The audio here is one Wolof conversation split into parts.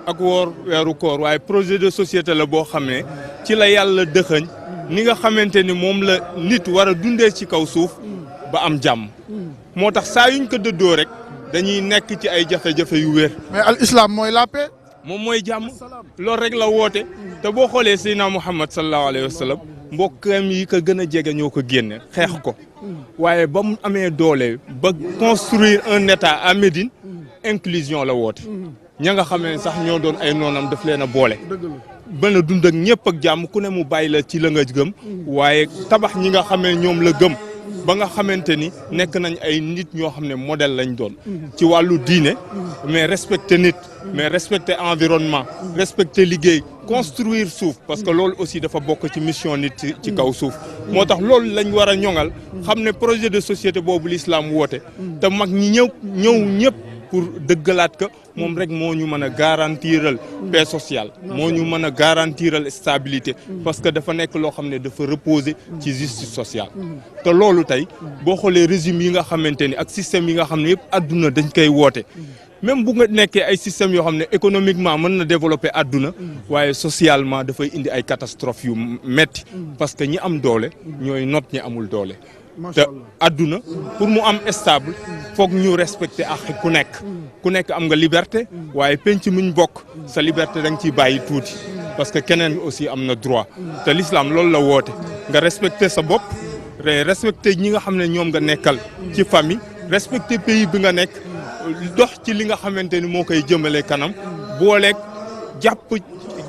ak woor weeru koor waaye projet de société la boo xam ne ci la yàlla dëxëñ ni nga xamante ni moom la nit war a dundee ci kaw suuf ba am jàmm moo tax saa yuñ ko dëddoo rek dañuy nekk ci ay jafe-jafe yu wér. mais al islam mooy la paix. moom mooy jàmm loolu rek la woote te boo xoolee Seydina Muhammad sallallahu alayhi wa sallam mbokkam yi ko gën a jege ñoo ko génne xeex ko waaye ba mu amee doole ba construire un état à Médine inclusion la woote ña nga xam ne sax ñoo doon ay noonam daf leen a boole bën a dund ak ñëpp ak jàmm ku ne mu bàyyi la ci la nga gëm waaye tabax ñi nga xam ne ñoom la gëm ba nga xamante ni nekk nañ ay nit ñoo xam ne modèle lañ doon ci wàllu diine mais respecter nit mais respecter environnement respecter liggéey construire suuf parce que loolu aussi dafa bokk ci mission nit ci kaw suuf moo tax loolu lañ war a ñoŋal xam ne projet de société boobu l'islam woote te mag ñi ñëw ñëpp pour dëggalaat ko moom rek moo ñu mën a garantiral paix sociale moo ñu mën a garantiral stabilité parce que dafa nekk loo xam ne dafa reposer ci justice sociale te loolu tey boo xoolee régime yi nga xamante ni ak système yi nga xam ne yëpp àdduna dañ koy woote même bu nga nekkee ay systèmes yoo xam ne économiquement mën na développer àdduna waaye socialement dafay indi ay catastrophes yu metti parce que ñi am doole ñooy not ñi amul doole te àdduna pour mu am stable foog ñu respecter ak ku nekk am nga liberté waaye penc muñ bokk sa liberté da nga ciy bàyyi tuuti parce que keneen aussi am na droit te l'islam loolu la woote nga respecter sa bopp respecter ñi nga xam ne ñoom nga nekkal ci famille respecter pays bi nga nekk dox ci li nga xamante ni moo koy jëmale kanam booleeg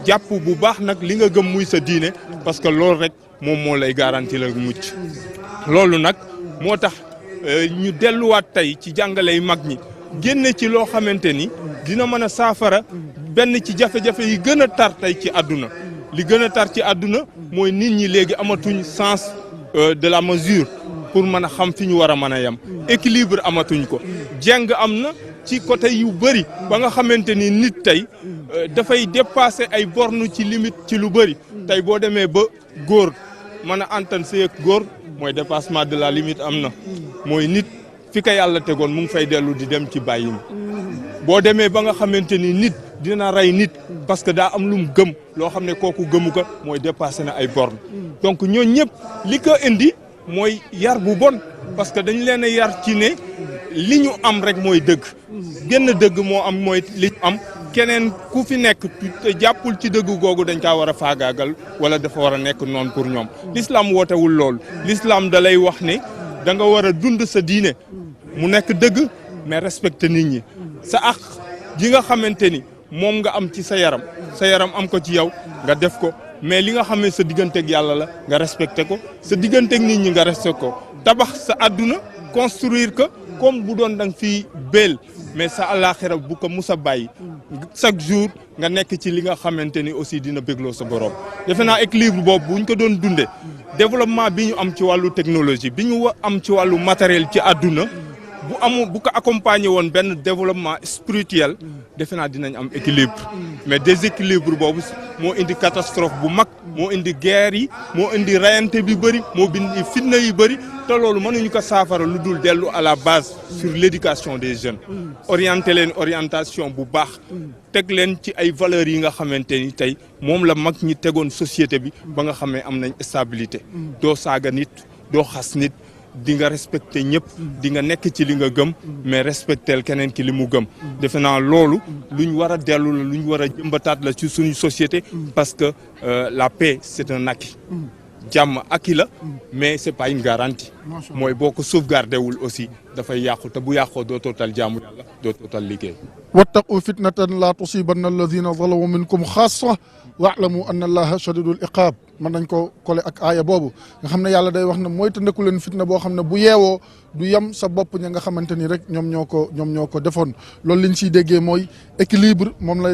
jàpp bu baax nag li nga gëm muy sa diine parce que loolu rek moom moo lay garanti la mucc loolu nag moo tax ñu delluwaat tey ci jàngale yu mag ñi génne ci loo xamante ni dina mën a saafara benn ci jafe-jafe yi gën a tar tey ci àdduna li gën a tar ci àdduna mooy nit ñi léegi amatuñ sens de la mesure pour mën a xam fi ñu war a mën a yem équilibre amatuñ ko jeng am na ci côté yu bëri ba nga xamante ni nit tey dafay dépasser ay bornes ci limite ci lu bëri tey boo demee ba góor mën a antan sëy ak góor mooy dépassement de la limite am na mooy nit fi ko yàlla tegoon mu ngi fay dellu di dem ci bàyyi mi boo demee ba nga xamante ni nit dina rey nit parce que daa am lu mu gëm loo xam ne kooku gëmu ko mooy dépassé na ay bornes donc ñooñu ñëpp li ko indi mooy yar bu bon parce que dañ leen a yar ci ne li ñu am rek mooy dëgg genn dëgg moo am mooy li ñu am keneen ku fi nekk te jàppul ci dëgg googu dañ kaa war a faagaagal wala dafa war a nekk noonu pour ñoom l'islam wootewul loolu l'islam da lay wax ne da nga war a dund sa diine mu nekk dëgg mais respecter nit ñi sa àq ji nga xamante ni moom nga am ci sa yaram am ko ci yow nga def ko mais li nga xam ne sa digganteeg yàlla la nga respecté ko sa digganteeg nit ñi nga respecté ko tabax sa àdduna construire ko comme bu doon danga fii béel mais sa àllaaxira bu ko mus a bàyyi chaque jour nga nekk ci li nga xamante ni aussi dina bégloo sa borom. defe naa équilibre boobu bu ñu ko doon dundee développement bi ñu am ci wàllu technologie bi ñu am ci wàllu matériel ci àdduna bu ko accompagner woon benn développement spirituel defe naa dinañ am équilibre mais déséquilibre boobu moo indi catastrophe bu mag moo indi guerre yi moo indi rayante bi bëri moo bindi fitna yi bëri te loolu mënuñu ko saafara lu dul dellu à la base sur l'éducation des jeunes orienter leen orientation bu baax teg leen ci ay valeurs yi nga xamante ni tey moom la mag ñi tegoon société bi ba nga xamee am nañ stabilité doo saaga nit doo xas nit di nga respecter ñëpp di nga nekk ci li nga gëm mais respecter keneen ki li mu gëm defe naa loolu luñ war a dellu la luñ war a jëmbataat la ci suñu société parce que la paix c'est un acquis jàmm acquis la mais c'est pas une garantie mooy boo ko sauvegarder wul aussi dafay yàqu te bu yàqoo doo tootal jaamu yàlla doo tootal liggéey wattaqu fitnatan la tusibanna alladina zalamu minkum xaassa wa'lamu anna allaha shadidul iqab mën nañ ko kole ak aaya boobu nga xam ne yàlla day wax ne mooy tëndeku leen fitna boo xam ne bu yeewoo du yem sa bopp ña nga xamante ni rek ñoom ñoo ko defoon loolu liñ siy déggee mooy équilibre moom la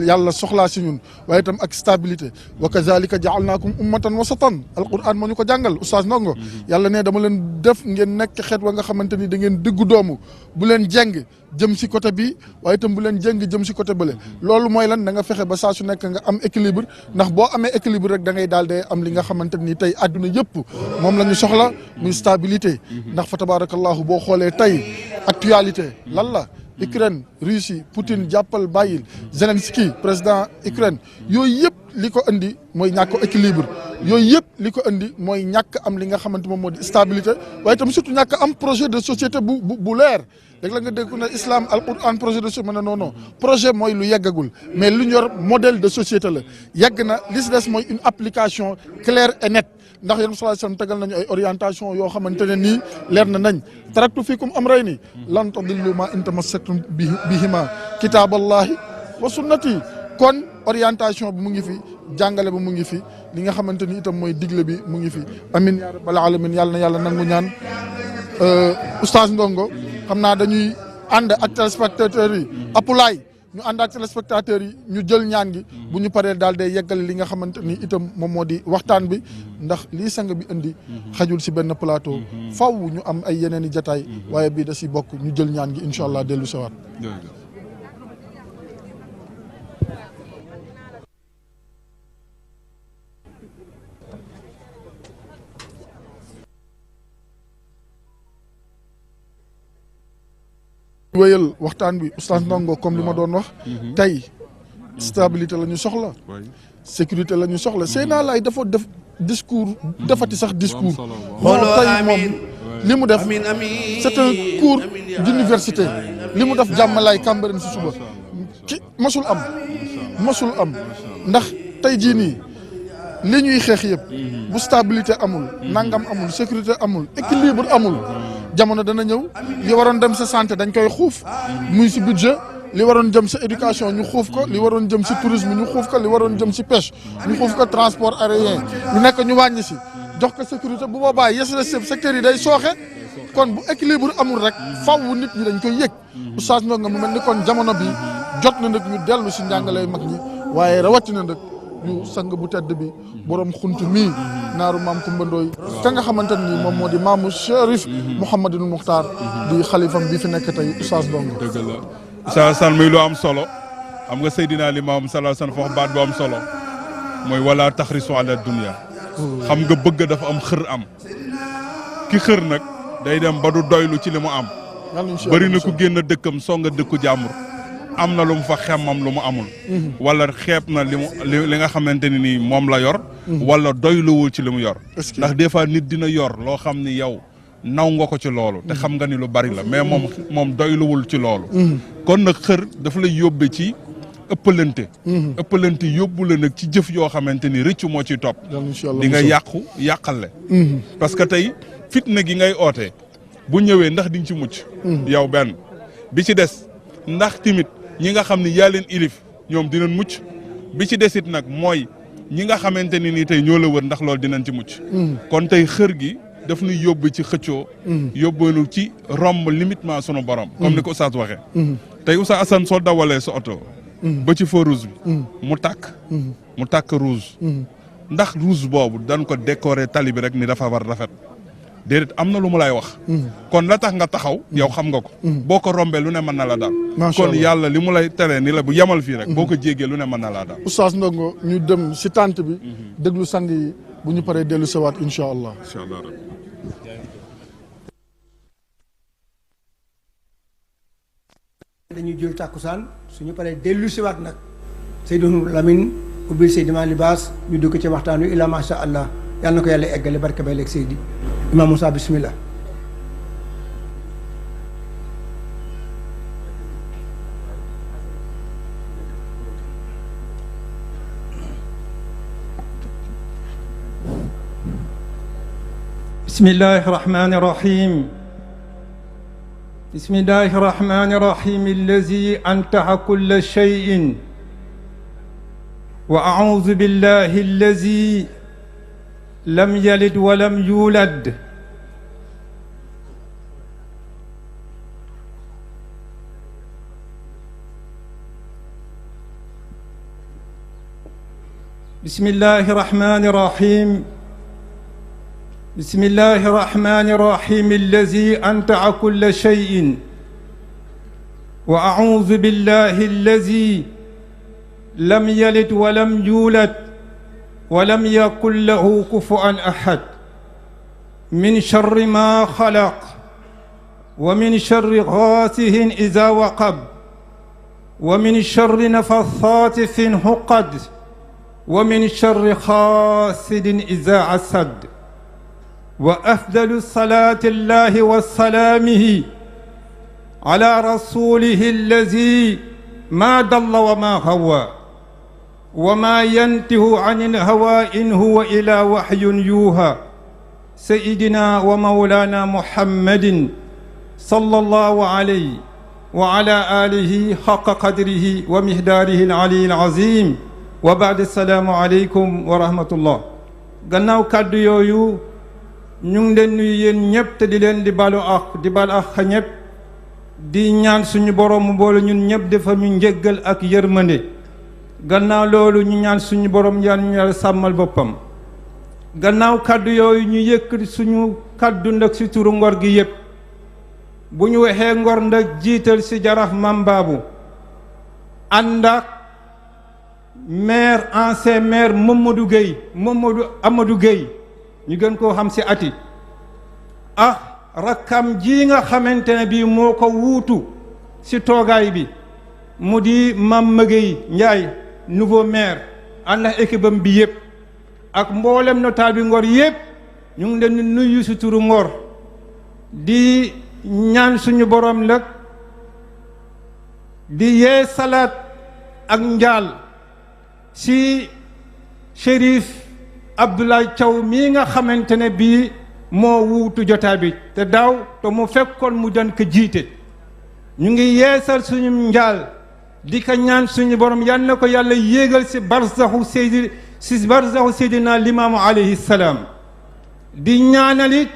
yàlla soxlaa si ñun waaye itam ak stabilité wa kazalika ja'alnakum ummatan wasatan alquran moo ñu ko jàngal oustaz Ndongo yàlla ne dama leen def ngeen nekk xeet wa nga xamante ni da ngeen diggu doomu bu leen jeng jëm si côté bi waaye itam bu leen jeng jëm si côté bële loolu mooy lan da nga fexe ba saa su nekk nga am équilibre ndax boo amee équilibre rek da ngay daal de am li nga xamante ni tey àdduna yëpp moom la ñu soxla muy stabilité ndax fa tabarakallahu boo xoolee tey actualité lan la Ukraine Russie Poutine jàppal bàyyil Zelensky président Ukraine yooyu yëpp li ko indi mooy ñàkk équilibre yooyu yëpp li ko indi mooy ñàkk am li nga xamante moom moo di stabilité waaye itam surtout ñàkk am projet de société bu leer léegi la nga dégg ne islam alquran projet de société ma ne non projet mooy lu yeggagul mais lu ñu yor modèle de société la yegg na li si des mooy une application claire et nette ndax yéen sallallahu alayhi wasallam tegal nañu ay orientation yoo xamante ne nii leer na nañ taraktu fiikum amrayni lan tadillu ma in tamassaktum bihima kitaaballahi wa sunnati kon orientation bi mu ngi fi jàngale bi mu ngi fi li nga xamante ni itam mooy digle bi mu ngi fi amin ya rabbal alamin yàlla na yàlla nangu ñaan oustaz Ndongo xam naa dañuy ànd ak téléspectateurs yi apulaay ñu ànd ak téléspectateurs yi ñu jël ñaan gi bu ñu paree daal day yeggale li nga xamante ni itam moom moo di waxtaan bi ndax lii sang bi indi xajul si benn plateau faw ñu am ay yeneen i jataay waaye bii da si bokk ñu jël ñaan gi incha allah dellu sewaat wéyal waxtaan bi oustaz Ndongo comme li ma doon wax tey stabilité la ñu soxla sécurité la ñu soxla Seydina Laay dafa def discours defati sax discours moo tey moom li mu def c'est un cours d'université li mu def jàmmalaay Cambérène si suba ci masul am ndax tey jii nii li ñuy xeex yëpp bu stabilité amul nangam amul sécurité amul équilibre amul jamono dana ñëw li waroon dem sa santé dañ koy xuuf muy si budget li waroon jëm si éducation ñu xuuf ko li waroon jëm si tourisme ñu xuuf ko li waroon jëm si pêche ñu xuuf ko transport aérien ñu nekk ñu wàññi si jox ko sécurité bu boobaa yes la secteur yi day sooxe kon bu équilibre amul rek faw nit ñi dañ koy yëg oustaz Ndongo mu mel ni kon jamono bi jot na nag ñu dellu si njàngale mag ñi waaye rawatina nag ñu sang bu tedd bi borom xuntu mii naaru maam Kumba Ndooy ka nga xamante ni moom moo di maamu Chérif Mouhamadul Muxtaar di xalifam bi fi nekk tey oustaz Ndongo. dëgg la oustaz Sall muy lu am solo xam nga Seydina Limaamu sallallahu alayhi wasallam foofu baat bu am solo mooy wala taxrisu ala dunya xam nga bëgg dafa am xër am ki xër nag day dem ba du doylu ci li mu am bëri na ku génn dëkkam songa dëkku jàmbur am na lu mu fa xemmam lu mu amul wala xeeb na li nga xamante ni nii moom la yor wala doyluwul ci li mu yor ndax des fois nit dina yor loo xam ni yow naw nga ko ci loolu te xam nga ni lu bari la mais moom doyluwul ci loolu kon nag xër dafa lay yóbbe ci ëppalante yóbbu la nag ci jëf yoo xamante ni rëccu moo ciy topp di nga yàqale parce que tey fitna gi ngay oote bu ñëwee ndax di nga ci mucc yow benn bi ci des ndax timit ñi nga xam ni yaa leen ilif ñoom dinañ mucc bi ci desit nag mooy ñi nga xamante ni nii tey ñoo la wër ndax loolu dinañ ci mucc kon tey xër gi daf ñu yóbbu ci xëccoo yóbbuñu ci romb limitement sunu borom comme ni ko Oustaz waxee tey Oustaz Assane soo dawalee sa oto ba ci feu rouge bi mu tàkk rouge ndax rouge boobu dañ ko décorer tali bi rek ni dafa war rafet déedéet am na lu mu lay wax kon la tax nga taxaw yow xam nga ko boo ko rombee lu ne mën na la daal kon yàlla li mu lay teree ni la bu yemal fii rek boo ko jéggee lu ne mën na laa daal oustaz Ndongo ñu dem si tànt bi déglu sang yi bu ñu paree dellu sewaat incha allah dañuy jël tàkkusaan suñu paree dellu siwaat nag Seydou Lamine ubbil Seydina Libaas ñu dugg ci waxtaan wi ila masha allah yàlla na ko yàlla eggale barke bay leeg Seydi Imam Moussa bismillah bismillahi rahmani rahim بسم الله الرحمن الرحيم الذي أنتهى كل شيء وأعوذ بالله الذي لم يلد ولم يولد بسم الله الرحمن الرحيم بسم الله الرحمن الرحيم الذي أنتع كل شيء وأعوذ بالله الذي لم يلد ولم يولد ولم يكن له كفوا أحد من شر ما خلق ومن شر غاسق إذا وقب ومن شر نفثات في العقد ومن شر حاسد إذا حسد وأفضل الصلاة الله وسلامه على رسوله الذي ما ضل وما غوى وما ينته عن الهوى إن هو إلا وحي يوحى سيدنا ومولانا محمد صلى الله عليه وعلى آله حق قدره ومقداره العلي العظيم وبعد السلام عليكم ورحمة الله gannaaw kàddu yooyu ñu ngi leen nuyu yéen ñëpp te di leen di balu ak ñëpp di ñaan suñu borom mu boole ñun ñëpp dafa ñu njéggal ak yërmande gannaaw loolu ñu ñaan suñu borom yaan ñu yàlla sàmmal boppam gannaaw kàddu yooyu ñu yëkkati suñu kàddu ndag si turu ngor gi yëpp bu ñu waxee ngor ndag jiital si jaraaf Mam Babou ànd ak maire ancien maire Amadou Gueye ñu gën koo xam si ati rakkam ji nga xamante ne bii moo ko wuutu si toogaay bi mu di Mame Magueye Ndiaye nouveau maire ànd ak équipe am bi yëpp ak mboolem notable bi Ngor yëpp ñu ngi leen di nuyu si turu Ngor di ñaan suñu borom nag di yee salaat ak njaal si Chérif Abdoulaye Thiaw mii nga xamante ne bii moo wuutu jotaay bi te daaw te mu fekkoon mu doon ko jiite ñu ngi yeesal suñu njaal di ko ñaan suñu borom yal na ko yàlla yéegal si barzaxu Seydina Limaamu alayhi salaam di ñaanalit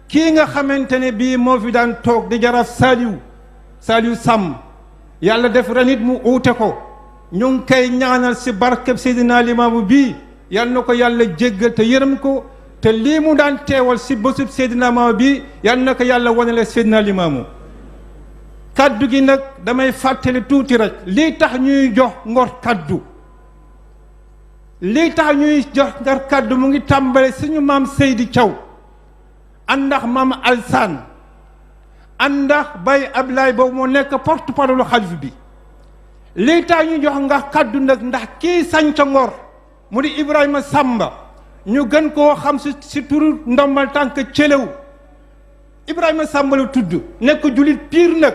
kii nga xamante ne bii moo fi daan toog di jaraaf Saliou Samb yàlla def ren it mu uute ko ñu ngi koy ñaanal si barkeb Seydina Limaamu bii yal na ko yàlla jéggal te yërëm ko te lii mu daan teewal si bésub Seydina Limaamu bi yal na ko yàlla wanale Seydina Limaamu kaddu gi nag damay fàttali tuuti rek lii tax ñuy jox Ngor kaddu lii tax ñuy jox Ngor kaddu mu ngi tàmbale suñu maam Seydi Thiaw àndax maam Alsaan àndax Baye Ablaye boobu moo nekk porte-parole xalif bi lii tax ñuy jox nga kaddu nag ndax kii sañca Ngor mu di Ibrahima Samba ñu gën koo xam si turu ndombal tànk cëlew Ibrahima Samba la tudd nekk julit piir nag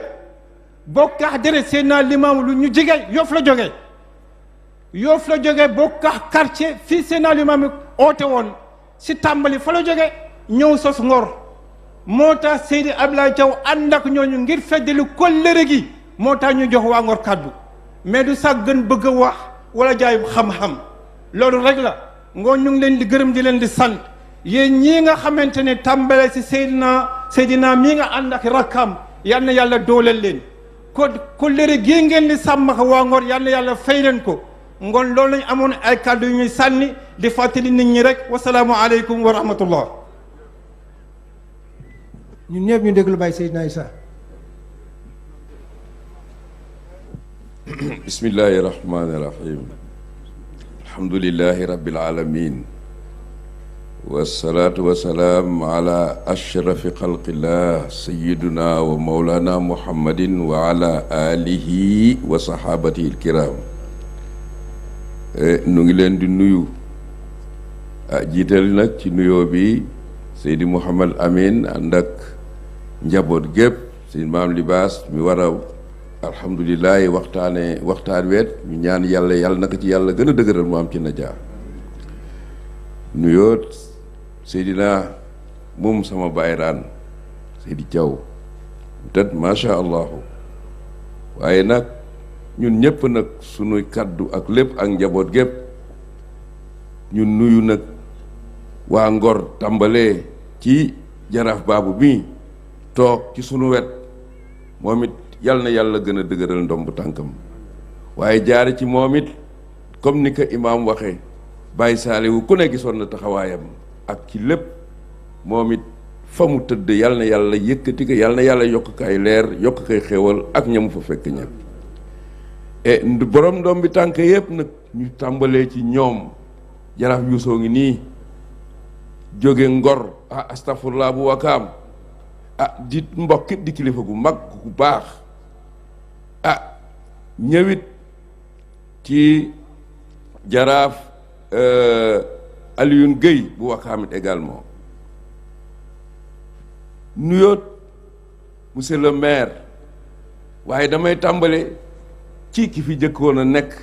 bokkaax dere Seydina Limaamu lu ñu jege Yoff la jóge bokkaax quartier fii Seydina Limaamu oote woon si tàmbali fa la jóge ñëw sos Ngor moo tax Seydi Abdoulaye Thiaw ànd ak ñooñu ngir feddali kóllëre gi moo tax ñu jox waa Ngor kaddu mais du sax gën bëgg a wax wala jaay xam-xam loolu rek la ngoon ñu ngi leen di gërëm di leen di sant yéen ñii nga xamante ne tàmbale si Seydina mii nga ànd ak rakkam yal na yàlla dooleel leen ko lëre gii ngeen di sàmm ak waa Ngor yal na yàlla fay leen ko ngoon loolu lañ amoon ay kàddu yu ñuy sànni di fàttali nit ñi rek wasalaamu aleykum wa rahmatullah ñun ñëpp ñu déglu Baye Seydina Issa bismillahi rahmani rahim alhamdulillahi rabbil alamin wasalaatu wasalaam ala ashrafi xalqillah sayiduna wa maulana muhammadin wa ala alihi wa sahabatihi alkiram nu ngi leen di nuyu jiital nag ci nuyoo bi Seydi Mouhamad Amin ànd ak njaboot gépp Seydi Maam Libaas mi war a alhamdulilahi waxtaan weet ñu ñaan yàlla naka ci yàlla gën a dëgëral mu am ci najaa nuyoo Seydina moom sama bayraan Seydi Thiaw peut-être macha allahu waaye nag ñun ñëpp nag sunuy kaddu ak lépp ak njaboot gépp ñun nuyu nag waa Ngor tàmbalee ci jaraaf baabu mi toog ci sunu wet moom it yal na yàlla gën a dëgëral ndomb tànkam waaye jaare ci moom it comme ni ko imaam waxee Baye Saaliwu ku ne gisoon na taxawaayam ak ci lépp moom it fa mu tëdd yal na yàlla yëkkati ko yal na yàlla yokk kay leer yokk kay xéewal ak ñamu fa fekk ñëpp et borom ndoom bi tànk yëpp nag ñu tàmbalee ci ñoom jaraaf yuusoo ngi nii jóge Ngor astafurlaa bu Wakaam di mbokkit di kilifa gu mag gu baax ñëwit ci jaraaf Alioune Gueye bu Wakaamit également nuyoot monsieur le maire waaye damay tàmbale ci ki fi jëkkoon a nekk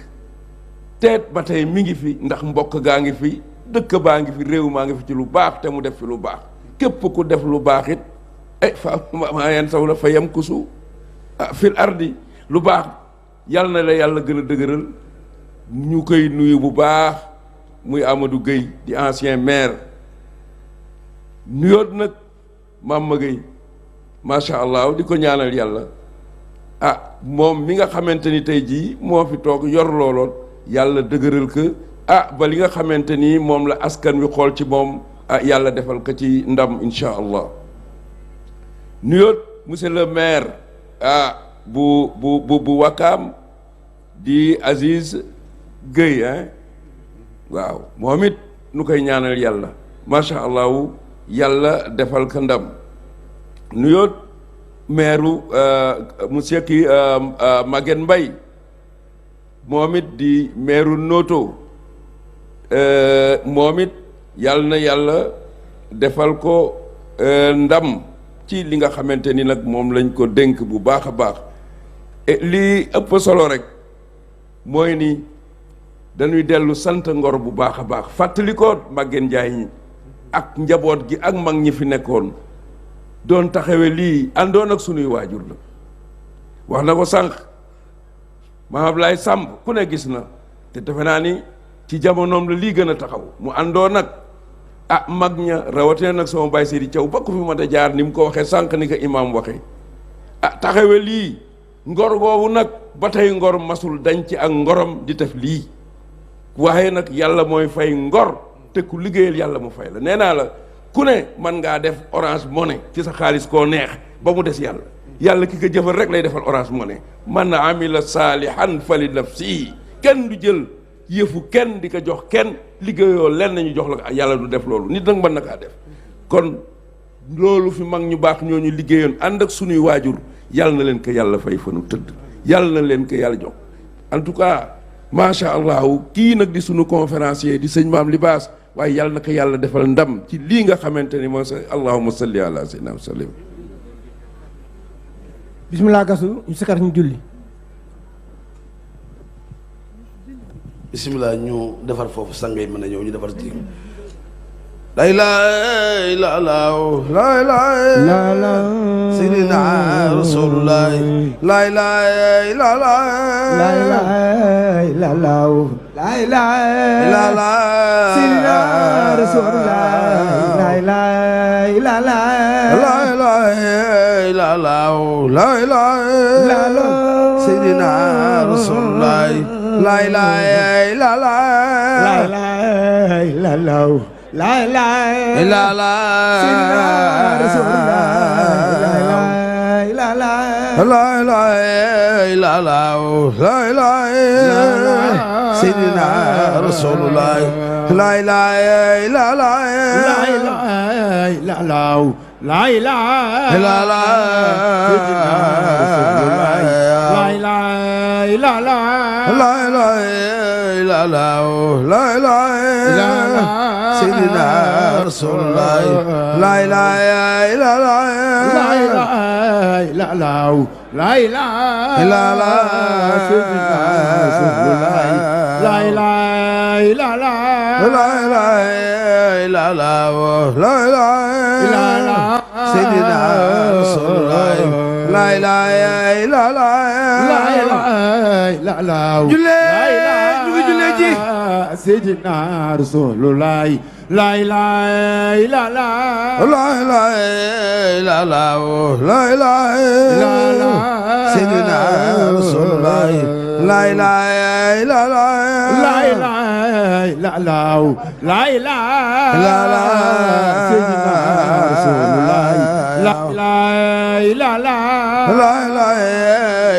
teet ba tey mi ngi fi ndax mbokk gaa ngi fi dëkk baa ngi fi réew maa ngi fi ci lu baax te mu def fi lu baax képp ku def lu baax it fa maa yan saw la fa yam kusu fil ardi lu baax yàlla na la yàlla gën a dëgëral ñu koy nuyu bu baax muy Amadou Gueye di ancien maire nuyoot nag Mama Gueye macha allah di ko ñaanal yàlla moom mi nga xamante ni tey jii moo fi toog yor looloon yàlla dëgëral ko ba li nga xamante ni moom la askan wi xool ci moom yàlla defal ko ci ndam incha allah nuyoot monsieur le maire bu Wakaam di Aziz Gueye waaw moom it nu koy ñaanal yàlla macha allah yàlla defal ko ndam nuyoot maire monsieur kii Maguette Mbaye moom it di maire Noto moom it yàlla na yàlla defal ko ndam ci li nga xamante ni nag moom lañ ko dénk bu baax a baax li ëpp solo rek mooy ni dañuy dellu sant Ngor bu baax a baax fàttalikoo Maguette Ndiaye ñi ak njaboot gi ak mag ñi fi nekkoon doon taxawe lii àndoon ak sunuy waajur la wax na ko sànq Maam Ablaye Samb ku ne gis na te defe naa ni ci jamonoom la lii gën a taxaw mu àndoon nag mag ña rawatina nag sama baay Seydi Thiaw ba ko fi mën a jaar ni mu ko waxee sànq ni ko imaam waxee taxawe lii ngor googu nag ba tey ngor masul dañ ci ak ngorom di def lii waaye nag yàlla mooy fay ngor te ku liggéeyal yàlla mu fay la nee naa la ku ne mën ngaa def Orange Money ci sa xaalis koo neex ba mu des yàlla yàlla ki ko jëfal rek lay defal Orange Money man amila saalihan fali nafsihi kenn du jël yëfu kenn di ko jox kenn liggéeyoo lenn ñu jox la ko yàlla du def loolu nit nag mën na kaa def kon loolu fi mag ñu baax ñooñu liggéeyoon ànd ak sunuy waajur yàlla na leen ko yàlla fay fa nu tëdd yàlla na leen ko yàlla jox en tout cas macha allah kii nag di sunu conférencier di sëñ Maam Libaas waaye yàlla na ko yàlla defal ndam ci lii nga xamante ni mooy sa allahumma salli ala sayyidina wa sallim. bismillah gasu ñu sikar ñu julli. bismillah ñu defar foofu sangay mën a ñëw ñu defar ci la ilaha illallah la ilaha illallah sayyidina rasulullah la ilaha illallah la ilaha illallah la ilaha illallah sayyidina rasulullah la ilaha illallah la ilaha illallah la ilaha illallah sayyidina rasulullah la ilaha illallah la ilaha illallah la ilaha illallah sayyidina rasulullah la ilaha illallah la ilaha illallah la ilaha sayyidina rasulullah la ilaha illallah la ilaha illallah la ilaha illallah sayyidina rasulullah la ilaha illallah la ilaha illallah la ilaha illallah sayyidina rasulullah la ilaha illallah la ilaha illallah la ilaha illallah sayyidina rasulullah la ilaha illallah la ilaha illallah la ilaha illallah sayyidina rasulullah la ilaha illallah la ilaha illallah julle ji sayyidina rasulullah la ilaha illallah la ilaha illallah la ilaha illallah sayyidina rasulullah la ilaha illallah la ilaha illallah la ilaha illallah sayyidina rasulullah la ilaha illallah la ilaha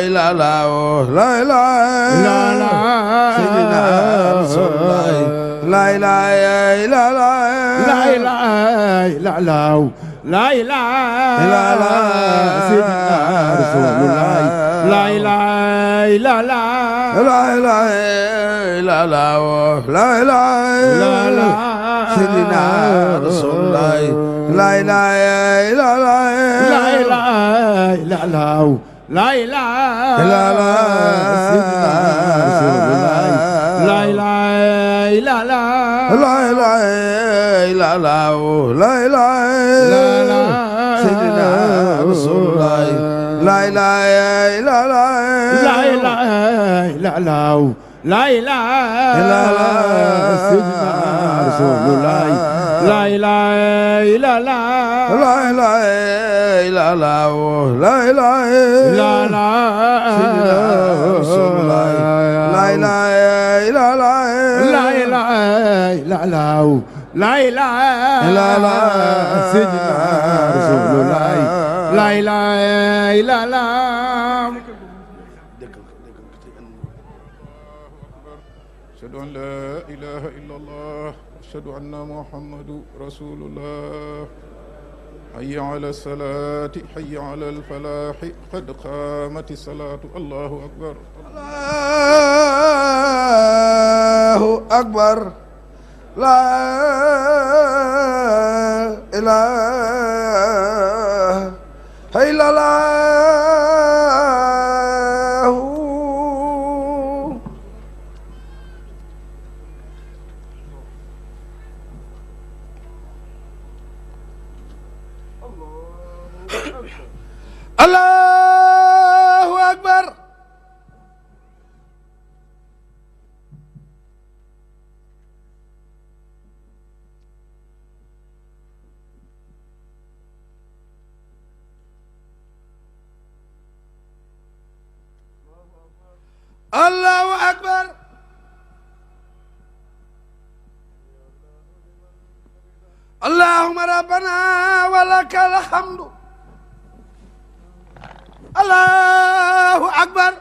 illallah la ilaha illallah sayyidina rasulullah la ilaha illallah la ilaha illallah لا إله إلا الله سيدنا رسول الله لا إله إلا الله لا إله إلا الله لا إله إلا الله سيدنا رسول الله لا إله إلا الله لا إله إلا الله لا إله إلا الله سيدنا رسول الله لا إله إلا الله لا إله إلا الله لا إله إلا الله سيدنا رسول الله لا إله إلا الله لا إله إلا الله لا إله إلا الله سيدنا رسول الله لا إله إلا الله لا إله إلا الله لا إله إلا الله سيدنا رسول الله لا إله إلا الله لا إله إلا الله لا إله إلا الله سيدنا رسول الله لا إله إلا الله أشهد أن لا إله إلا الله أشهد أن محمد رسول الله حي على الصلاة حي على الفلاح قد قامت الصلاة الله أكبر الله أكبر لا إله إلا الله الله أكبر الله أكبر اللهم ربنا ولك الحمد الله أكبر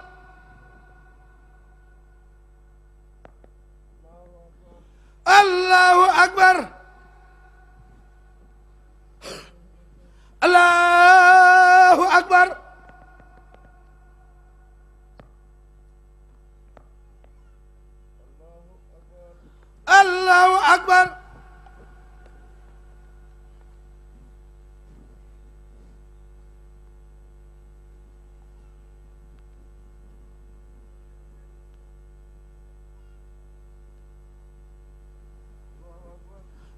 الله أكبر الله أكبر الله أكبر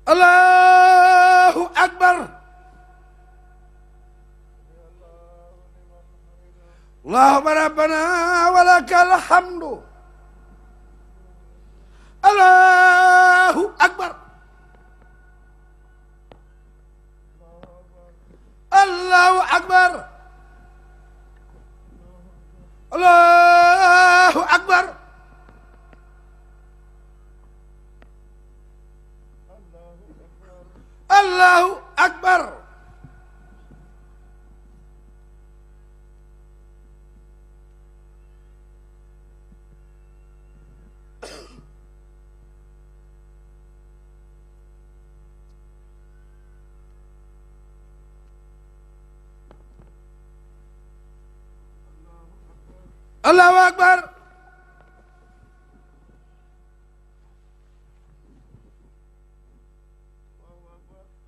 الله أكبر اللهم ربنا ولك الحمد الله أكبر الله أكبر الله أكبر الله أكبر الله أكبر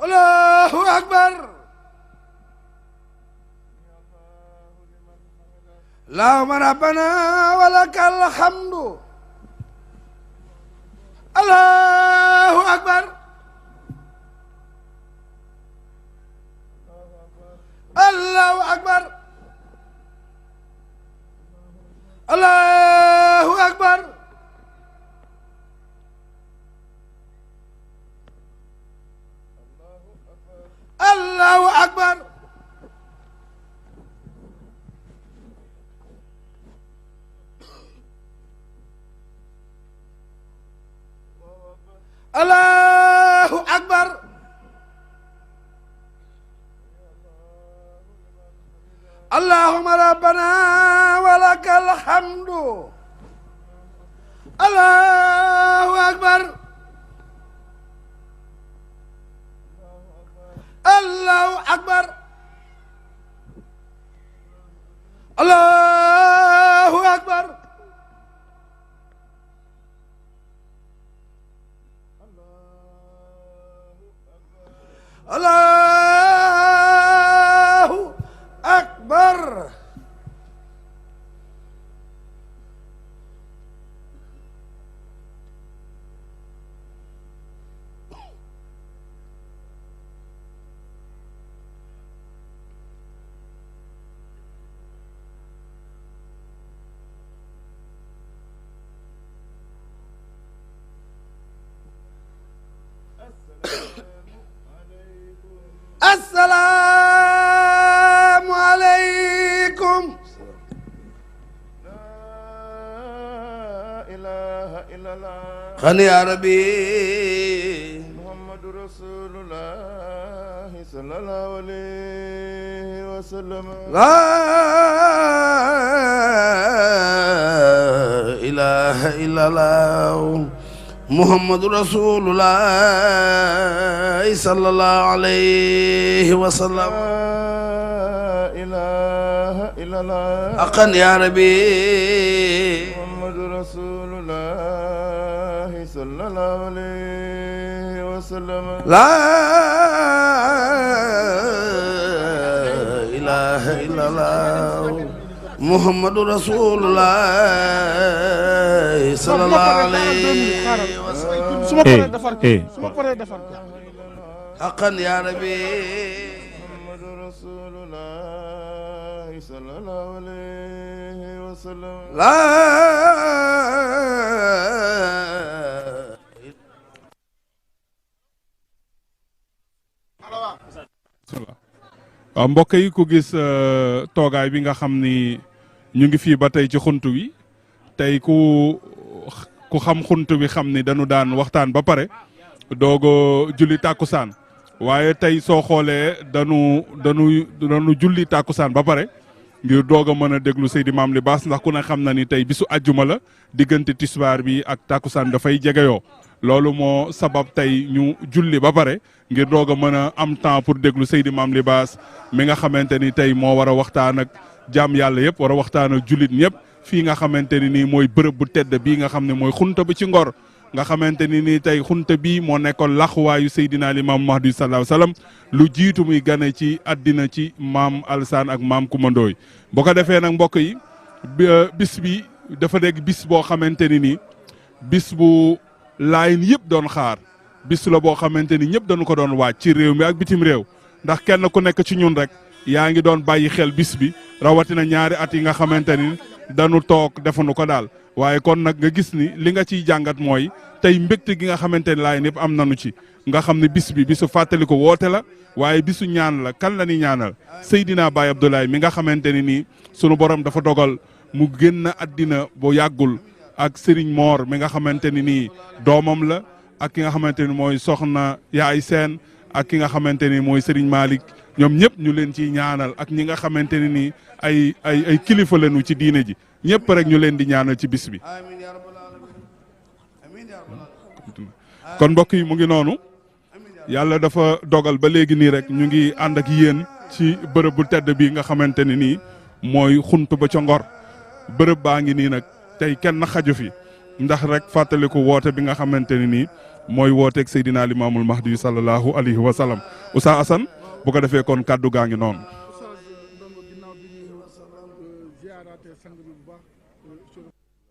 الله أكبر اللهم ربنا ولك الحمد الله أكبر الله أكبر الله أكبر الله أكبر الله أكبر اللهم ربنا ولك الحمد الله أكبر الله أكبر Allahu akbar. Assalaamu aleykum. laa ilaaha illallah. xani yaa rabbi. muhammadu rasulullah sallallahu alayhi wa sallam. laa ilaaha illallah. muhammadu rasulullah sallallahu alayhi wa sallam. laa ilaaha illallah. aqan yaa rabbi. muhammadu rasulullah sallallahu alayhi wa sallam. laa ilaaha illallah. muhammadu rasulullah sallallahu alayhi wa sallam. su ma paree defar ko su ma paree defar ko. aqan yaa rabbi. muhammadu rasulullah sallallahu alayhi wa sallam. waaw mbokk yi ku gis toogaay bi nga xam ni ñu ngi fii ba tey ci xunt wi tey ku xam xunt wi xam ni dañu daan waxtaan ba pare doogo julli tàkkusaan waaye tey soo xoolee dañu julli tàkkusaan ba pare ngir doog a mën a déglu Seydi Maam Libaas ndax ku ne xam na ni tey bisu àjjuma la diggante tisbaar bi ak tàkkusaan dafay jegeyoo loolu moo sabab tey ñu julli ba pare ngir doog a mën a am temps pour déglu Seydi Maam Libaas mi nga xamante ni tey moo war a waxtaan ak jaam yàlla yëpp war a waxtaan ak jullit ñëpp fii nga xamante ni nii mooy bërëb bu tedd bii nga xam ne mooy xunta bi ci Ngor nga xamante ni nii tey xunta bii moo nekkoon laxuwaayu Seydina Limaamu Mahdi sallallahu alayhi wa sallam lu jiitu muy gane ci àddina ci maam Alsaan ak maam Kumandooy boo ko defee nag mbokk yi bis bi dafa nekk bis boo xamante ni nii bis bu laayin yëpp doon xaar bis la boo xamante ni ñëpp dañu ko doon waaj ci réew mi ak bitim réew ndax kenn ku nekk ci ñun rek yaa ngi doon bàyyi xel bis bi rawatina ñaari at yi nga xamante ni dañu toog defuñu ko daal waaye kon nag nga gis ni li nga ciy jàngat mooy tey mbégte gi nga xamante ni laayin yëpp am nañu ci nga xam ne bis bi bisu fàttali ko woote la waaye bisu ñaan la kan la ni ñaanal Seydina Baye Abdoulaye mi nga xamante ni nii sunu borom dafa dogal mu génn àddina bu yàggul ak Serigne Mor mi nga xamante ni nii doomam la ak ki nga xamante ni mooy soxna Yaay Seen ak ki nga xamante ni mooy Serigne Malick ñoom ñëpp ñu leen ciy ñaanal ak ñi nga xamante ni nii ay kilifa lañu ci diine ji ñëpp rek ñu leen di ñaanal ci bis bi. kon mbokk yi mu ngi noonu yàlla dafa dogal ba léegi nii rek ñu ngi ànd ak yéen ci bërëb bu tedd bi nga xamante ni nii mooy xunt ba ca Ngor bërëb baa ngi nii nag tey kenn xaju fi ndax rek fàttaliku woote bi nga xamante ni nii mooy wooteeg Seydina Limaamul Mahdi sallallahu alayhi wa sallam Oustaz Assane bu ko defee kon kàddu gaa ngi noonu.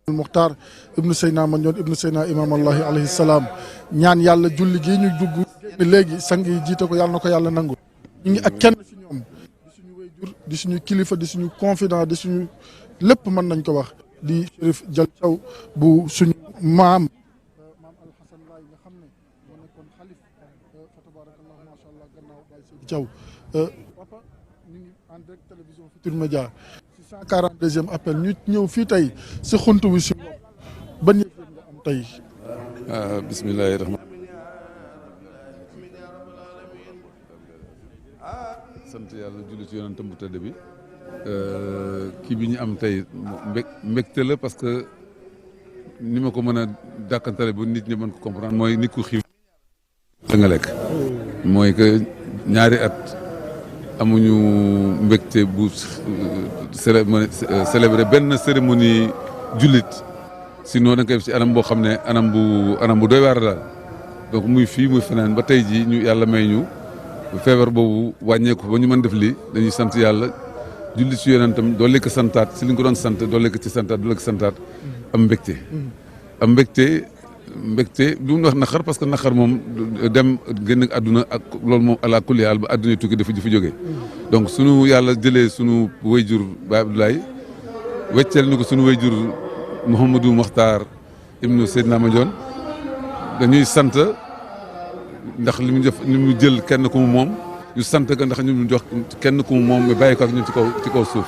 Muxtaar ibnu Seyna Mandione ibnu Seyna Imaam Allahi alayhi salaam ñaan yàlla julli gii ñu dugg léegi sang yi jiite ko yàlla na ko yàlla nangu. ñu ngi ak kenn ci ñoom di suñu wayjur di suñu kilifa di suñu confident di suñu lépp mën nañ ko wax di Chérif Jal Thiaw bu suñu maam Alxasan Laay nga xam ne moo nekkoon xalif fa tabarakallah macha allah gannaaw Baye Seydi Thiaw papa ñu ngi en direct télévision Futurs Médias 142e appel ñu ñëw fii tey si xunt wi si ban yëf nga am tey. bismillahi rahmaan sant yàlla julli ci yonentam bu tëdd bi kii bi ñu am tey mbégte la parce que ni ma ko mën a dàkkantale bu nit ñi mën ko comprendre mooy nit ku xiif da nga lekk mooy que ñaari at amuñu mbégte bu célébrer benn cérémonie jullit sinon da nga koy def ci anam boo xam ne anam bu doy waar daal donc muy fii muy feneen ba tey jii ñu yàlla may ñu feebar boobu wàññeeku ba ñu mën def lii dañuy sant yàlla julli ci yonentam doo lekk santaat si li nga ko doon sant doo lekk ci santaat doo lekk santaat am mbégte du mu wax naqar parce que naqar moom dem génn àdduna ak loolu moom ala kulli haal ba àdduna tukki dafa fi jógee donc sunu yàlla jëlee sunu wayjur Baye Abdoulaye wecceel ñu ko sunu wayjur Mouhamadou Mokhtar ibnu Seydina Mandione dañuy sant ndax li mu jël kenn ku mu moom ñu sant ko ndax ñu jox kenn ku mu moom mais bàyyi ko ak ñun ci kaw suuf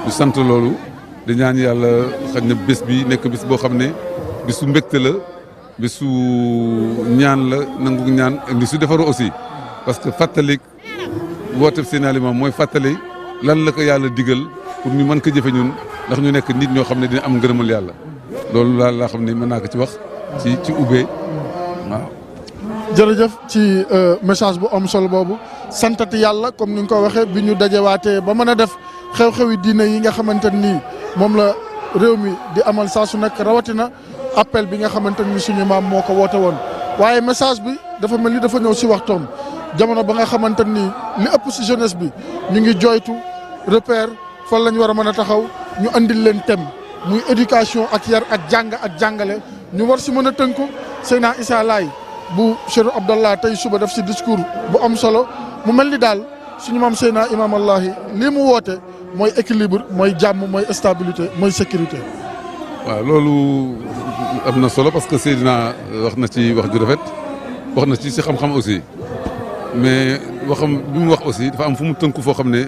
ñu sant loolu di ñaan yàlla xëy na bés bi nekk bés boo xam ne bésu mbégte la bésu ñaan la nangu ñaan li su defaru aussi parce que fàttalik woote Seydina Limaamu mooy fàttali lan la ko yàlla digal pour ñu mën ko jëfe ñun ndax ñu nekk nit ñoo xam ne dina am ngërëmal yàlla loolu laa xam ne mën naa ko ci wax ci ubbee waaw. jërëjëf ci message bu am solo boobu santati yàlla comme ni nga ko waxee bi ñu dajewaatee ba mën a def xew-xewi diine yi nga xamante nii moom la réew mi di amal saa su nekk rawatina appel bi nga xamante ni suñu maam moo ko woote woon waaye message bi dafa mel ni dafa ñëw si waxtoom jamono ba nga xamante ni li ëpp si jeunesse bi ñu ngi joytu repère fan la ñu war a mën a taxaw ñu andil leen thème muy éducation ak yar ak jàng ak jàngale ñu war si mën a tënku Seydina Issa Laye bu Cheikh Abdallah tey suba def si discours bu am solo mu mel ni daal suñu maam Seydina Imam Allahi lii mu woote mooy équilibre mooy jàmm mooy stabilité mooy sécurité. waaw loolu am na solo parce que Seydina wax na ci wax ju rafet wax na ci si xam-xam aussi mais waxam bi mu wax aussi dafa am fu mu tënku foo xam ne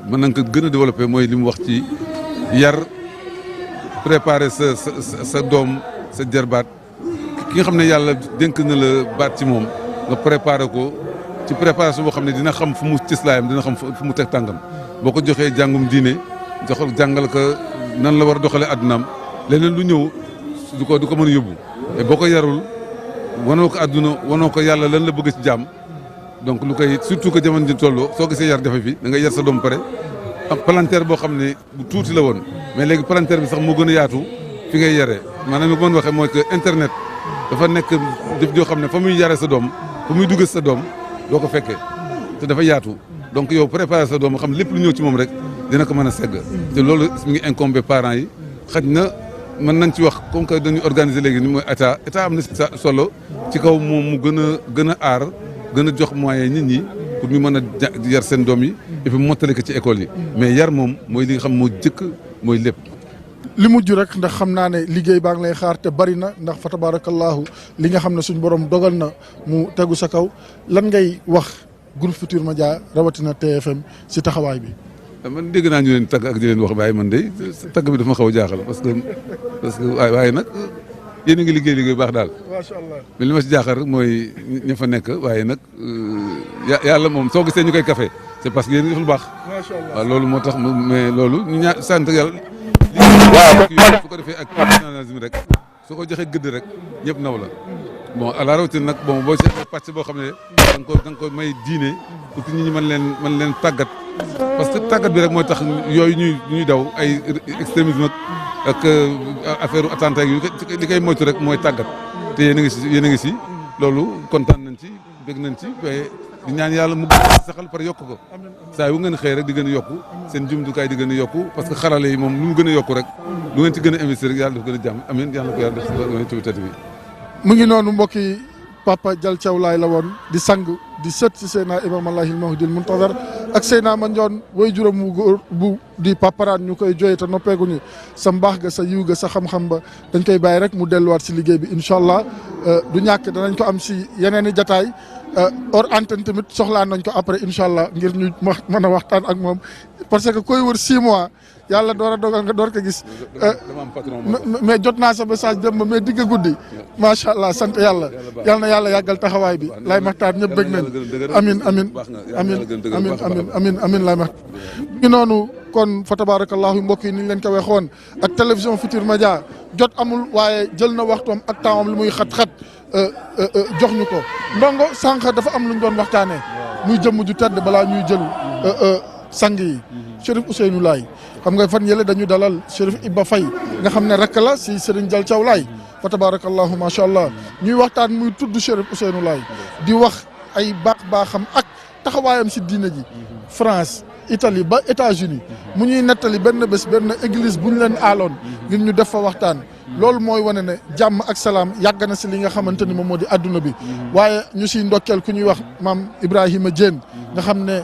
mën nañ ko gën a développé mooy li mu wax ci yar préparer sa doom sa jarbaat ki nga xam ne yàlla dénk na la baat ci moom nga préparer ko ci préparation boo xam ne dina xam fu mu cëslaayam dina xam fu mu teg tàngam boo ko joxee jàngum diine jàngal ko nan la war a doxalee addunaam leneen lu ñëw du ko mën a yóbbu et boo ko yarul wanoo ko adduna wanoo ko yàlla lan la bëgg ci jàmm donc lu koy surtout que jamono ji toll soo gisee yar jafe fi da ngay yar sa doom pare am palanteer boo xam ne bu tuuti la woon mais léegi palanteer bi sax moo gën a yaatu fi ngay yaree maanaam li ko mën waxee mooy que internet dafa nekk jëf joo xam ne fa muy yaree sa doom fa muy duggee sa doom doo ko fekkee te dafa yaatu donc yow préparer sa doom xam lépp lu ñëw ci moom rek dina ko mën a segg te loolu mi ngi incombé parents yi xaj na mën nañ ci wax comme que dañuy organiser léegi ni mooy état am na solo ci kaw moom mu gën a aar gën a jox moyen nit ñi pour ñu mën a yar seen doom yi et puis mottali ko ci école yi mais yar moom mooy li nga xam moo jëkk mooy lépp. li mujj rek ndax xam naa ne liggéey baa ngi lay xaar te bari na ndax fa tabarakallahu li nga xam ne suñ borom dogal na mu tegu sa kaw lan ngay wax groupe Futurs Médias rawatina TFM si taxawaay bi. man dégg naa ñu leen tagg ak di leen wax waaye man de tagg bi dafa ma xaw a jaaxal parce que waaye nag yéen a ngi liggéey baax daal. macha allah mais li ma si jaaxal rek mooy ña fa nekk waaye nag yàlla moom soo gisee ñu koy café c'est parce que yéen a ngi def lu baax. macha allah waaw loolu moo tax mais loolu ñu sant yàlla. waaw su ko defee ak professionnalisme rek soo ko joxee gëdd rek ñëpp naw la bon à la rawatina nag bon boo seetlee pàcc boo xam ne da nga ko may diine pour que nit ñi mën leen tàggat parce que tàggat bi rek mooy tax yooyu ñuy daw ay extrémisme ak affaire attentat yu li koy moytu rek mooy tàggat te yéen a ngi si loolu kontaan nañ ci bëgg nañ ci di ñaan yàlla mu gën a saxal par yokk ko saa yu ngeen xëy rek di gën a yokku seen jumtukaay di gën a yokku parce que xarale yi moom lu mu gën a yokku rek lu ngeen ci gën a investir rek yàlla daf gën a jàmm amiin yàlla ko yàlla def ci tëdd bi mu ngi noonu mbokk yi Papa Dial Thiaw Laye la woon di sang di sët si Seydina Imam Allahil Mahdil Muntazar ak Seydina Mandione way juróom mu góor bu di paparaan ñu koy jooy te noppeeguñu sa mbaax ga sa yiw ga sa xam-xam ba dañ koy bàyyi rek mu delluwaat si liggéey bi incha allah du ñàkk danañ ko am si yeneen i jataay hors antenne tamit soxlaan nañ ko après incha allah ngir ñu mën a waxtaan ak moom parce que koy wër 6 mois yàlla door a dogal nga door ko gis mais jot naa sa message dem ba mais digg guddi macha allah sant yàlla yal na yàlla yàggal taxawaay bi lay maxtaar ñëpp bëgg nañ amin lay maxtaar ñu noonu kon fa tabarakallahu mbokk yi ni ñu leen ko waxoon ak télévision Futurs Médias jot amul waaye jël na waxtoom ak tempsam li muy xat-xat jox ñu ko ndongo sànq dafa am lu ñu doon waxtaanee muy jëmm ju tedd balaa ñuy jël sang yi Chérif Ousseynou Laye xam nga fan yële dañu dalal Chérif Iba Faye nga xam ne rakk la si Serigne Dial Thiaw Laye fa tabarakallahu macha allah ñuy waxtaan muy tudd Chérif Ousseynou Laye di wax ay baaxam ak taxawaayam si diine ji France Italie ba États-Unis mu ñuy nettali benn bés benn église bu ñu leen aaloon ngir ñu def fa waxtaan loolu mooy wane ne jàmm ak salaam yàgg na si li nga xamante ni moom moo di adduna bi waaye ñu siy ndokkeel ku ñuy wax maam Ibrahima Diène nga xam ne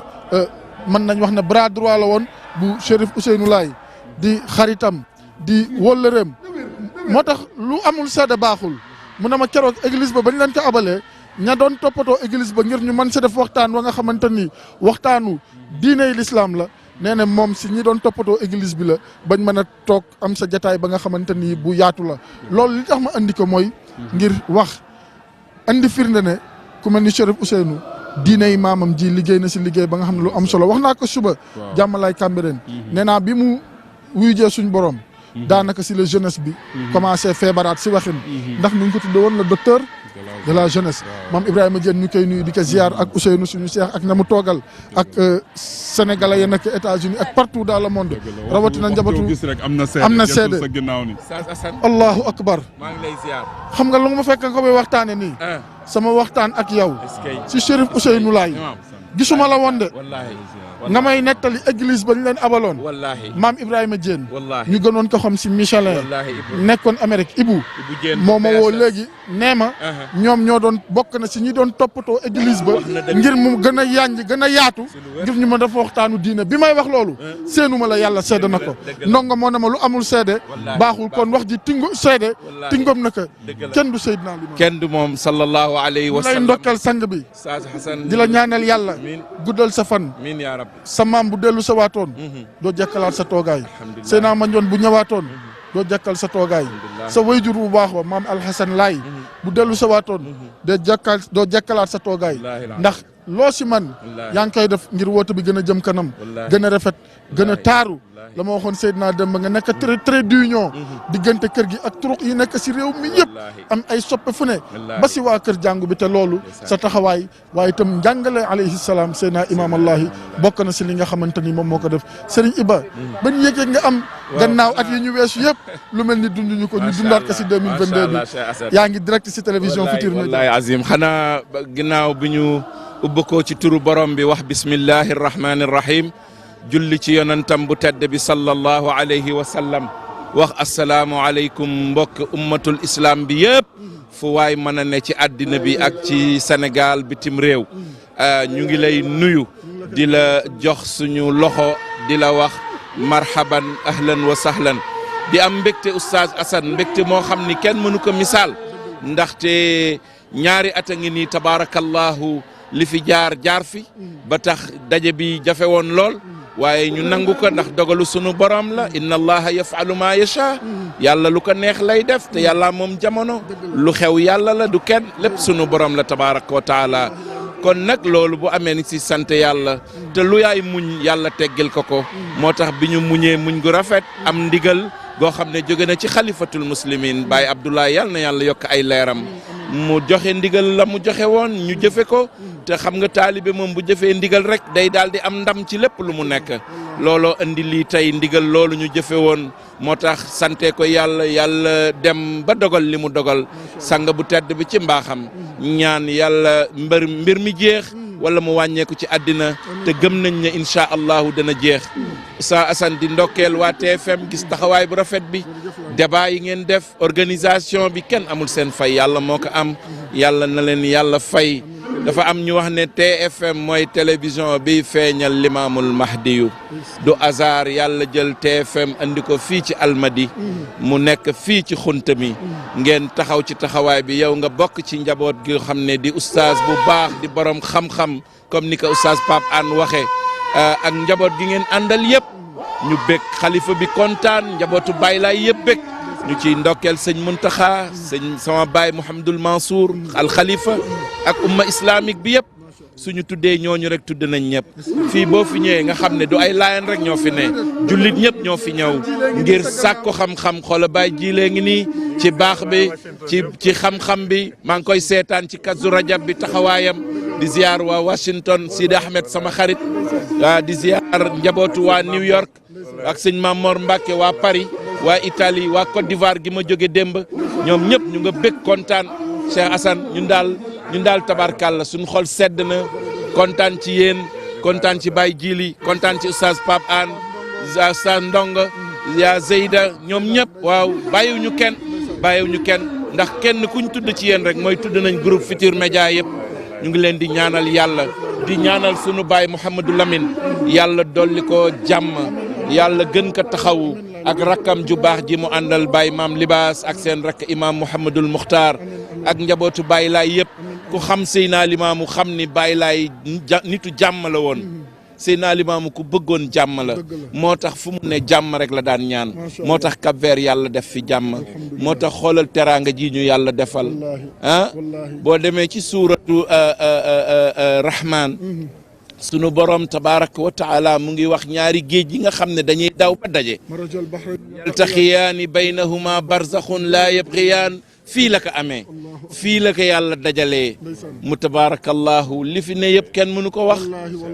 mën nañ wax ne bras droit la woon bu Chérif Ousseynou Laye di xaritam di wóllëreem moo tax lu amul seede baaxul mu ne ma keroog église ba bañ leen ko abalee ña doon toppatoo église ba ngir ñu mën si def waxtaan wa nga xamante ni waxtaanu diiney l'islam la nee na moom si ñi doon toppatoo église bi la bañ mën a toog am sa jataay ba nga xamante ni bu yaatu la loolu li tax ma andi ko mooy ngir wax andi firnde ne ku mel ni Chérif Ousseynou diiney maamam ji liggéey na si liggéey ba nga xam ne lu am solo wax naa ko suba jàmmalaay Cambérène nee naa bi mu wuyu jee suñ borom daanaka si la jeunesse bi commencé feebaraat si waxin ndax nu ñu ko tuddee woon le docteur de la jeunesse maam Ibrahima Diène ñu koy nuyu di ko ziar ak Ousseynou suñu seex ak na mu toogal ak sénégalais ya nekk États-Unis ak partout dans le monde rawatina njabootu am na seede allahu akbar maa ngi lay ziar xam nga lu ma fekk nga ko may waxtaane nii sama waxtaan ak yow si Chérif Ousseynou Laye gisuma la woon de nga may nettali église ba ñu leen abaloon maam Ibrahima Diène ñu gënoon ko xam si Michelin nekkoon Amérique Ibou moo ma woo léegi nee ma ñoom ñoo doon bokk na si ñi doon toppatoo église ba ngir mu gën a yànj gën a yaatu ngir ñu ma dafa waxtaanu diine bi may wax loolu seenu ma la yàlla seede na ko ndongo moo ne ma lu amul seede baaxul kon wax ji tingo seede tingom na ko kenn du Seydina Limaamu kenn du moom sallallahu alayhi wa sallam lay ndokkal sang bi di la ñaanal yàlla guddal sa fan sa maam bu dellu sa waatoon doo jekkalaat sa toogaay Seydina Mandione bu ñëwaatoon doo jekkal sa toogaay sa wayjur bu baax wa maam Alhassane Laye bu dellu sa waatoon doo jekkalaat sa toogaay ndax loo si man yaa ngi koy def ngir woote bi gën a jëm kanam gën a rafet gën a taaru la ma waxoon Seydina Demba nga nekk très d'union diggante kër gi ak turuq yi nekk si réew mi yëpp am ay soppe fu ne ba si waa kër jàngu bi te loolu sa taxawaay waaye itam njàngale alayhi salaam Seydina Imaam Allahi bokk na si li nga xamante ni moom moo ko def Serigne Iba ban yëg-yëg nga am gannaaw at yi ñu weesu yëpp lu mel ni dunduñu ko ñu dundaat ko si 2022 bi yaa ngi direct si télévision Futurs Médias wallahi azim xanaa ginnaaw bi ñu ubbi ko ci turu borom bi wax bismillahi rahmani rahim julli ci yonantam bu tedd bi sallallahu alayhi wa sallam wax asalaamu aleykum mbokk ummatul islam bi yëpp fu waay mën a ne ci àddina bi ak ci Sénégal bitim réew ñu ngi lay nuyu di la jox suñu loxo di la wax marhaban ahlan wa sahlan di am mbégte oustaz Assane mbégte moo xam ni kenn mënu ko misaal ndaxte ñaari at a ngi nii tabaarakallahu li fi jaar fi ba tax daje bi jafe woon lool waaye ñu nangu ko ndax dogalu sunu borom la inna allaha yafalu ma yasha yàlla lu ko neex lay def te yàlla moom jamono lu xew yàlla la du kenn lépp sunu borom la tabaraka wa taala kon nag loolu bu amee ni si sant yàlla te lu yaay muñ yàlla teggil ko moo tax bi ñu muñee muñ gu rafet am ndigal goo xam ne jóge na ci xalifatul muslimin Baye Abdoulaye yàlla na yàlla yokk ay leeram mu joxe ndigal la mu joxe woon ñu jëfe ko te xam nga taalibe moom bu jëfee ndigal rek day daal di am ndam ci lépp lu mu nekk looloo indi lii tey ndigal loolu ñu jëfe woon moo tax sante ko yàlla dem ba dogal li mu dogal sang bu tedd bi ci mbaaxam ñaan yàlla mbir mi jeex wala mu wàññeeku ci àddina te gëm nañ ne incha allahu dana jeex Oustaz Assane di ndokkeel waa TFM gis taxawaay bu rafet bi débat yi ngeen def organisation bi kenn amul seen fay yàlla moo ko am yàlla na leen yàlla fay dafa am ñu wax ne TFM mooy télévision bi feeñal limaamul mahdiyu du hasard yàlla jël TFM andi ko fii ci almadi mu nekk fii ci xunta mi ngeen taxaw ci taxawaay bi yow nga bokk ci njaboot gi xam ne di oustaz bu baax di borom xam-xam comme ni ko oustaz Pape Hann waxee ak njaboot gi ngeen àndal yëpp ñu bég xalifa bi kontaan njabootu Baay Laay yëpp bég ñu ciy ndokkeel sëñ Muntaxa sëñ sama baay Mouhamadul Mansour al Khalifa ak umma islamique bi yëpp suñu tuddee ñooñu rek tudd nañ ñëpp fii boo fi ñëwee nga xam ne du ay laayan rek ñoo fi ne jullit ñëpp ñoo fi ñëw ngir sàkku xam-xam xoola baay jilee ngi nii ci baax bi ci xam-xam bi maa ngi koy seetaan ci kazu rajab bi taxawaayam di ziar waa Washington Sidi Ahmed sama xarit di ziar njabootu waa New York ak sëñ Mamor Mbacke waa Paris waa Italie waa Côte d'Ivoire gi ma jóge démb ñoom ñëpp ñu nga bëgg kontaan Cheikh Assane ñun daal tabarkàlla suñu xol sedd na kontaan ci yéen kontaan ci Baye Djili kontaan ci oustaz Pape Anne oustaz Ndonga yaa Zeyda ñoom ñëpp waaw bàyyiwuñu kenn ndax kenn kuñ tudd ci yéen rek mooy tudd nañ groupe Futurs Médias yëpp ñu ngi leen di ñaanal yàlla di ñaanal sunu baay Mouhamadou Lamine yàlla dolli ko jàmm yàlla gën ko taxawu ak rakkam ju baax ji mu àndal Baye Maam Libaas ak seen rakk imam Mouhamadul Muxtaar ak njabootu Baye Laay yëpp ku xam Seydina Limaamu xam ni Baye Laay nitu jàmm la woon Seydina Limaamu ku bëggoon jàmm la moo tax fu mu ne jàmm rek la daan ñaan moo tax Cap Vert yàlla def fi jàmm moo tax xoolal teraanga ji ñu yàlla defal boo demee ci suuratu Rahman sunu borom tabaraka wa taala mu ngi wax ñaari géej yi nga xam ne dañuy daw ba daje yaltaxiyaani baynahuma barzaxun laa yabgiyaan fii la ko amee fii la ko yàlla dajalee mu tabarakallahu li fi ne yëpp kenn mënu ko wax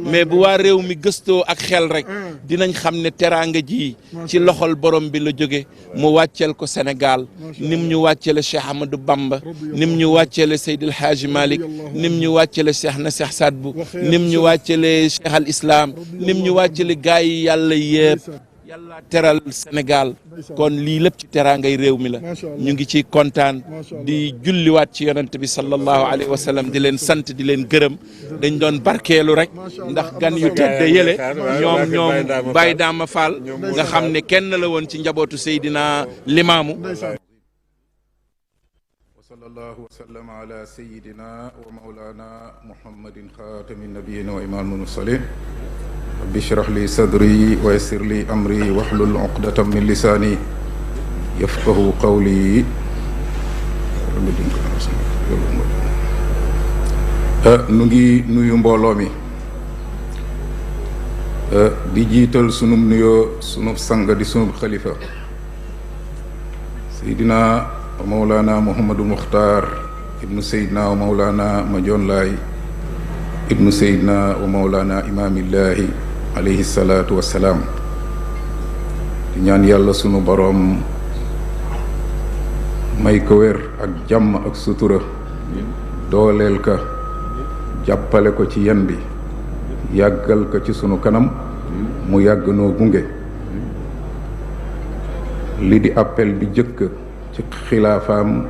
mais bu waa réew mi gëstoo ak xel rek dinañ xam ne teraanga ji ci loxol borom bi la jóge mu wàcceel ko Sénégal nim ñu wàccele Cheikh Ahmadou Bamba nim ñu wàccele Seydil Hadji Malick nim ñu wàccele Cheikh na Cheikh Sadbou nim ñu wàccele Cheikh al Islam nim ñu wàccele gaay yi yàlla yëpp yàlla teral Sénégal kon lii lépp ci teraangay réew mi la ñu ngi ci kontaan di julliwaat ci yonent bi sallallahu alayhi wa sallam di leen sant di leen gërëm dañ doon barkeelu rek ndax gan yu tedd yële ñoom Baye Dama Fall nga xam ne kenn la woon ci njabootu Seydina Limaamu wa sallallahu wa sallam ala sayyidina wa mawlana muhammadin xaatami nabiyina wa imaamil mursalin rabbi shrah li sadri wa yassir li amri wahlul uqdatam min lisaani yafqahu qawli nu ngi nuyu mbooloo mi di jiital sunub nuyoo sunub sang di sunub xalifa seydina mawlana muhammadul muxtaar ibnu seydina wa mawlana majoon laay ibnu seydina wa mawlana imaamillahi alayhi salaatu wassalaam di ñaan yàlla sunu boroom may ko wér ak jàmm ak sutura dooleel ka jàppale ko ci yen bi yàggal ko ci sunu kanam mu yàgg noo gunge li di appel bi jëkk ci xilaafaam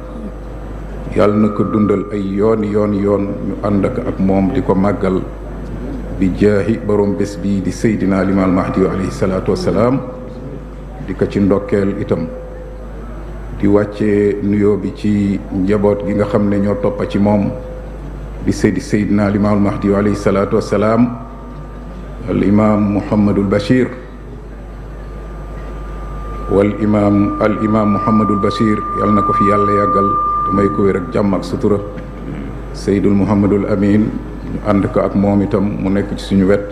yàlla na ko dundal ay yoon ñu ànd ak moom di ko màggal bi jaahi borom bés bii di Seydina Limaal Mahdi alayhi salaatu wassalaam di ko ci ndokkeel itam di wàccee nuyoo bi ci njaboot gi nga xam ne ñoo toppa ci moom di Seydina Limaal Mahdi alayhi salaatu wassalaam al imaam Mouhamadul Bachir al imaam Mouhamadul Bachir yàlla na ko fi yàlla yàggal te may ko wér ak jàmm ak sutura Seydul Mouhamadul Amin ñu ànd ko ak moom itam mu nekk ci suñu wet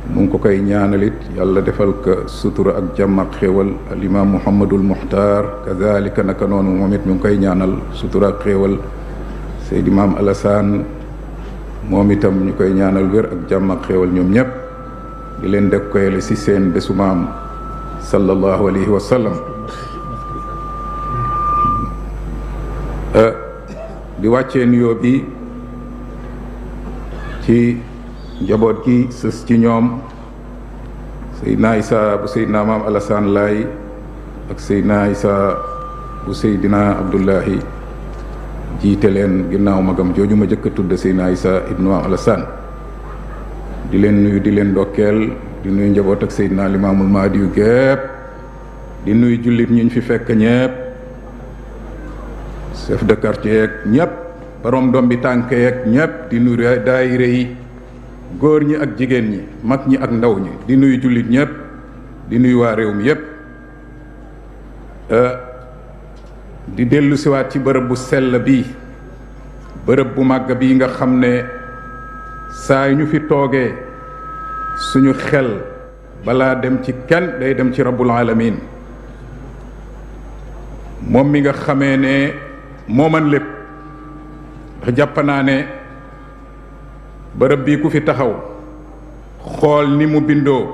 mu ngi ko koy ñaanalit yàlla defal ko sutura ak jàmm ak xéewal al imaam Mouhamadul Muxtaar kazalika naka noonu moom it ñu ngi koy ñaanal sutura ak xéewal Seydi Maam Alassane moom itam ñu koy ñaanal wér ak jàmm ak xéewal ñoom ñëpp di leen def koyale ci seen bésu maam sallallahu alayhi wa sallam di wàccee nuyoo bi ci njaboot gi sës ci ñoom Seydina Isa bu Seydina Maam Alassane Laay ak Seydina Isa bu Seydina Abdullahi jiite leen ginnaaw magam jooju ma jëkk a tudd Seydina Isa ibnu Maam Alassane di leen nuyu di leen ndokkeel di nuyu njaboot ak Seydina Limaamul Mahdi yu gépp di nuyu jullit ñi ñu fi fekk ñépp chef de quartier yeeg ñépp borom doom bi tànk yeeg ñépp di nuyu daayira yi góor ñi ak jigéen ñi mag ñi ak ndaw ñi di nuyu jullit ñépp di nuyu waa réew mi yépp di dellu siwaat ci bërëb bu sell bii bërëb bu màgg bii nga xam ne saa yu ñu fi toogee suñu xel balaa dem ci kenn day dem ci rabbul alamin moom mi nga xamee ne moo man lépp ndax jàpp naa ne bërëb bii ku fi taxaw xool ni mu bindoo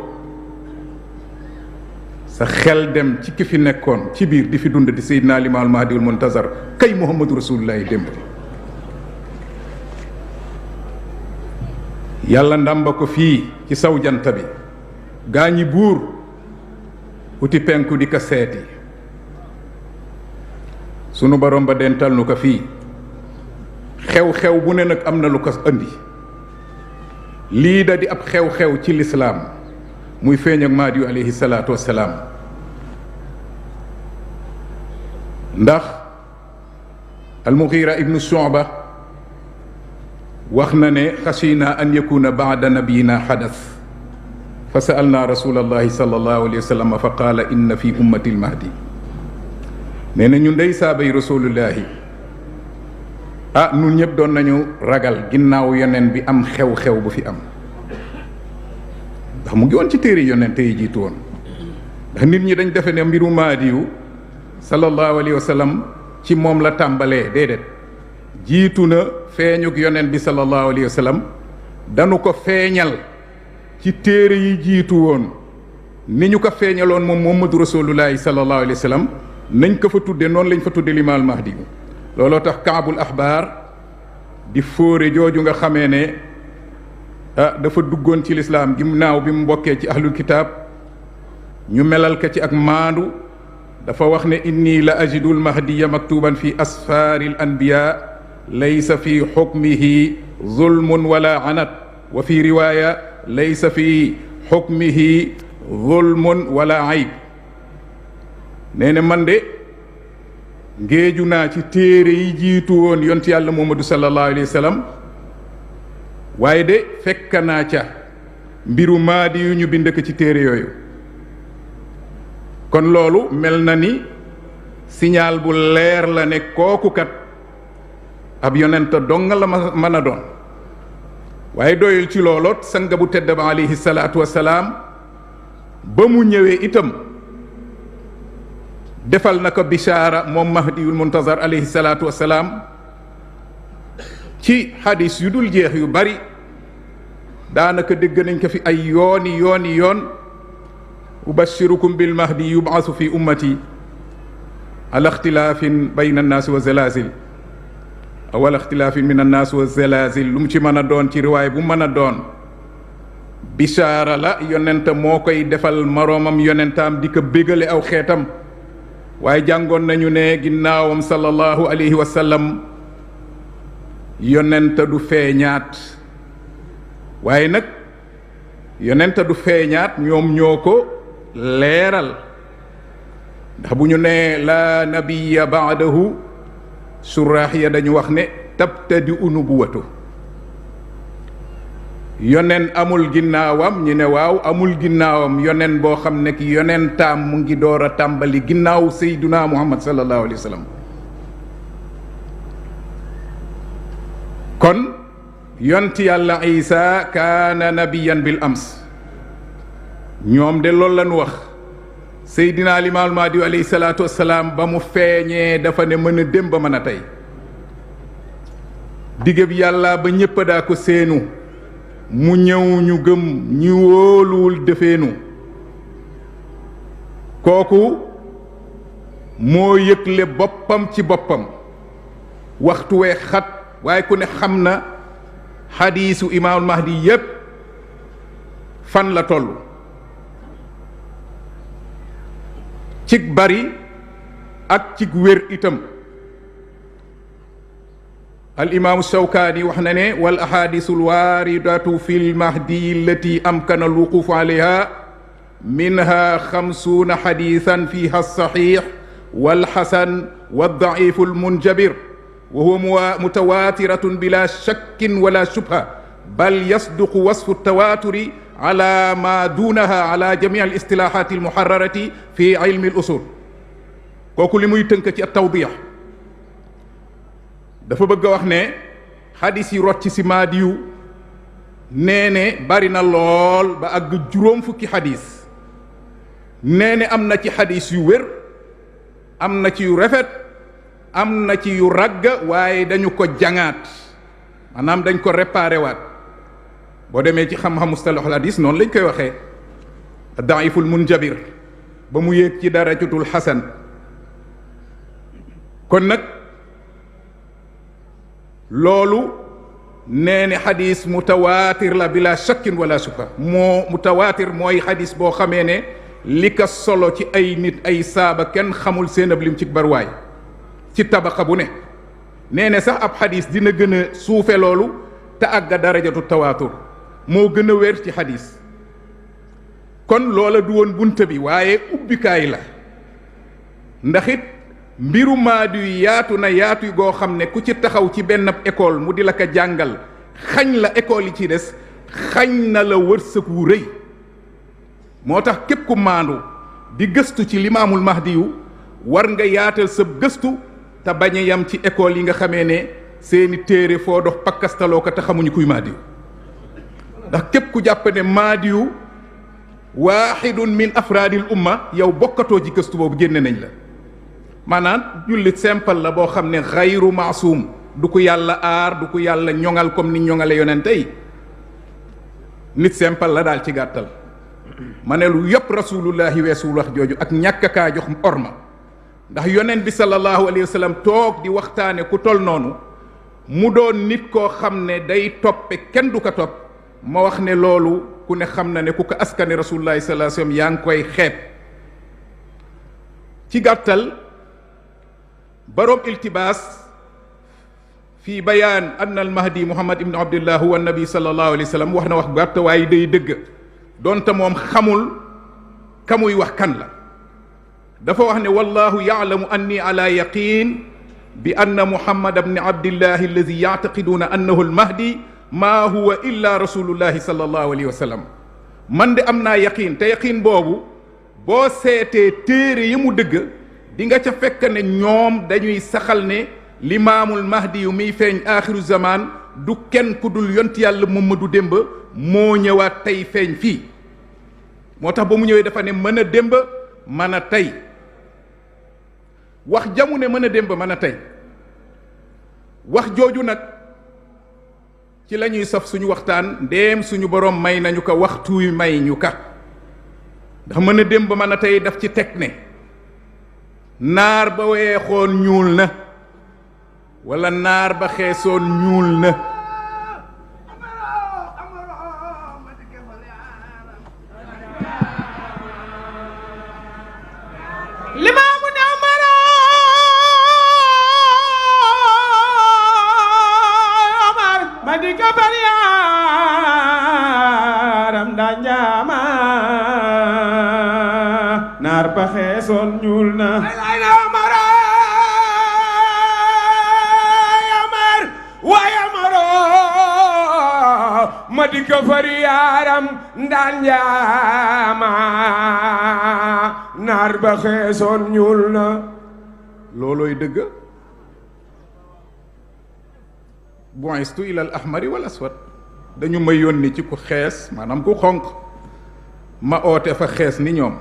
sa xel dem ci ki fi nekkoon ci biir di fi dund di Seydina Limaamul Mahdiul Muntazar kay Muhammadu Rasulullahi démb yàlla ndamba ko fii ci saw jant bi gaa ñi buur uti penku di ko seeti sunu borom ba dental nu ko fii xew-xew bu ne nag am na lu ko andi lii da di ab xew-xew ci lislaam muy feeñ ak Mahdi yu alayhi salaatu wassalaam ndax al-Mughira ibnu Shu'ba wax na ne xasina an yakuna baada nabiyina xadas fa sa'alna rasulallahi sallallahu alayhi wa sallam fa qaala inna fi ummati al-mahdi nee na ñu ndey saabay rasulullahi nun ñëpp doon nañu ragal ginnaaw yonent bi am xew-xew bu fi am ndax mu ngi woon ci téere yonent yi jiitu woon ndax nit ñi dañ defe ne mbiru Mahdi yu sallallahu alayhi wa sallam ci moom la tàmbalee déedéet jiitu na feeñuk yonent bi sallallahu alayhi wa sallam dañu ko feeñal ci téere yi jiitu woon ni ñu ko feeñaloon moom Muhammadu rasulullahi sallallahu alayhi wa sallam nañ ko fa tudde noonu lañ fa tudde limaal Mahdi yu looloo tax kaabul axbaar di fóore jooju nga xamee ne dafa duggoon ci lislaam ginnaaw bi mu bokkee ci ahlul kitaab ñu melal ko ci ak maandu dafa wax ne inni la ajidul mahdiya maktuban fi asfaari al anbiya laysa fi xukmihi zulmun wala anat wa fi riwaaya laysa fi xukmihi zulmun wala ayib nee na man de ngéeju naa ci téere yi jiitu woon yonti yàlla Muhammadu sallallahu alayhi wa sallam waaye de fekk naa ca mbiru Mahdi yu ñu bind ko ci téere yooyu kon loolu mel na ni signal bu leer la ne kooku kat ab yonent dong la mën a doon waaye doyul ci looloot sanga bu tedd ba alayhi salaatu wassalaam ba mu ñëwee itam defal na ko bishaara moom Mahdiyul Muntazar alayhi salaatu wassalaam ci xadis yu dul jeex yu bari daanaka dégg nañ ko fi ay yoon ubashirukum bil mahdi yub'asu fi ummati ala ixtilaafin bayna annaasi wa zalazil aw ala ixtilaafin min annaasi wa zalazil lu mu ci mën a doon ci riwaay bu mën a doon bishaara la yonent moo koy defal moroomam yonentam di ko bégale aw xeetam waaye jàngoon nañu ne ginnaawam sallallahu alayhi wa sallam yonent du feeñaat waaye nag yonent du feeñaat ñoom ñoo ko leeral ndax bu ñu nee la nabiya baadahu suraax ya dañu wax ne tabtadi unubuwatu yonen amul ginnaawam ñu ne waaw amul ginnaawam yonen boo xam ne ki yonentaam mu ngi door a tàmbali ginnaaw sayduna muhammad sallallahu alayhi wa sallam kon yonti yàlla isa kaana nabiyan bil ams ñoom de loolu lañu wax seydina limaal mahdi alayhi salaatu wassalaam ba mu feeñee dafa ne mën a dem ba mën a tey digg bi yàlla ba ñépp daa ko seenu mu ñëw ñu gëm ñu wóoluwul defeenu kooku moo yëgle boppam ci boppam waxtu wee xat waaye ku ne xam na xadiisu imaamul mahdi yépp fan la toll cig bari ak cig wér itam al imaamu Shawkaani wax na ne wal ahadisul waaridatu fi l mahdi allati amkana al wuquf alayha minha 50 xadiisan fiha alsaxiix walxasan waddaifu almunjabir wa huwa mutawaatiratun bila shakkin wala shubha bal yasduqu wasfu tawaaturi ala ma duunaha ala jamii al istilaahaat al muharrarati fi ilmi al usul kooku li muy tënk ci at tawdiix dafa bëgg a wax ne xadis yi rot ci si Mahdi yu nee ne bari na lool ba àgg juróom fukki xadis nee ne am na ci xadis yu wér am na ci yu rafet am na ci yu ragg waaye dañu ko jangaat maanaam dañ ko réparé waat boo demee ci xam-xam mustalahul hadis noonu lañ koy waxee daiful munjabir ba mu yéeg ci darajatul xasan. kon nag loolu nee ni xadis mutawaatir la bila shakkin wala shubha. mutawaatir mooy xadis boo xamee ne li ka solo ci ay nit ay saaba kenn xamul seen ab lim ci barwaay ci tabaqa bu ne. nee ne sax ab xadis dina gën a suufe loolu te àgga darajatu tawaatur moo gën a wér ci xadis. kon loola du woon bunta bi waaye ubbikaay la ndax it mbiru maadu yi yaatu na yaatu goo xam ne ku ci taxaw ci benn école mu di la ko jàngal xañ la école yi ci des xañ na la wërsëg wu rëy. moo tax képp ku maandu di gëstu ci limaamul mahdi yu war nga yaatal sa gëstu te bañ a yam ci école yi nga xamee ne seeni téere foo dox pakkastaloo ko te xamuñu kuy mahdi yu ndax képp ku jàpp ne mahdi yu waaxidun min afraadil umma yow bokkatoo ci gëstu boobu génne nañ la. maanaam jullit simple la boo xam ne xayru maasum du ko yàlla aar du ko yàlla ñoŋal comme ni ñoŋale yonente yi nit simple la daal ci gàttal. ma ne lu yëpp rasulullahi weesul wax jooju ak ñàkk kaa jox orma ndax yonent bi sallallahu alayhi wa sallam toog di waxtaane ku tol noonu mu doon nit koo xam ne day toppe kenn du ko topp ma wax ne loolu ku ne xam na ne ku ko askane rasulullahi sallallahu alayhi wa sallam yaa ngi koy xeeb. ci gàttal baroom iltibaas fii bayaan anna al mahdi muhammad ibnu abdillah huwa nabi sallallahu alayhi wa sallam wax na wax gàtt waaye day dëgg doonte moom xamul kamuy wax kan la. dafa wax ne wallahu yaalamu anni ala yaqin bi anna muhammad ibni abdillahi alladi yactaqiduuna annahu almahdi maa huwa illa rasulullahi sallallahu alayhi wa sallam. man de am naa yaqin te yaqin boobu boo seetee téere yi mu dëgg di nga ca fekk ne ñoom dañuy saxal ne limaamul mahdi yu miy feeñ aaxiru zaman du kenn ku dul yont yàlla Mamadu démb moo ñëwaat tey feeñ fii. moo tax ba mu ñëwee dafa ne mën a démb mën a tey wax jamu ne mën a démb mën a tey wax jooju nag ci la ñuy saf suñu waxtaan ndéem suñu borom may nañu ko waxtu wi may ñu ka ndax mën a démb mën a tey daf ci teg ne naar ba weexoon ñuul na wala naar ba xeesoon ñuul na limaamu ne Omaro Omar ma di ko bari yaaram da njaama naar ba xeesoon ñuul na Omaro Omar waaye Omaro ma di ko bari yaaram da njaama naar ba xeesoon ñuul na. loolooy dëgg. bu'istu ila al ahmari wal aswad dañu ma yónni ci ku xees maanaam ku xonq ma oote fa xees ni ñoom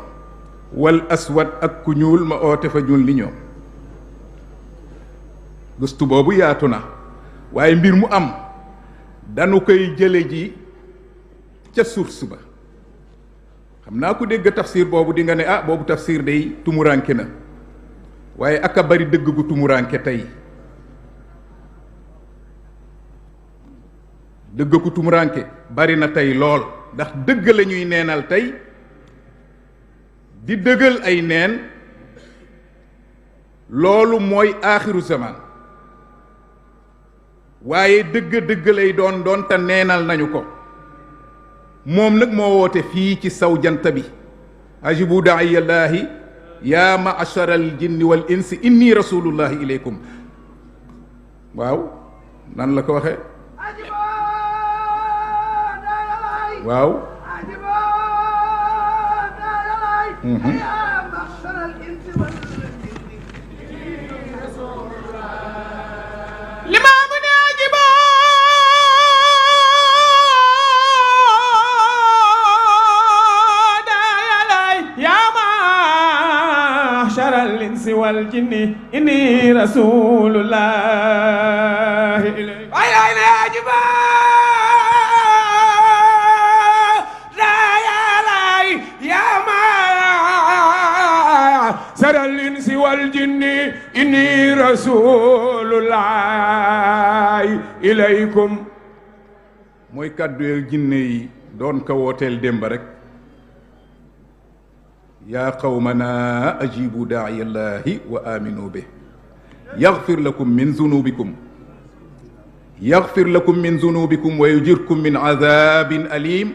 wal aswad ak ku ñuul ma oote fa ñuul ni ñoom. gëstu boobu yaatu na waaye mbir mu am dañu koy jële ji ca source ba. xam naa ku dégg tafsir boobu di nga ne ah boobu tafsir day tumuranke na waaye aka bari dëgg gu tumuranke tey dëgg gu tumuranke bari na tey lool ndax dëgg la ñuy neenal tey di dëggal ay neen loolu mooy aaxiru zaman waaye dëgg lay doon te neenal nañu ko. moom nag moo woote fii ci saw jant bi ajibu daayallaahi yaa ma'shara al jinni wal insi inni rasulullahi ilaykum. waaw nan la ko waxee waaw limaamu ne ajiba الإنس والجن إني رسول الله إليك أين يا جبال لا يا لي يا inni rasulullahi ilaykum. mooy kàddu jinne yi doon ko wooteel démb rek. yaa qawmana ajibu daa'iyallahi wa aminu bih yaghfir lakum min zunubikum wa yujirkum min azabin alim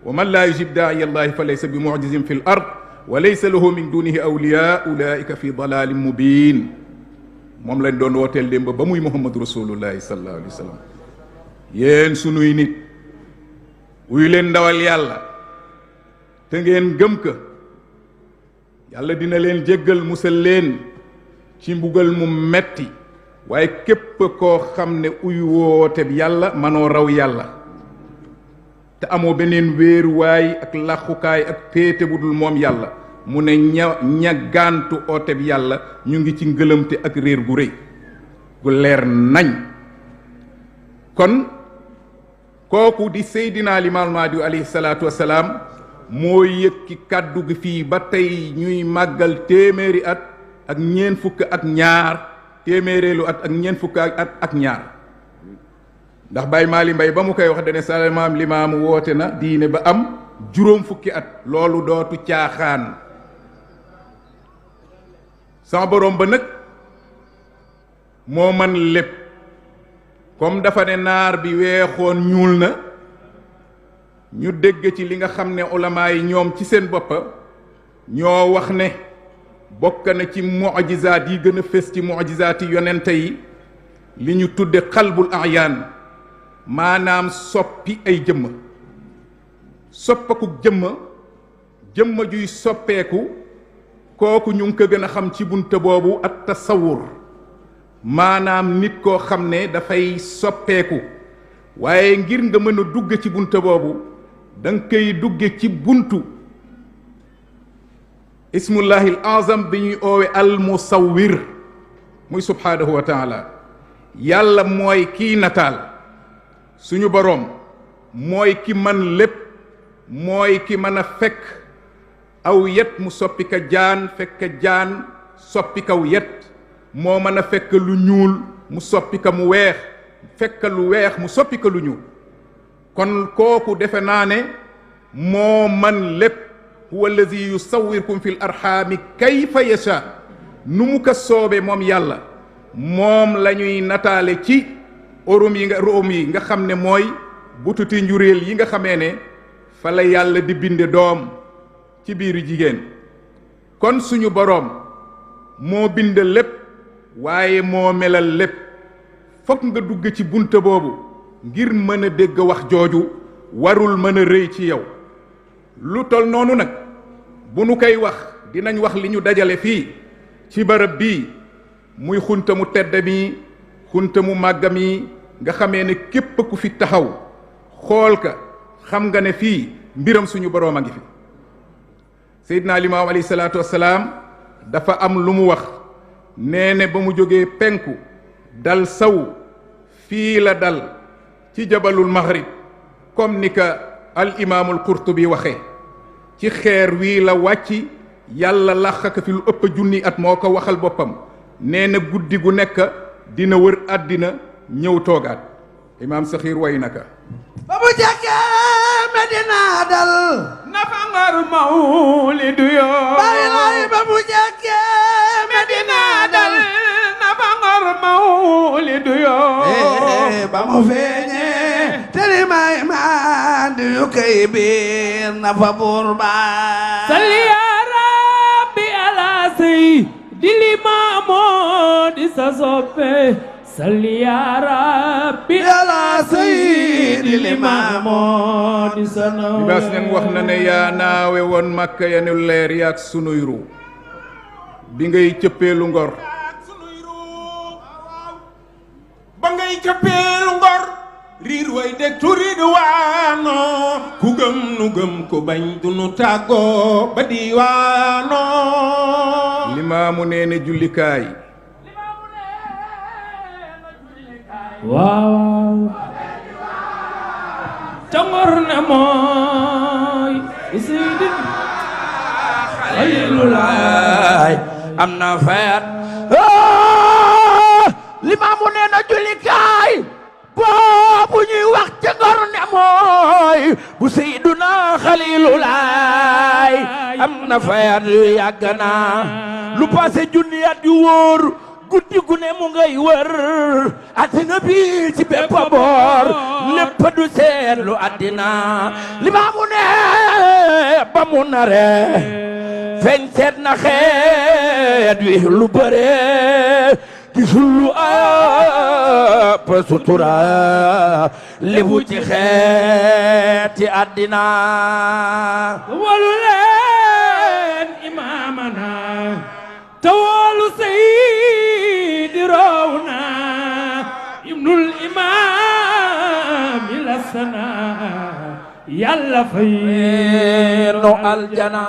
wa man laa yujib daa'iyallahi fa laysa bi mu'jizin fi l ard wa laysa lahu min dunihi awliya ulaika fi dalalin mubin. moom lañ doon wooteel démb ba muy muhammadu rasulullahi sallallahu alayhi wa sallam. yéen sunuy nit wuy leen ndawal yàlla te ngeen gëm ka yàlla dina leen jéggal musal leen ci mbugal mu metti waaye képp koo xam ne uyu woote bi yàlla manoo raw yàlla te amoo beneen wéeruwaay ak làqukaay ak péete bu dul moom yàlla mu ne ña gàntu oote bi yàlla ñu ngi ci ngëlëmte ak réer gu rëy gu leer nañ. kon kooku di Seydina Limaamu Mahdi alayhi salaatu wassalaam moo yëkki kàddu gi fii ba tey ñuy màggal téeméeri at ak ñeent fukk ak ñaar téeméereelu at ak ñeent fukk at ak ñaar ndax Baye Mali Mbay ba mu koy wax dane Salaam Limaamu woote na diine ba am juróom fukki at loolu dootu caaxaan. sama borom ba nag moo man lépp comme dafa ne naar bi weexoon ñuul na ñu dégg ci li nga xam ne ulamaa yi ñoom ci seen boppa ñoo wax ne bokk na ci mu'jizaat yi gën a fés ci mu'jizaat yi yonente yi li ñu tudde xalbul ayaan maanaam soppi ay jëmm soppaku jëmm juy soppeeku kooku ñu ngi ko gën a xam ci bunte boobu at tasawur maanaam nit koo xam ne dafay soppeeku waaye ngir nga mën a dugg ci bunte boobu da nga koy dugge ci buntu ismullahi al azam bi ñuy oowe al musawwir muy subhaanahu wa taala yàlla mooy kii nataal suñu boroom mooy ki man lépp mooy ki mën a fekk aw yet mu soppi ka jaan fekk jaan soppi kaw yet moo mën a fekk lu ñuul mu soppi ka mu weex fekk lu weex mu soppi ka lu ñuul kon kooku defe naa ne moo man lépp huwa allazi yusawwirkum fil arxaami kayfa yasha nu mu ko soobee moom yàlla moom la ñuy nataale ci orum yi nga xam ne mooy bututi njuréel yi nga xamee ne fa la yàlla di binde doom ci biiru jigéen kon suñu boroom moo bind lépp waaye moo melal lépp fokk nga dugg ci bunte boobu ngir mën a dégg wax jooju warul mën a rëy ci yow lu tol noonu nag bu nu koy wax dinañ wax li ñu dajale fii ci barab bii muy xunta mu tedd mi xunta mu màgg mi nga xamee ne képp ku fi taxaw xool ka xam nga ne fii mbiram suñu boroom a ngi fi Seydina Limaamu alayhi salaatu wassalaam dafa am lu mu wax nee ne ba mu jógee penku dal saw fii la dal ci jabalul maghrib comme ni ka al imaamul qurtubi waxee ci xeer wii la wàcci yàlla làq ka fi lu ëpp junni at moo ko waxal boppam nee na guddi gu nekk dina wër àddina ñëw toogaat imaam saxiir way naka ba mu jekkee Medina dal nafa ngar mawlidu yoo bàyyi lay ba mu jekkee Medina dal nafa ngar mawlidu yoo ba mu feeñee teri may maan di yu kay biir nafa buur ba salli ya rabbi ala sayyidi Limaamu di sa soppe salli ya rabbi ala sayyidi Limaamu di sa naw Libaas Ñaŋ wax na ne yaa naawe woon Makka yanu leer yaak sunuy ru bi ngay cëppeelu ngor ba ngay cëppeelu ngor riir way deg turiid waano ku gëm nu gëm ku bañ du nu tàggoo ba diiwaano Limaamu nee na jullikaay waaw cangor na mooy Seydi Xaliilulaay am na fayat na fayat yàgg na lu passé junni at yu wóor guddi gu ne mu ngay wër addina bi ci bépp boor lépp du seetlu addina li maamu ne ba mu nare feeñ seet na xeet wi lu bëre gisul lu ëpp sutura lébu ci xeeti addina walu leen imaamana te walu saydi rawna ibnul imaam lasana yàlla fay no aljana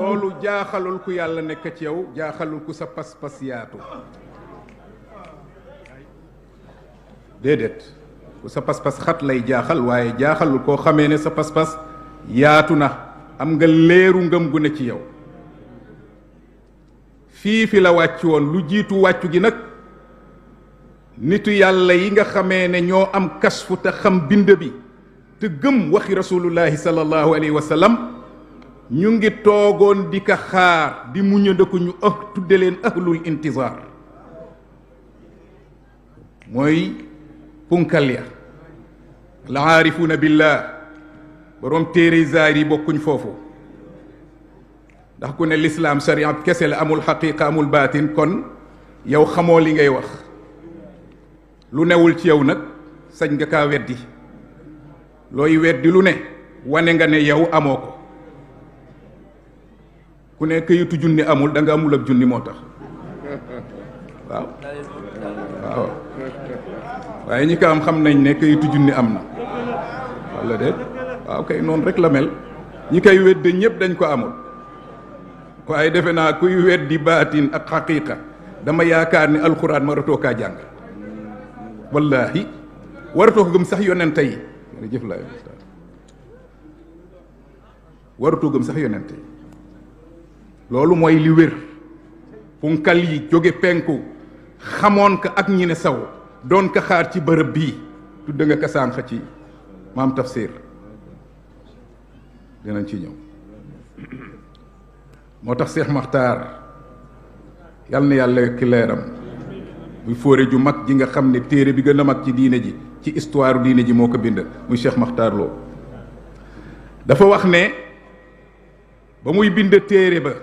loolu jaaxalul ku yàlla nekk ci yow jaaxalul ku sa pas-pas yaatu déedéet ku sa pas-pas xat lay jaaxal waaye jaaxalul koo xamee ne sa pas-pas yaatu na am nga leeru ngëm gu ne ci yow fi la wàcc woon lu jiitu wàccu gi nag nitu yàlla yi nga xamee ne ñoo am kasfu te xam bind bi te gëm waxi rasulullahi sallallahu alayhi wa sallam ñu ngi toogoon di ka xaar di muñandeku ñu tudde leen ahlul intizar mooy punkal ya al aarifuuna billah borom téere zaar yi bokkuñ foofu ndax ku ne lislaam sariya kese la amul xaqiqa amul baatin kon yow xamoo li ngay wax lu newul ci yow nag sañ nga kaa weddi looy weddi lu ne wane nga ne yow amoo ko ku ne këyitu junni amul da nga amul ab junni moo tax waaw waaw waaye ñi ko am xam nañ ne këyitu junni am na walla déet waaw kay noonu rek la mel ñi koy wedde ñëpp dañ ko amul waaye defe naa kuy weddi baatin ak xaqiqa dama yaakaar ni alxuraan waratoo kaa jàng wallaahi waratoo ko gëm sax yonente yi jërëjëf la waratoo gëm sax yonente yi loolu mooy li wér punkal yi jóge penku xamoon ko ak ñi ne saw doon ko xaar ci bërëb bii tudd nga ko sànq ci maam tafsir dinañ ci ñëw moo tax Cheikh Makhtar yal na yàlla yokki leeram muy fóore ju mag ji nga xam ne téere bi gën a mag ci diine ji ci histoire diine ji moo ko bind muy Cheikh Makhtar Lo dafa wax ne ba muy bind téere ba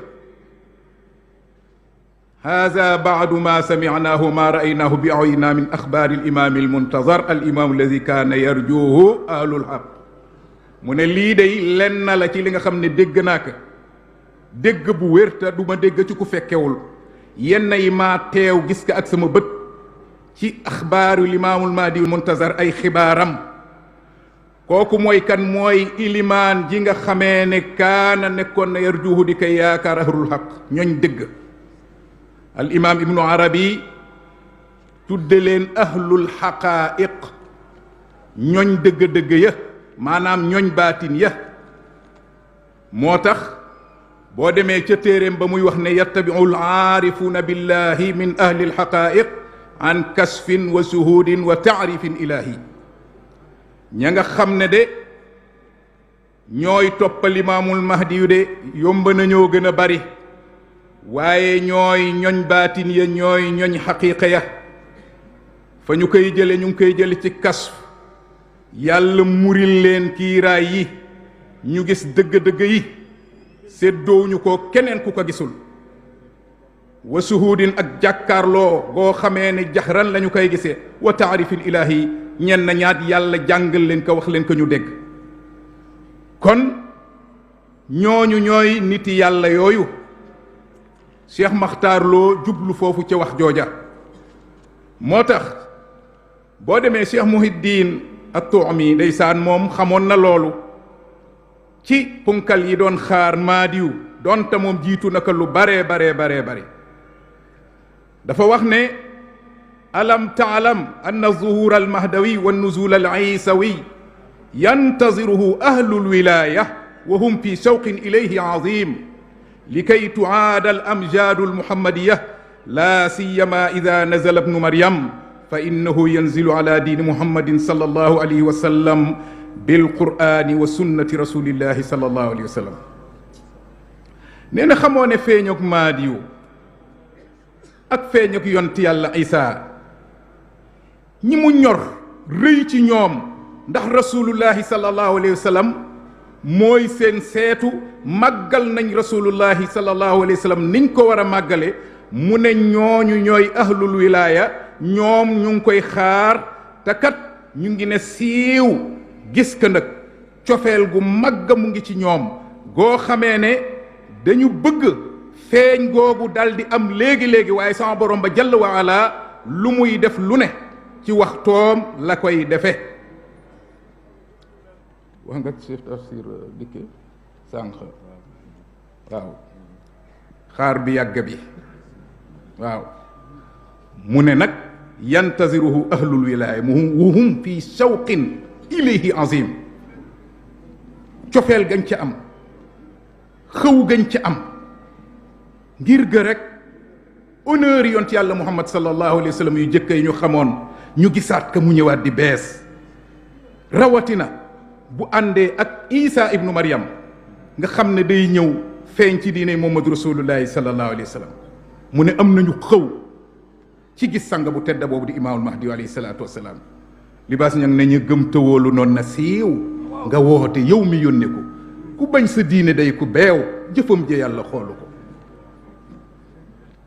هذا بعد ما سمعناه ما رأيناه بأعيننا من أخبار الإمام المنتظر الإمام الذي كان يرجوه أهل الحق من لي داي لن لا ci li nga xam ne dégg naa ko dégg bu wér te du ma dégg ci ku fekkewul yenn yi maa teew gis ko ak sama bët ci axbaaru limaamul mahdi muntazar ay xibaaram kooku mooy kan mooy ilimaan ji nga xamee ne kaana nekkoon na yarjuhu di koy yaakaar ahlul xaq ñooñ dégg al imaam ibnu arabi tudde leen ahlul xaqaa'iq ñooñ dëgg-dëgg ya maanaam ñooñ baatin ya moo tax boo demee ca téeréem ba muy wax ne yattabiu l aarifuuna billahi min ahli lxaqaa'iq an kasfin wa suhudin wa taarifin ilahi ña nga xam ne de ñooy toppal imaamul mahdi yu de yomb nañoo gën a bari waaye ñooy ñoñ baatin ya ñooy ñoñ xaqiiqa ya fa ñu koy jële ñu ngi koy jële ci kasf yàlla muril leen kiiraay yi ñu gis dëgg-dëgg yi séddoowuñu ko keneen ku ko gisul wa suhudin ak jàkkaarloo goo xamee ne jaxran la ñu koy gisee wa taarifin ilaahi ñenn ñaat yàlla jàngal leen ko wax leen ko ñu dégg kon ñooñu ñooy niti yàlla yooyu Cheikh Makhtar Lo jublu foofu ca wax jooja moo tax boo demee Cheikh Muhiddin at-Tu'mi ndeysaan moom xamoon na loolu ci punkal yi doon xaar maadiw doonte moom jiitu naka lu bare dafa wax ne alam taalam anna zuhur almahdawi wa nuzul alisawi yantaziruhu ahlu lwilaya wa hum fi shawqin ilayhi azim likay tuaada alamjadu almuhammadiya la siyama ida nazala ibnu maryam fa innahu yanzilu ala dini muhammadin sallallahu alayhi wa sallam bilqur'ani wa sunnati rasulillahi sallallahu alayhi wa sallam nee na xamoo ne feeñook Maadiyu ak feeñook yonti yàlla Isaa ñi mu ñor rëy ci ñoom ndax rasulullahi sallallahu alayhi wa sallam mooy seen seetu màggal nañ rasulullahi sallallahu alayhi wa sallam niñ ko war a màggale mu ne ñooñu ñooy ahlul wilaaya ñoom ñu ngi koy xaar te kat ñu ngi ne siiw gis ka nag cofeel gu màgg mu ngi ci ñoom goo xamee ne dañu bëgg feeñ googu dal di am léegi-léegi waaye sama borom ba jalla wa ala lu muy def lu ne ci waxtoom la koy defe wax nga chef tafsir dikke sànq waaw xaar bi yàgg bi waaw mu ne nag yantaziruhu ahlul wilaaya wuhum fi shawqin ilayhi azim cofeel gañ ca am xëw gañ ca am ngir ga rek honneur yont yàlla muhammad sallallahu alayhi wa sallam yu jëkk yi ñu xamoon ñu gisaat ka mu ñëwaat di bees rawatina bu àndee ak isa ibnu maryam nga xam ne day ñëw feeñ ci diine muhammad rasulullahi sallallahu alayhi wa sallam mu ne am nañu xëw ci gis sang bu tedda boobu di imaamul mahdi alayhi salaatu wasalaam libaas ñang ne ñu gëm tëwoolu noonu na siiw nga woote yow mi yónne ko ku bañ sa diine day ku beew jëfam je yàlla xoolu ko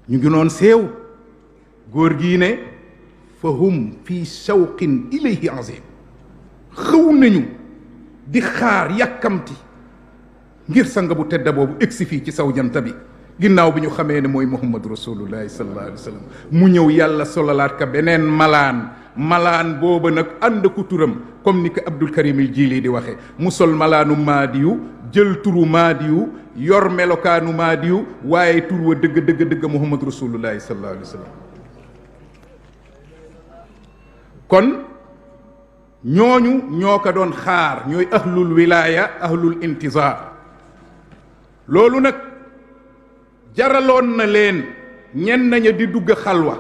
ñu ngi noon seew góor gii ne fa hum fi shawqin ilayhi azim xëw nañu di xaar yàkkamti ngir sang bu tedda boobu egsi fii ci saw jant bi ginnaaw bi ñu xamee ne mooy muhammadu rasulullahi sallallahu alayhi wa sallam mu ñëw yàlla sololaat ka beneen malaan booba nag ànd ku turam comme ni ko abdul karim il jili di waxe mu sol malaanu maadiyu jël turu maadiyu yor melokaanu maadiyu waaye tur wa dëgg muhammadu rasulullahi sallallahu alayhi wa sallam kon ñooñu ñoo ko doon xaar ñooy ahlul wilaaya ahlul intizar loolu nag jaraloon na leen ñenn ña di dugg xalwa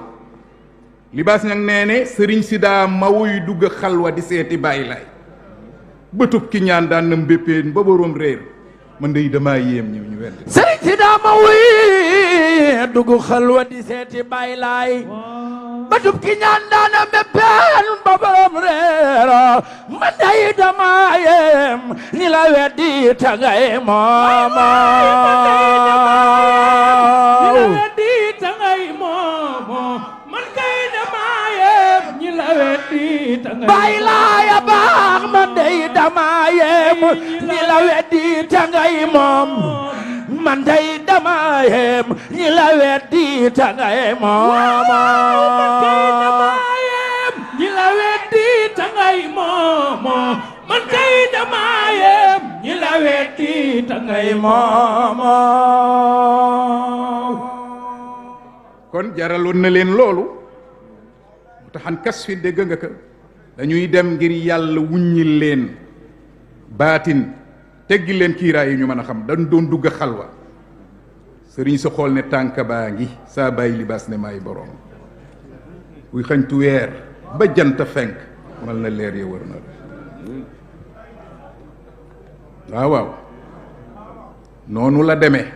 libaas ñag nee ne sëriñ si daa mawuy dugg xalwa di seeti bàyyi laay bëtub ki ñaan daan na mbéppeen ba boroom réer man day damaa yéem ñu wedd sëriñ si daa mawuy dugg xalwa di seeti bàyyi laay bëtub ki ñaan daan na mbéppeen ba boroom réer man day damaa yéem ni la weddi tangay mooma Baay Laay baax man dey dama yem ni la weddi tangay moom man dey dama yem ni la weddi tangay moom ni la weddi tangay moom man dey dama yem ni la weddi tangay moom kon jaraloon na leen loolu mu taxan kas fi dégg nga ko dañuy dem ngir yàlla wuññil leen baatin teggi leen kiiraay yi ñu mën a xam dañ doon dugg xalwa sëriñ sa xool ne tànk baa ngi saa bàyyi libaas ne maay boroom buy xañtu weer ba jant fenk mal na leer ya wër na waaw waaw noonu la demee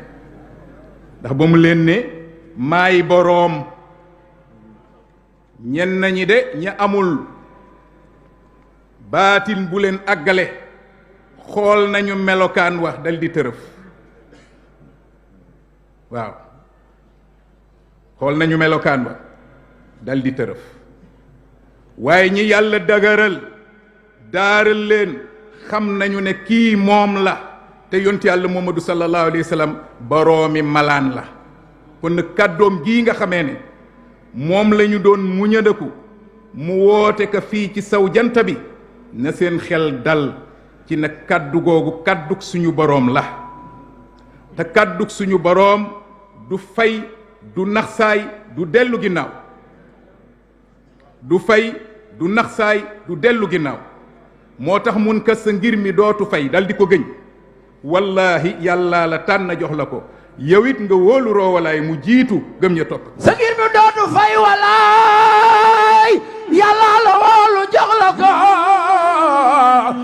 ndax ba mu leen ne maay boroom ñen nañi de ña amul baatin bu leen àggale xool nañu melokaan wax dal di tërëf waaw xool nañu melokaan wa dal di tërëf waaye ñi yàlla dagaral daaral leen xam nañu ne kii moom la te yonti yàlla Muhammadu sallallahu alayhi wa sallam boroomi malaan la kon nag kàddoom gii nga xamee ne moom la ñu doon muñandaku mu woote ka fii ci saw jant bi na seen xel dal ci na kàddu googu kàdduk suñu boroom la te kàdduk suñu boroom du fay du naxsaay du dellu ginnaaw du fay du naxsaay du dellu ginnaaw moo tax mun ka sa ngir mi dootu fay dal di ko gëñ wallaahi yàlla la tànn jox la ko yow it nga wóolu roowalaay mu jiitu gëm ña topp sa ngir mi dootu fay walaay yàlla la wóolu jox la ko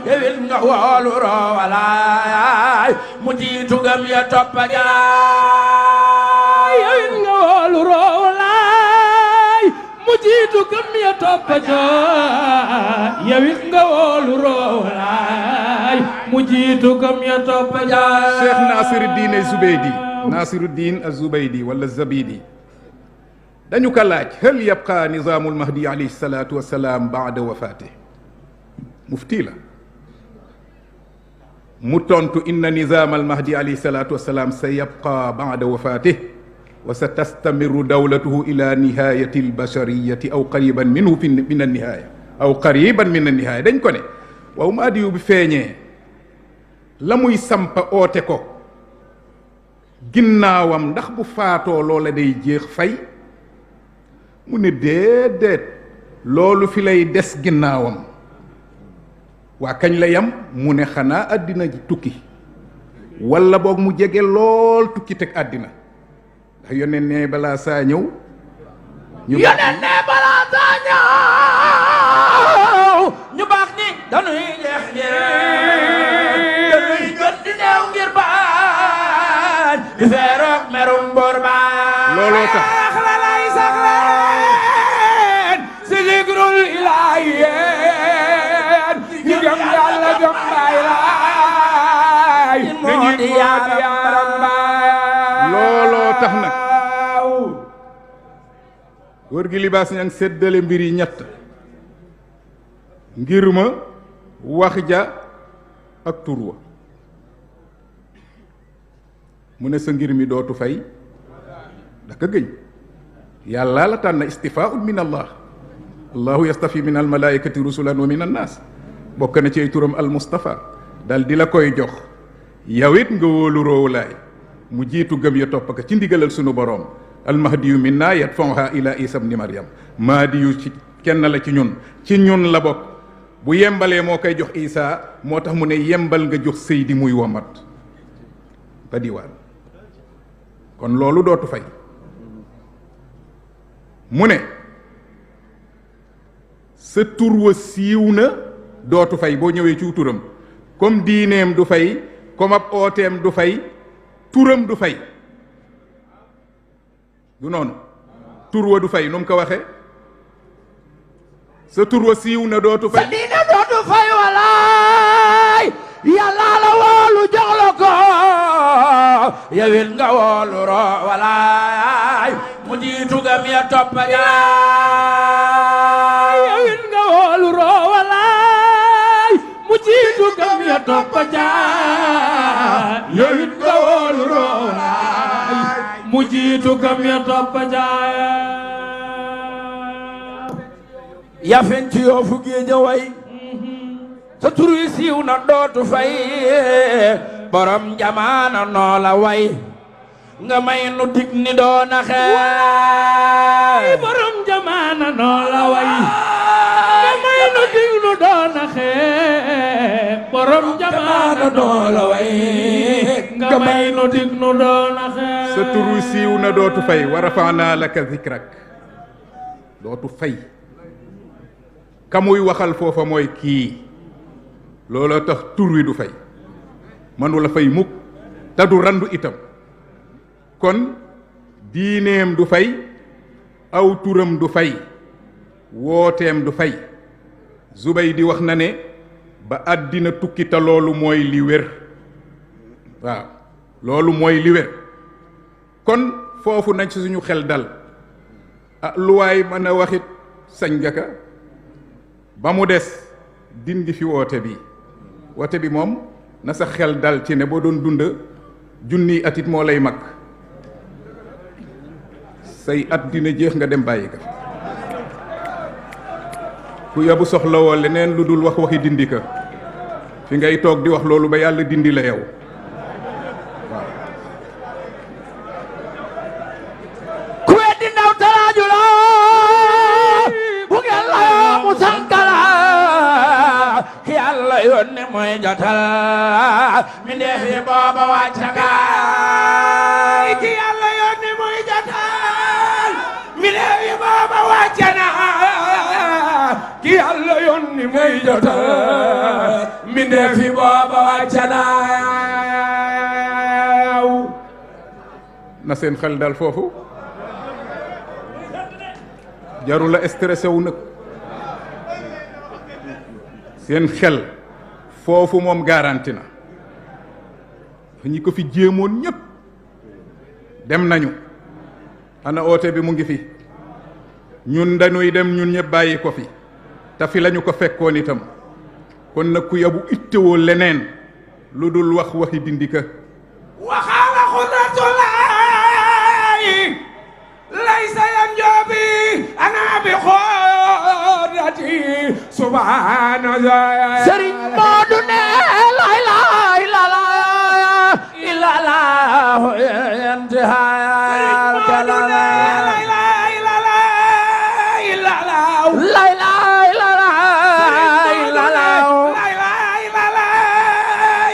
yow it nga wóolu roowalaay jaay mu jiitu gëm ya toppa jaay yawin nga woolu roow laay mu jiitu gëm ya toppa jaay yawin nga woolu roow laay mu jiitu gëm ya toppa jaay Cheikh Nasiruddin Zubaydi Nasiruddin Az-Zubaydi wala Zabidi dañu ko laaj hal yabqa nizaamul mahdi alayhi salaatu wa salaam baada wafaatih mufti la mu tontu inna nizaamal mahdi alayhi salaatu wa salaam sa yabqa baada wafaatih wa sa tastamiru dawlatuhu ila nihayati albashariyati aw qariban minhu min annihaya aw qariban min annihaya dañ ko ne waaw mahdi yu bi feeñee la muy sampa oote ko ginnaawam ndax bu faatoo loola day jeex fay mu ne déedéet loolu fi lay des ginnaawam waa kañ la yam mu ne xanaa àddina ji tukki walla boog mu jege lool tukki teg àddina ndax yonent ne balaa saa ñëw yonent ne balaa saa ñëw ñu baax ni dañuy jeex ngir dañuy gën di neew ngir baañ di feeroog merum bor baañ looloo tax la lay sax leen si zikrul ilaahiyeen ñu gëm yàlla gëm baay laay moo di yaaram baay looloo tax nag góor gi libaas ña ngi séddale mbir yi ñett ngir ma wax ja ak tur wa mu ne sa ngir mi dootu fay daka gëñ yàlla la tànn istifaa'un min allah allahu yastafi min almalaikati rusulan wa min annaas bokk na ci ay turam al mustafa dal di la koy jox yow it nga wóolu roowulaay mu jiitu gëm ya topp ka ci ndigalal sunu boroom almahdiyu minna yadfa'uha ila isa ibni maryam mahdiyu ci kenn la ci ñun la bokk bu yembalee moo koy jox isa moo tax mu ne yembal nga jox seydi muy womat ba diwaan kon loolu dootu fay mu ne sa tur wa siiw na dootu fay boo ñëwee ci turam comme diineem du fay comme ab ooteem du fay turam du fay du noonu tur wa du fay nu mu ko waxee sa tur wa siiw na dootu fay sa diine dootu fay walaay yàlla la woolu jox la ko yawit nga woolu roo walaay mu jiitu gam ya toppa jaay yawit nga woolu roo walaay mu jiitu gam ya toppa jaay yawit nga woolu roo walaay mu jiitu gam ya toppa jaay ya fen ci yoo fu géej a way sa tur wi siiw na dootu fay borom jamaana noo la way nga may nu dig ni doona xee borom jamaana noo la way nga may nu dig nu doona xee borom jamaana noo la way nga may nu dig nu doona xee sa tur wi siiw na dootu fay wa rafa'naa laka zikrak dootu fay ka muy waxal foofa mooy kii looloo tax tur wi du fay mënu la fay mukk te du randu itam kon diineem du fay aw turam du fay wooteem du fay Zubaydi wax na ne ba àddina tukki te loolu mooy li wér waaw loolu mooy li wér kon foofu nañ ci suñu xel dal ah lu waay mën a waxit sañ nga ka ba mu des dindi fi woote bi moom na sa xel dal ci ne boo doon dund junniy atit moo lay mag say at dina jeex nga dem bàyyi ka ku yabu soxla woo leneen lu dul wax waxi dindi ka fi ngay toog di wax loolu ba yàlla dindi la yow waaw ku weddi ndaw taraaju la bu ngeen la yoo mu sankala ki yàlla yónni mooy jotal mi ndee fi booba wàcca gaay ki yàlla yónni mooy jotal mi ndee fi booba wàcca na ki yàlla yónni mooy jotal mi ndee fi booba wàcca na na seen xel dal foofu jarul la stressé wu nag seen xel foofu moom garanti na ñi ko fi jéemoon ñépp dem nañu ana oote bi mu ngi fi ñun dañuy dem ñun ñëpp bàyyi ko fi te fi lañu ko fekkoon itam kon nag ku yabu ittewoo leneen lu dul wax waxi dindika waxaala xudratulaay laysa yanjobi ana bi xoodati subhana Sëriñ Moodu ne lay lay la la ila la intiha kalala lay lay la la ila la lay lay la la ila la lay lay la la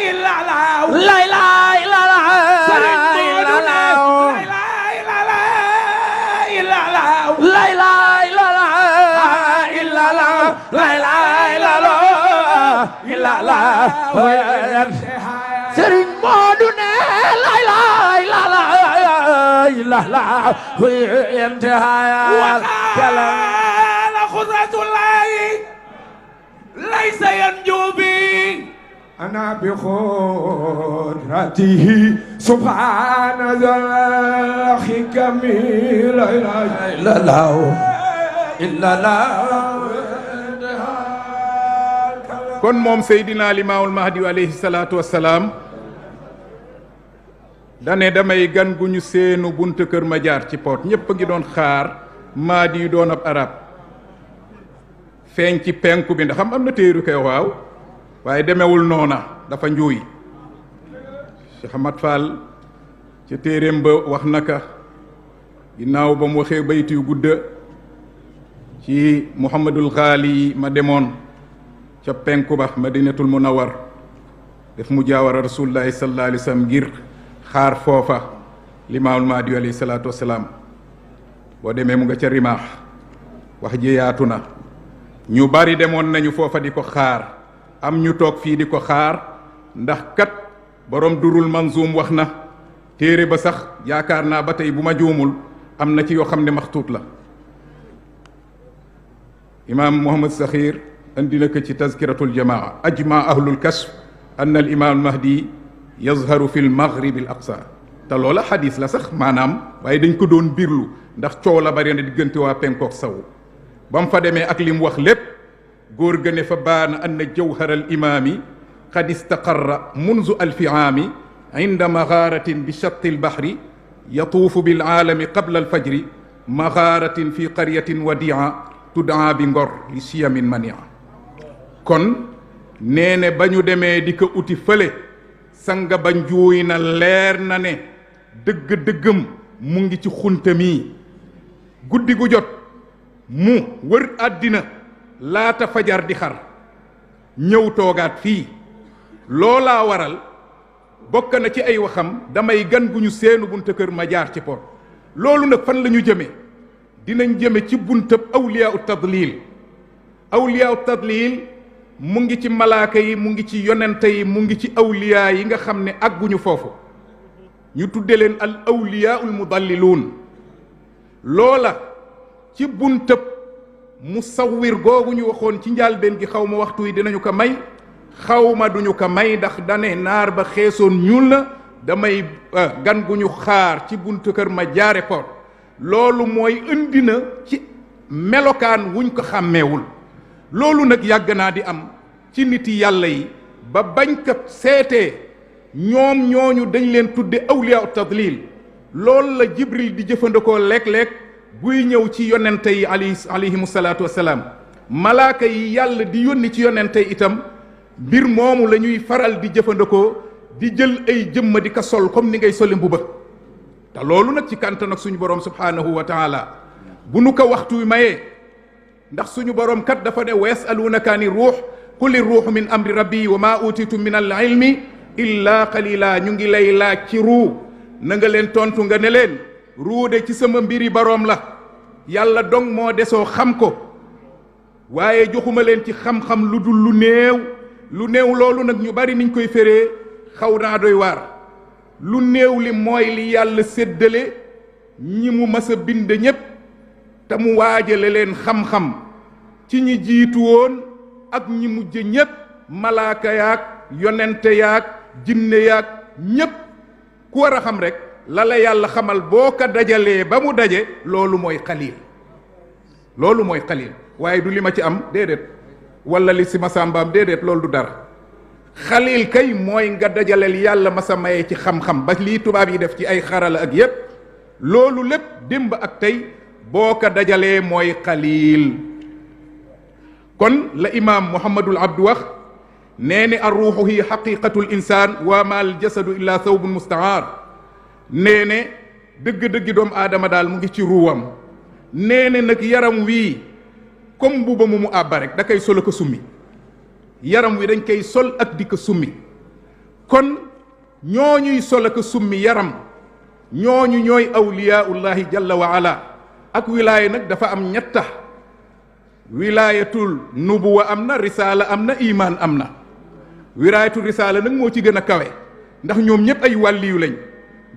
ila la lay lay la la Sëriñ Moodu ne lay lay la la ila la lay lay la la ila la lay lay la la ila la Sëriñ Moodu ne lay lay la la ila la intiha kalala xudratulaay laysa yanjubi ana bi xodratihi subhana zal xikami la ilaha illallah kon moom Seydina Limaamul Mahdi alayhi salaatu wassalaam dane damay gan gu ñu seenu buntu kër ma jaar ci poot ñépp a ngi doon xaar Mahdi yu doon ab arab feeñ ci penku bi ndax am na téeru koy waaw waaye demewul noona dafa njuuy Cheikh Ahmad Fall ca téeréem ba wax naka ginnaaw ba mu waxee bayti yu gudda ci Muhammadul Xaali ma demoon ca penku ba Madinatul Munawwar def mu jaawara rasulullahi sallallahu alayhi wa sallam ngir xaar foofa Limaamul Mahdi alayhi salaatu wassalaam boo demee mu nga ca rimaax wax ji yaatu na ñu bari demoon nañu foofa di ko xaar am ñu toog fii di ko xaar ndax kat borom durul manzuum wax na téere ba sax yaakaar naa ba tey bu ma juumul am na ci yoo xam ne maxtuut la imaam Muhammad Saxiir andi na ko ci tazkiratul jamaa ajma ahlul kasf anna al imaam al mahdi yazharu fi l maghrib al aqsa te loola xadis la sax maanaam waaye dañ ko doon birlu ndax coow la bari na diggante waa penkook saw ba mu fa demee ak li mu wax lépp góor ga ne fa baana anna jawhara al imaami qad istaqarra munzu alfi aami inda magaaratin bi shatti al bahri yatuufu bil aalami qabla al fajri magaaratin fi qaryatin wadia tudaa bi ngor li siyamin mania kon nee ne ba ñu demee di ko uti fële sanga ba njuuy na leer na ne dëgg-dëggam mu ngi ci xunta mii guddi gu jot mu wër àddina laata fajar di xar ñëw toogaat fii loolaa waral bokk na ci ay waxam damay gan gu ñu seenu bunta kër ma jaar ci pot loolu nag fan la ñu jëme dinañ jëme ci buntab awliyaa u tadlil mu ngi ci malaaka yi mu ngi ci yonente yi mu ngi ci awliyaa yi nga xam ne àgguñu foofu ñu tudde leen al awliyaul mudalliluun loola ci buntab musawwir googu ñu waxoon ci njàlbeen gi xaw ma waxtu yi dinañu ko may xaw ma duñu ko may ndax dane naar ba xeesoon ñuul na damay gan gu ñu xaar ci buntu kër ma jaare ko loolu mooy indi na ci melokaan wuñ ko xàmmeewul loolu nag yàgg naa di am ci nit yàlla yi ba bañ ko seetee ñoom ñooñu dañ leen tudde awliyaa tadlil loolu la jibril di jëfandikoo léeg-léeg buy ñëw ci yonente yi alayhimu salaatu wassalaam malaaka yi yàlla di yónni ci yonente yi itam mbir moomu la ñuy faral di jëfandikoo di jël ay jëmma di ko sol comme ni ngay soli mbuba te loolu nag ci kàntan ak suñu borom subhaanahu wa taala bu nu ko waxtu mayee ndax suñu borom kat dafa ne wa yasalunaka ani ruux quli ruuxu min amri rabbi wa maa utitum min al ilmi illa qalila ñu ngi lay laaj ci ruu na nga leen tontu nga ne leen ruu de ci sama mbiri boroom la yàlla dong moo desoo xam ko waaye joxuma leen ci xam-xam lu dul lu néew loolu nag ñu bari niñ koy féree xaw naa doy waar lu néew li mooy li yàlla séddale ñi mu mas a bind ñépp te mu waajale leen xam-xam ci ñi jiitu woon ak ñi mujj ñépp malaaka yaag yonente yaag jinne yaag ñépp ku war a xam rek la la yàlla xamal boo ko dajalee ba mu daje loolu mooy xaliil loolu mooy xaliil waaye du li ma ci am déedéet wala li si ma sàmbaam déedéet loolu du dara xaliil kay mooy nga dajaleel yàlla ma sa maye ci xam-xam ba lii tubaab yi def ci ay xarala ak yépp loolu lépp démb ak tey boo ko dajalee mooy xaliil kon la imaam Muhammadul Abdu wax nee ne arruuxu hi xaqiqatul insaan wa mal jasadu illa thawbun mustaar nee ne dëgg-dëggi doomu aadama daal mu ngi ci ruuwam nee ne nag yaram wii comme mbuba mu àbba rek da koy sol ko summi yaram wi dañ koy sol ak di ko summi kon ñooñuy sol ak summi yaram ñooñu ñooy awliyaullahi jalla wa ala ak wilaaya nag dafa am ñetta wilaayatul nubuwa am na risaala am na imaan am na wilaayatul risaala nag moo ci gën a kawe ndax ñoom ñëpp ay wàlliyu lañ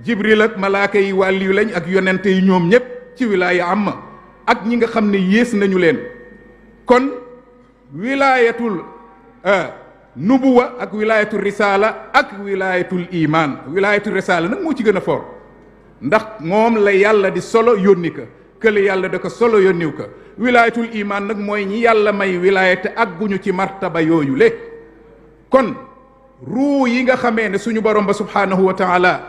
jibril ak malaaka yi wàlliyu lañ ak yonente yi ñoom ñëpp ci wilaaya am ak ñi nga xam ne yées nañu leen kon wilaayatul nubuwa ak wilaayatul risaala ak wilaayatul imaan wilaayatul risaala nag moo ci gën a foor ndax moom la yàlla di solo yónni ka kële yàlla da ko solo yónniw ka wilaayatul imaan nag mooy ñi yàlla may wilaaya te àgguñu ci martaba yooyu le kon ruu yi nga xamee ne suñu borom ba subhaanahu wa taala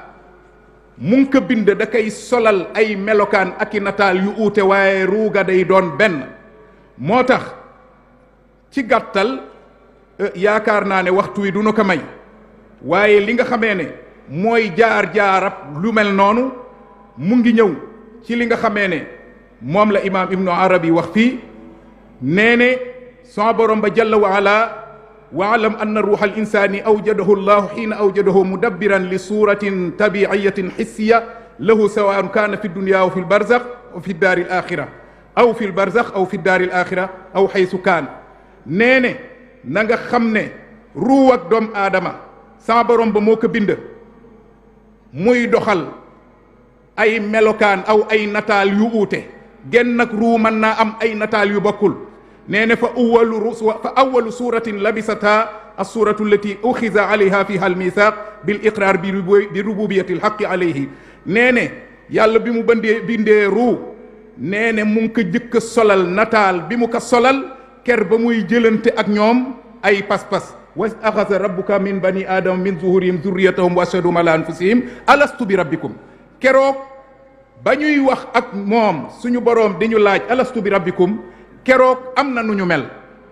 mu ngi ko bind da koy solal ay melokaan ak i nataal yu uute waaye ruuga day doon benn moo tax ci gàttal yaakaar naa ne waxtu wi du nu ko may waaye li nga xamee ne mooy jaar-jaarab lu mel noonu mu ngi ñëw ci li nga xamee ne moom la imaam ibnu arabi wax fii nee ne sama borom ba jalla wa ala waalam anna ruuxa al insaani awjadahu llahu xiina awjadahu mudabbiran li suratin tabiiyatin xissiya lahu sawaun kaana fi dunya wa fi lbarzax wa fi daari l axira aw fi lbarzax aw fi daari l axira aw xaysu kaan nee ne na nga xam ne ruu ak doom aadama sama borom ba moo ko bind muy doxal ay melokaan aw ay nataal yu uute genn nag ruu mën naa am ay nataal yu bokkul nee ne fa awalu suratin labisata assuratu allati uxiza alayha fiha almithaq bil iqrar bi rububiyati alxaqi alayhi nee ne yàlla bi mu bindee ruu nee ne mu ngi ko jëkk solal nataal bi mu ko solal ker ba muy jëlante ak ñoom ay pas-pas wa axasa rabbuka min bani aadama min zuhurihim zurriyatahum wa ashhadum ala anfusihim alastu bi rabbikum keroog ba ñuy wax ak moom suñu boroom di ñu laaj alastu bi rabbikum keroog am na nu ñu mel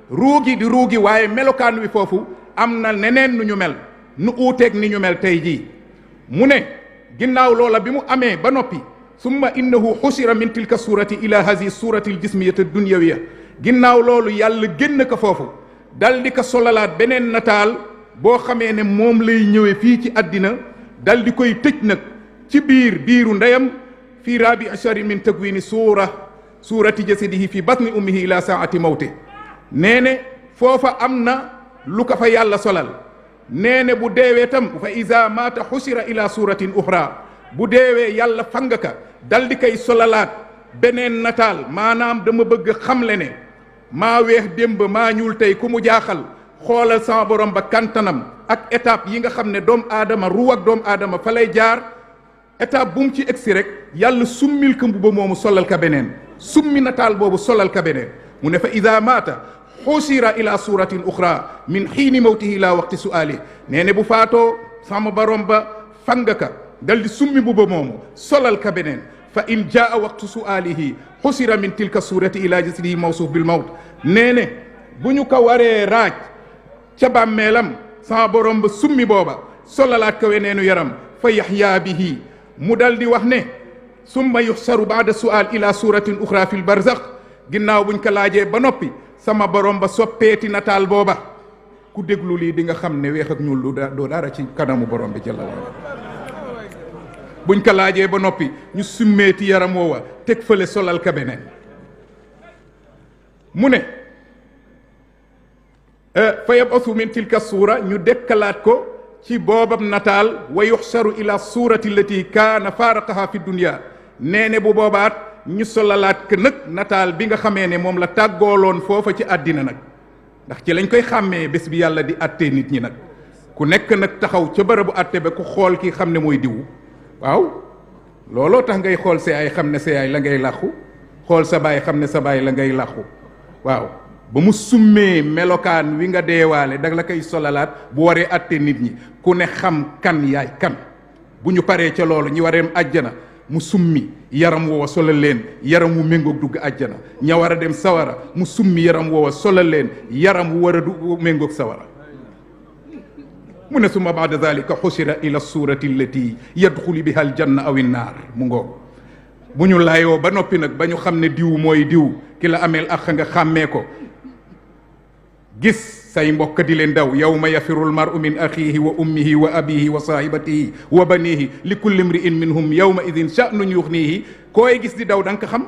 ruugi di ruugi waaye melokaan wi foofu am na neneen nu ñu mel nu uuteeg ni ñu mel tey jii mu ne ginnaaw loola bi mu amee ba noppi summa innahu xusira min tilka surati ila hazi surati l jismiyati dunyawiya ginnaaw loolu yàlla génn ko foofu dal di ko solalaat beneen nataal boo xamee ne moom lay ñëwee fii ci àddina dal di koy tëj nag ci biiru ndeyam fii rabi ashari min takwini suurati jasadihi fi batni ummihi ila saati mawte nee ne foofa am na lu ko fa yàlla solal nee ne bu deewee tam fa iza maata xusira ila suratin uxra bu deewee yàlla fanga ka dal di koy solalaat beneen nataal maanaam dama bëgg xamle ne maa weex démb maa ñuul tey ku mu jaaxal xoolal sama borom ba kantanam ak étape yi nga xam ne doomu aadama ruu ak doomu aadama fa lay jaar étape bu mu ci egsi rek yàlla summil ka mbuba moomu solal ka beneen summi nataal boobu solal ka beneen mu ne fa ida maata xusira ila suratin uxra min xiini mawtihi ila waqti suali nee ne bu faatoo sama borom ba fanga ka dal di summi mbuba moomu solal ka beneen fa in jaa waqtu sualihi xusira min tilka surati ila jasadihi mawsuuf bil mawt nee ne bu ñu ko waree raaj ca bàmmeelam sama borom ba summi booba solalaat ko weneenu yaram fa yaxyaa bihi mu dal di wax ne summa yuxsaru baada sual ila suratin uxra fi l barzax ginnaaw buñ ko laajee ba noppi sama borom ba soppeeti nataal booba ku déglu lii di nga xam ne weex ak ñuul doo dara ci kanamu borom bi jalla wala buñ ko laajee ba noppi ñu summeeti yaram woowa teg fële solal ka beneen mu ne fa yabasu min tilka suura ñu dekkalaat ko ci boobam nataal wa yuxsaru ila suurati allati kaana faaraqaha fi dunia nee ne bu boobaat ñu solalaat ke nag nataal bi nga xamee ne moom la tàggooloon foofa ci àddina nag ndax ci lañ koy xàmmee bés bi yàlla di attee nit ñi nag ku nekk nag taxaw ca bërëbu atte ba ku xool ki xam ne mooy diw waaw looloo tax ngay xool sa yaay xam ne sa yaay la ngay làqu xool sa baay xam ne sa baay la ngay làqu waaw ba mu summee melokaan wi nga deewaale da la koy solalaat bu waree atte nit ñi ku ne xam kan yaay kan bu ñu paree ca loolu ñi wareem àjjana mu summi yaram woowa solal leen yaram wu méngoog dugg àjjana ña war a dem sawara mu summi yaram woowa solal leen yaram wu war a dugg méngoog sawara mu ne summa baada dalika xusira ila surati allati yadxulu biha aljanna aw innaar mu ngoog bu ñu laayoo ba noppi nag ba ñu xam ne diw mooy diw ki la ameel ak nga xàmmee ko gis say mbokk di leen daw yawma yafiru almaru min axihi wa ummihi wa abihi wa saahibatihi wa banihi li kulli imri'in minhum yawma idin sha'nun yuxnihi koy gis di daw da nga ko xam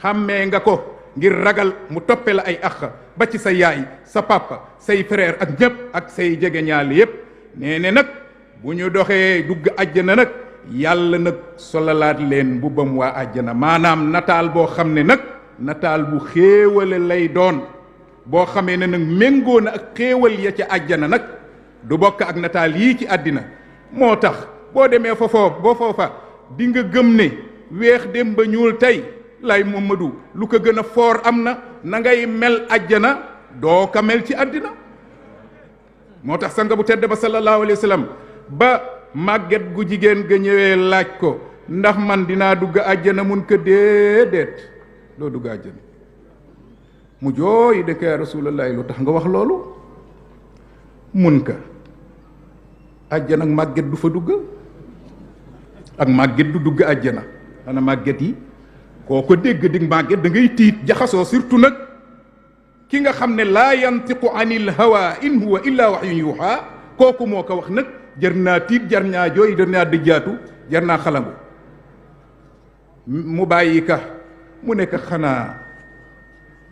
xàmmee nga ko ngir ragal mu toppe la ay ax ba ci sa yaay sa papa say frère ak ñëpp ak say jegeñaal yépp nee ne nag bu ñu doxee dugg àjjana nag yàlla nag solalaat leen mbubbam waa àjjana maanaam nataal boo xam ne nag nataal bu xéewale lay doon boo xamee ne nag méngoo na ak xéewal ya ca àjjana nag du bokk ak nataal yii ci àddina moo tax boo demee foofa di nga gëm ne weex dem ba ñuul tey lay Muhammadu lu ko gën a foor am na ngay mel àjjana doo ko mel ci àddina moo tax sanga bu tedd ba sallallahu alayhi wa sallam ba màgget gu jigéen ga ñëwee laaj ko ndax man dinaa dugg àjjana mun ko déedéet doo dugg àjjana mu jooy de ko rasulullahi lu tax nga wax loolu mun ka àjjana ak màgget du fa dugg ak màgget du dugg àjjana ana màgget yi koo ko dégg dig màgget da ngay tiit jaxasoo surtout nag ki nga xam ne laa yantiqu anil hawa in huwa illa wahyun yuha kooku moo ko wax nag jar naa tiit jar naa jooy jar naa dëjjaatu jar naa xalangu mu bàyyi ka mu nekk xanaa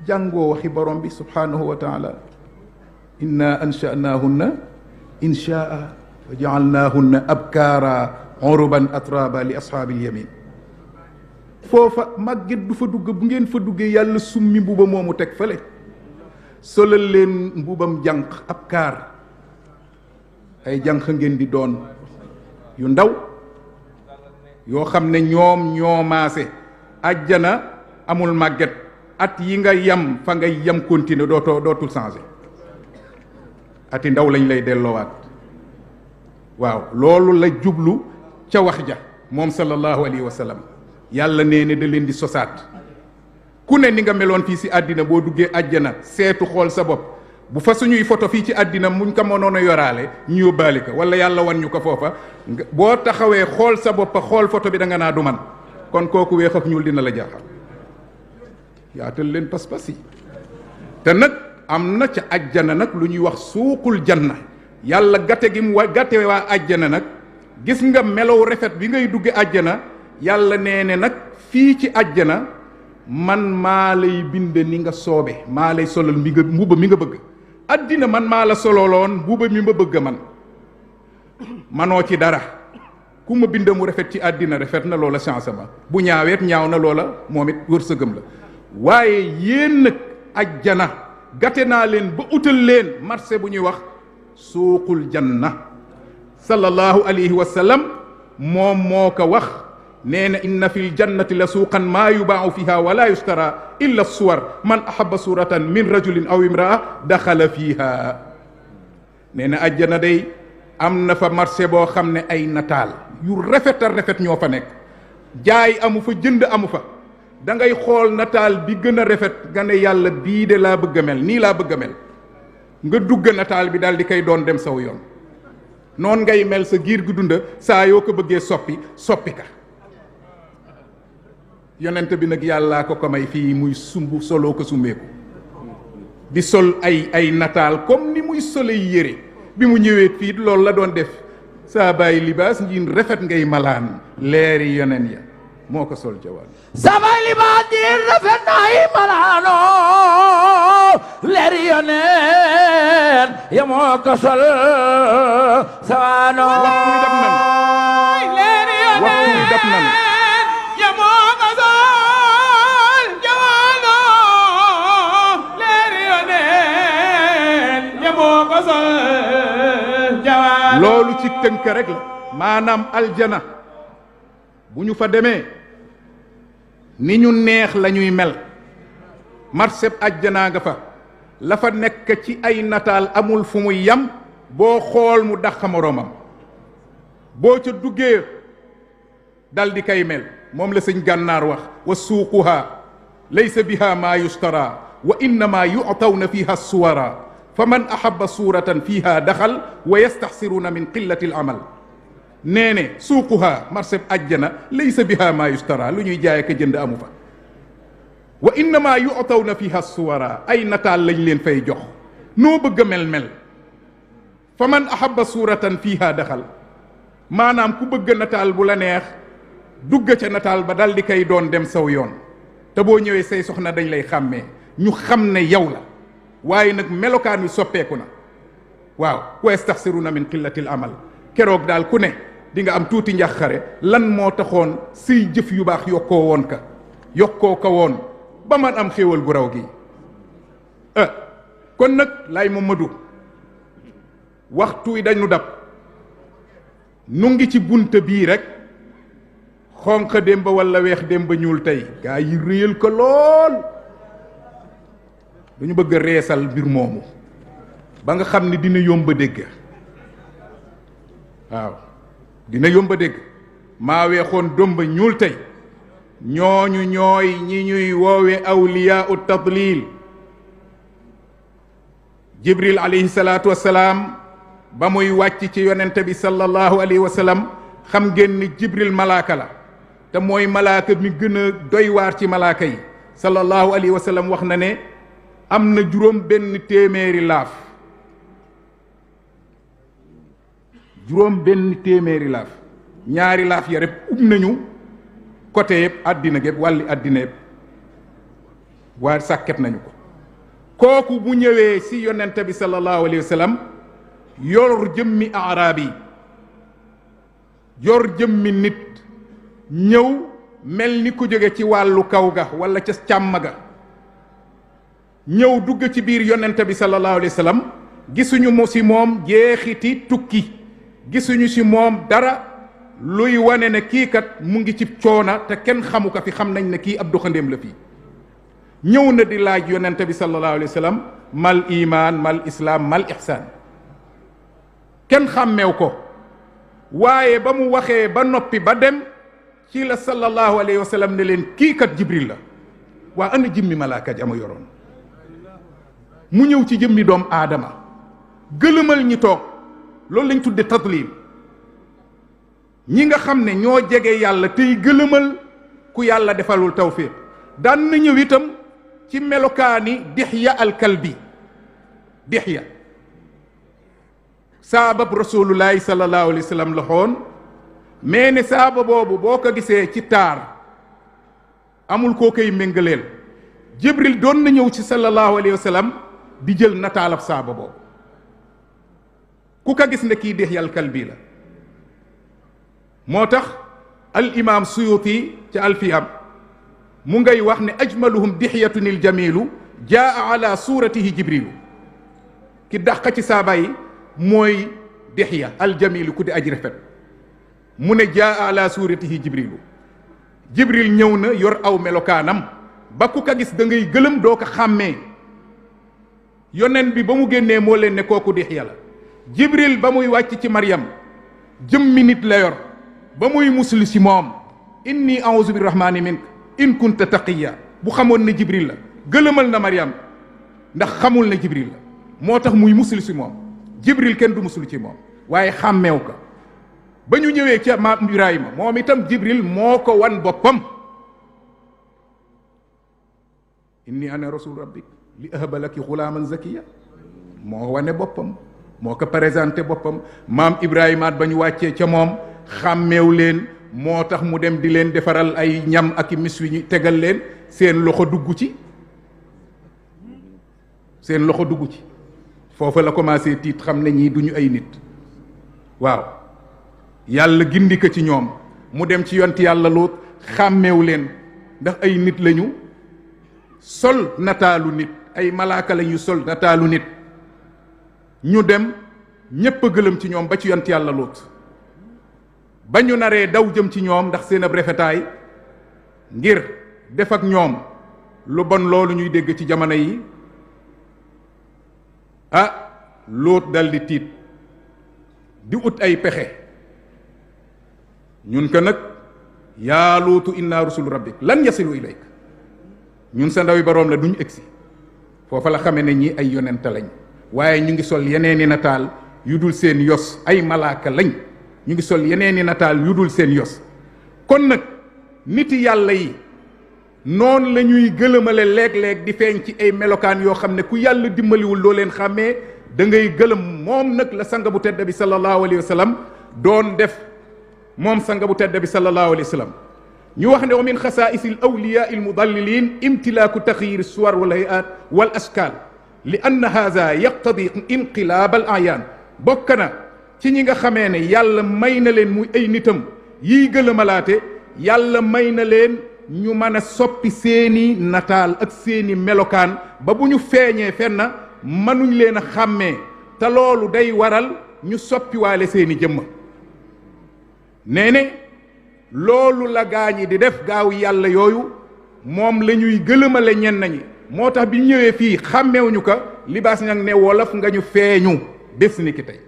jàngoo waxi borom bi subhanahu wa taala inna ansha'nahunna insha'a wa ja'alnahunna abkara uruban atraba li ashaabil yamin foofa màgget du fa dugg bu ngeen fa duggee yàlla summi mbuba moomu teg fële solal leen mbubam jànq ab kaar ay jànq ngeen di doon yu ndaw yoo xam ne ñoom ñoo maase àjjana amul màgget at yi nga yam fa nga yam continuer dootul changer ati ndaw lañ lay delloowaat waaw loolu la jublu ca wax ja moom sallallahu alayhi wa sallam yàlla nee ne da leen di sosaat ku ne ni nga meloon fii si àddina boo duggee àjjana seetu xool sa bopp bu fa suñuy photo fii ci àddina muñ ko mënoon a yoraale ñu yóbbaale ko wala yàlla wan ñu ko foofa boo taxawee xool sa bopp xool photo bi da nga naa du man kon kooku weex ak ñuul dina la jaaxal yaatal leen pas-pas yi te nag am na ca àjjana nag lu ñuy wax suuqul janna yàlla gàtte gi mu gàtte waa àjjana nag gis nga melow rafet bi ngay dugge àjjana yàlla nee ne nag fii ci àjjana man maa lay bind ni nga soobe maa lay solal mbuba mi nga bëgg àddina man maa la sololoon mbuba mi ma bëgg man manoo ci dara ku ma bind mu rafet ci àddina rafet na loola chance ma bu ñaaweet ñaaw na loola moom it wërsëgam la waaye yéen nag àjjana gàtte naa leen ba utal leen marché bu ñuy wax suuqul janna sallallahu alayhi wa sallam moom moo ko wax nee na inna fi ljannati la suuqan maa yubaau fiha wala yustara illa suwar man ahaba suratan min rajulin aw imraa daxala fiha nee na àjjana day am na fa marché boo xam ne ay nataal yu rafet a rafet ñoo fa nekk jaay amu fa jënd amu fa da ngay xool nataal bi gën a rafet nga ne yàlla bii de laa bëgg a mel nii laa bëgg a mel nga dugg nataal bi daal di koy doon dem saw yoon noon ngay mel sa giir gu dunda saa yoo ko bëggee soppi ka yonent bi nag yàllaa ko may fii muy sumb soloo ko summeeku di sol ay nataal comme ni muy sole yére bi mu ñëwee fii loolu la doon def saa bàyyi libaas njiin rafet ngay malaan leeri yonen ya moo ko sol jawaan saa bàyyi libaas njiin rafet nay malaano leeri yonen yamoo ko sol sawaano waxtu wi dab nan waxtu wi dab nan yamoo ko sol jawaano leeri yoneen yamoo ko sol jawaano loolu ci tënk rek la maanaam aljana bu ñu fa demee ni ñu neex la ñuy mel marseb ajjanaa nga fa la fa nekk ci ay nataal amul fu muy yam boo xool mu dàq moroomam boo ca duggee dal di kay mel moom la sëñ gànnaar wax wa suuquha laysa biha maa yustara wa innama yu'tawna fiha suwara fa man ahaba suuratan fiha daxal wa yastaxsiruuna min qillati al amal nee ne suuquha marseb ajjana laysa biha maa yustara lu ñuy jaay ak jënd amu fa wa innama yu'tawna fiha suwara ay nataal lañ leen fay jox noo bëgg a mel-mel fa man ahaba suuratan fiha daxal maanaam ku bëgg nataal bu la neex dugg ca nataal ba dal di koy doon dem saw yoon te boo ñëwee say soxna dañ lay xàmmee ñu xam ne yow la waaye nag melokaan wi soppeeku na waaw wa yastaxsiruna min qillatil amal keroog daal ku ne di nga am tuuti njàqare lan moo taxoon siy jëf yu baax yokkoo ko woon ba man am xéewal gu raw gi kon nag lay Mamadu waxtu wi dañu dab nu ngi ci bunte bii rek xonq démb walla weex démb ñuul tey gaa yi réyal ko lool dañu bëgg a reesal mbir moomu ba nga xam ne dina yomb a dégg waaw dina yomb a dégg maa weexoon domba ñuul tey ñooñu ñooy ñi ñuy woowe awliyaa u tadlil jibril alayhi salaatu wassalaam ba muy wàcc ci yonente bi sallallahu alayhi wa sallam xam ngeen ni jibril malaaka la te mooy malaaka mi gën a doy waar ci malaaka yi sallallahu alayhi wa sallam wax na ne am na juróom benn téeméeri laaf ñaari laaf ya rek nañu côté yëpp àddina gépp wàlli àddina yëpp waa sàkket nañu ko kooku bu ñëwee si yonente bi sallallahu alayhi wa sallam yor jëmmi araab yi yor jëmmi nit ñëw mel ni ku jóge ci wàllu kaw ga wala ca càmm ga ñëw dugg ci biir yonente bi sallallahu alayhi wa sallam gisuñu mu si moom jeexiti tukki gisuñu si moom dara luy wane ne kii kat mu ngi ci coona te kenn xamu ko fi xam nañ ne kii ab doxandéem la fii ñëw na di laaj yonente bi sallallahu alayhi wa sallam mal iman mal islam mal ihsan kenn xàmmeew ko waaye ba mu waxee ba noppi ba dem ci la sallallahu alayhi wa sallam ne leen kii kat jibril la waa ana jëmmi malaaka ja ma yoroon mu ñëw ci jëmmi doom aadama gëlëmal ñi toog loolu lañ tudde tadlil ñi nga xam ne ñoo jege yàlla tey gëlëmal ku yàlla defalul tawfiq daan na ñëw itam ci melokaani Dihya al-Kalbi Dihya saabab rasulullahi sallallahu alayhi wa sallam la xoon mais ne saaba boobu boo ko gisee ci taar amul koo koy méngaleel Jibril doon na ñëw ci sallallahu alayhi wa sallam di jël nataalab saaba boobu ku ko gis ne kii Dihya al-Kalbi la moo tax al imam Suyuti ci alfiyam mu ngay wax ne ajmaluhum dihyatun il jamilu jaa ala suratihi jibrilu ki dàq ci saaba yi mooy Dihya al jamilu ku di aji rafet mu ne jaa ala suratihi jibrilu jibril ñëw na yor aw melokaanam ba ku ko gis da ngay gëlëm doo ko xàmmee yonen bi ba mu génnee moo leen ne kooku Dihya la jibril ba muy wàcc ci Maryam jëmmi nit la yor ba muy muslu si moom inni a'udhu birrahmani mink in kunta taqiya bu xamoon ne jibril la gëlëmal na Maryam ndax xamul ne jibril la moo tax muy muslu si moom jibril kenn du muslu ci moom waaye xàmmeew ko ba ñu ñëwee ca maam Ibrahima moom itam jibril moo ko wan boppam inni ana rasul rabbik li ahaba laki xulaaman zakiya moo wane boppam moo ko présenté boppam maam Ibrahima ba ñu wàccee ca moom xàmmeew leen moo tax mu dem di leen defaral ay ñam ak i mis wi ñu tegal leen seen loxo dugg ci foofa la commencé tiit xam ne ñii duñu ay nit waaw yàlla gindi ko ci ñoom mu dem ci yonti yàlla Luut xàmmeewu leen ndax ay nit lañu sol nataalu nit ay malaaka lañu sol nataalu nit ñu dem ñépp a gëlëm ci ñoom ba ci yonti yàlla Luut ba ñu naree daw jëm ci ñoom ndax seen ab rafetaay ngir def ak ñoom lu bon loolu ñuy dégg ci jamono yi Luut dal di tiit di ut ay pexe ñun ko nag yaa Luutu inna rusulu rabbik lan yasilu ilayk ñun sa ndawi boroom la duñ egsi foofa la xame ne ñi ay yonent lañ waaye ñu ngi sol yeneeni nataal yu dul seen yos ay malaaka lañ ñu ngi sol yeneeni nataal yu dul seen yos kon nag niti yàlla yi noonu la ñuy gëlëmale léeg-léeg di feeñ ci ay melokaan yoo xam ne ku yàlla dimbaliwul doo leen xàmmee da ngay gëlëm moom nag la sanga bu tedd bi sallallahu alayhi wa sallam doon def moom sanga bu tedd bi sallallahu alayhi wa sallam ñu wax ne wa min xasaa'is al awliyaa al mudallilin imtilaaku taxyir suwar wal hay'at wal ashkal li anna haza yaqtadi inqilaab al ayaan bokk na ci ñi nga xamee ne yàlla may na leen muy ay nitam yiy gëlëmalaate yàlla may na leen ñu mën a soppi seeni nataal ak seeni melokaan ba bu ñu feeñee fenn mënuñ leen a xàmmee te loolu day waral ñu soppiwaale seeni jëmm nee ne loolu la gaañi di def gaaw yàlla yooyu moom la ñuy gëlëmale ñenn ñi moo tax bi ñëwee fii xàmmewuñu ko libaas ñag ne wolof nga ñu feeñu bés ni ki tey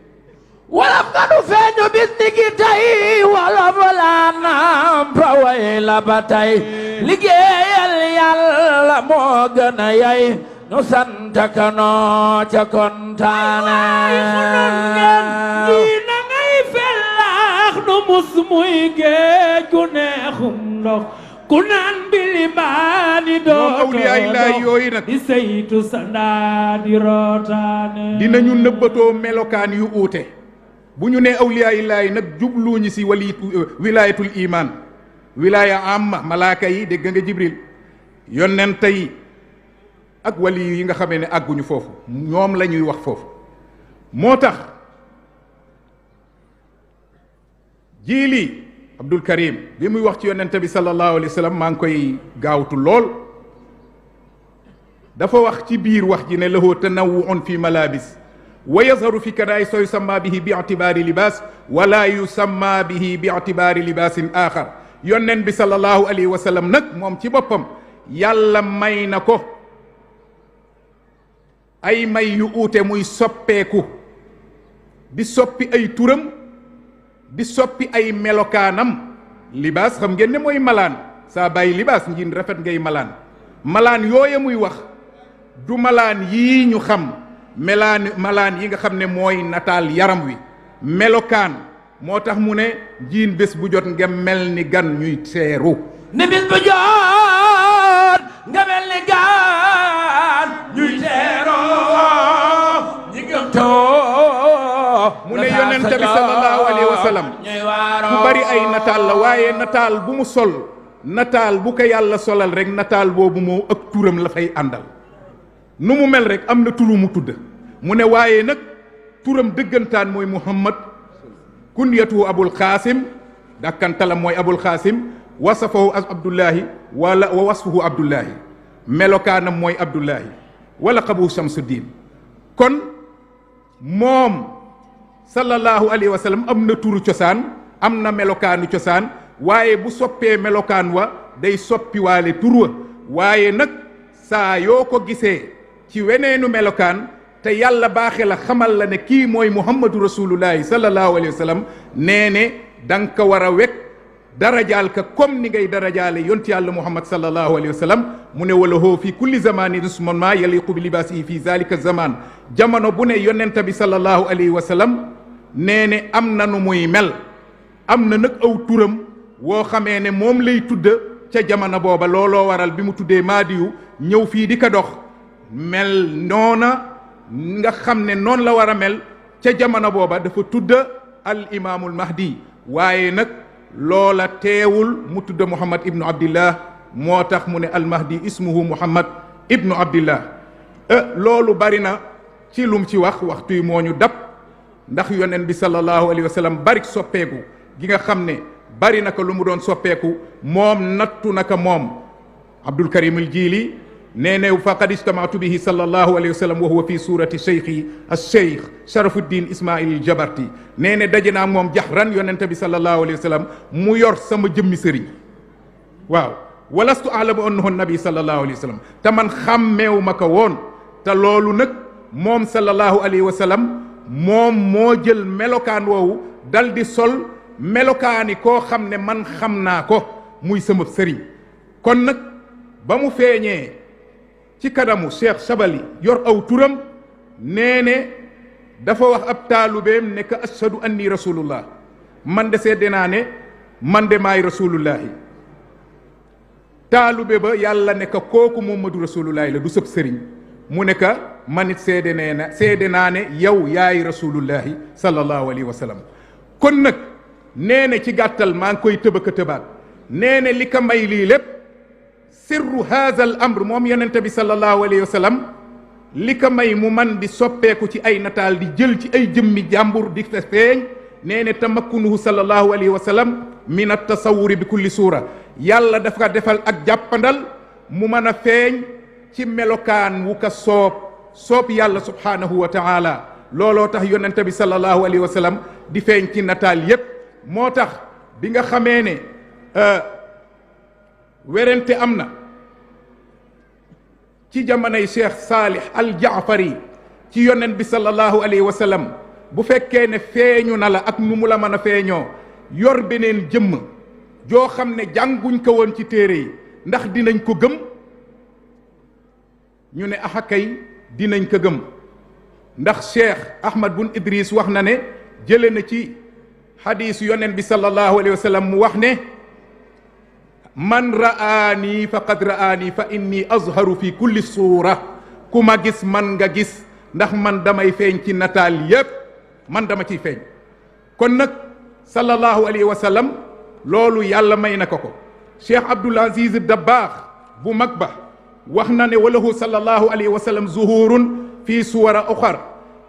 wolof nga ñu feeñu bés ni ki tey wolof laa naam fa way la ba tey liggéeyal yàlla moo gën a yay nu sant ka noo ca kontaane na ngay fellaax nu mus muy géej gu neexum ndox ku naan bili baani doo awliyaa Ilaahi yooyu nag di saytu sa ndaa di rootaane dinañu nëbbatoo melokaan yu uute bu ñu nee awliyaa Ilaahi nag jubluñu si wilaayatul iman wilaaya amma malaaka yi dégg nga Jibril yonent yi ak wali yi nga xamee ne àgguñu foofu ñoom la ñuy wax foofu moo tax jiili Abdul Karim bi muy wax ci yonent bi sallallahu alayhi wa sallam maa ngi koy gaawtu lool dafa wax ci biir wax ji ne lahu tanawwu'un fi malabis wa yazharu fi kadaay soo yusamma bihi bi i'tibaari libaas wala yusamma bihi bi i'tibaari libaasin aaxar yonent bi sallallahu alayhi wa sallam nag moom ci boppam yàlla may na ko ay may yu uute muy soppeeku di soppi ay turam di soppi ay melokaanam libaas xam ngeen ne mooy malaan saa bàyyi libaas njiin rafet ngay malaan yooye muy wax du malaan yii ñu xam malaan yi nga xam ne mooy nataal yaram wi melokaan moo tax mu ne njiin bés bu jot nga mel ni gan ñuy teeru ni bés bu jot nga mel ni gan ñuy teeru ñi gëm mu ne yonent bi sallallahu alayhi wa sallam ku bari ay nataal la waaye nataal bu mu sol nataal bu ko yàlla solal rek nataal boobu moo ak turam la fay àndal nu mu mel rek am na turu mu tudd mu ne waaye nag turam dëggantaan mooy Muhammad kunyatuhu Abul Xaasim dàkkantalam mooy Abul Xaasim wasafahu Abdullahi wala wa wasfuhu Abdullahi melokaanam mooy Abdullahi wala qabu Shamsuddin kon moom sallallahu alayhi wa sallam am na turu cosaan am na melokaanu cosaan waaye bu soppee melokaan wa day soppiwaale tur wa waaye nag saa yoo ko gisee ci weneenu melokaan te yàlla baaxe la xamal la ne kii mooy muhammadu rasulullahi sallallahu alayhi wa sallam nee ne da nga ko war a wekk darajaal ka comme ni ngay darajaale yonti yàlla muhammad sallallahu alayhi wa sallam mu ne wala hoo fi kulli zamanin usman ma yaliqu bi libaasihi fi zalika zaman jamono bu ne yonent bi sallallahu alayhi wa sallam nee ne am na nu muy mel am na nag aw turam woo xamee ne moom lay tudd ca jamono booba looloo waral bi mu tuddee maadiyu ñëw fii di ko dox mel noona nga xam ne noonu la war a mel ca jamono booba dafa tudd al imaamul mahdi waaye nag loola teewul mu tudd muhammad ibnu abdillah moo tax mu ne al mahdi ismuhu muhammad ibnu abdillah loolu bari na ci lum ci wax waxtu yi moo ñu dab ndax yonent bi sallallahu alayhi wa sallam bari soppeeku gi nga xam ne bari naka lu mu doon soppeeku moom nattu naka moom Abdul Karim al Jili nee ne faqad ijtamaatu bihi sallallahu alayhi wa sallam wa huwa fi surati cheikhi alcheikh Sharafuddin Ismail al Jabarti nee ne daje naa moom jaxran yonent bi sallallahu alayhi wa sallam mu yor sama jëmmi sëriñ waaw walastu alamu annahu nabi sallallahu alayhi wa sallam te man xàmmeewu ma ko woon te loolu nag moom sallallahu alayhi wa sallam moom moo jël melokaan woowu dal di sol melokaani koo xam ne man xam naa ko muy sama sëriñ kon nag ba mu feeñee ci kanamu Cheikh Sabali yor aw turam nee ne dafa wax ab taalubeem ne ka ashadu anni rasulullah man de seede naa ne man de maay rasulullahi taalube ba yàlla ne ka kooku Muhammadu rasulullahi la du sëb sëriñ mu ne ka man it seede naa ne yow yaay rasulullahi sallallahu alayhi wa sallam kon nag nee ne ci gàttal maa ngi koy tëbaka tëbaat nee ne li ka may lii lépp sirru haza al amr moom yonente bi sallallahu alayhi wa sallam li ka may mu man di soppeeku ci ay nataal di jël ci ay jëmmi jàmbur di feeñ nee ne tamakkunuhu sallallahu alayhi wa sallam min at tasawuri bi kulli suura yàlla dafa defal ak jàppandal mu mën a feeñ ci melokaan wu ka soob yàlla subhaanahu wa taala looloo tax yonente bi sallallahu alayhi wa sallam di feeñ ci nataal yépp moo tax bi nga xamee ne werante am na ci jamonoy Cheikh Salih al Jaafari ci yonent bi sallallahu alayhi wa sallam bu fekkee ne feeñu na la ak nu mu la mën a feeñoo yor beneen jëmm joo xam ne jànguñ ko woon ci téere yi ndax dinañ ko gëm ñu ne axakay dinañ ko gëm ndax Cheikh Ahmad bun Idris wax na ne jële na ci xadiis yonent bi sallallahu alayhi wa sallam mu wax ne man ra'aani faqad ra'aani fa inni azharu fi kulli suura ku ma gis man nga gis ndax man damay feeñ ci nataal yépp man dama ciy feeñ kon nag sallallahu alayhi wa sallam loolu yàlla may na ko Cheikh Abdul Aziz Dabbaax bu mag ba wax na ne walahu sallallahu alayhi wa sallam zuhurun fi suwara uxar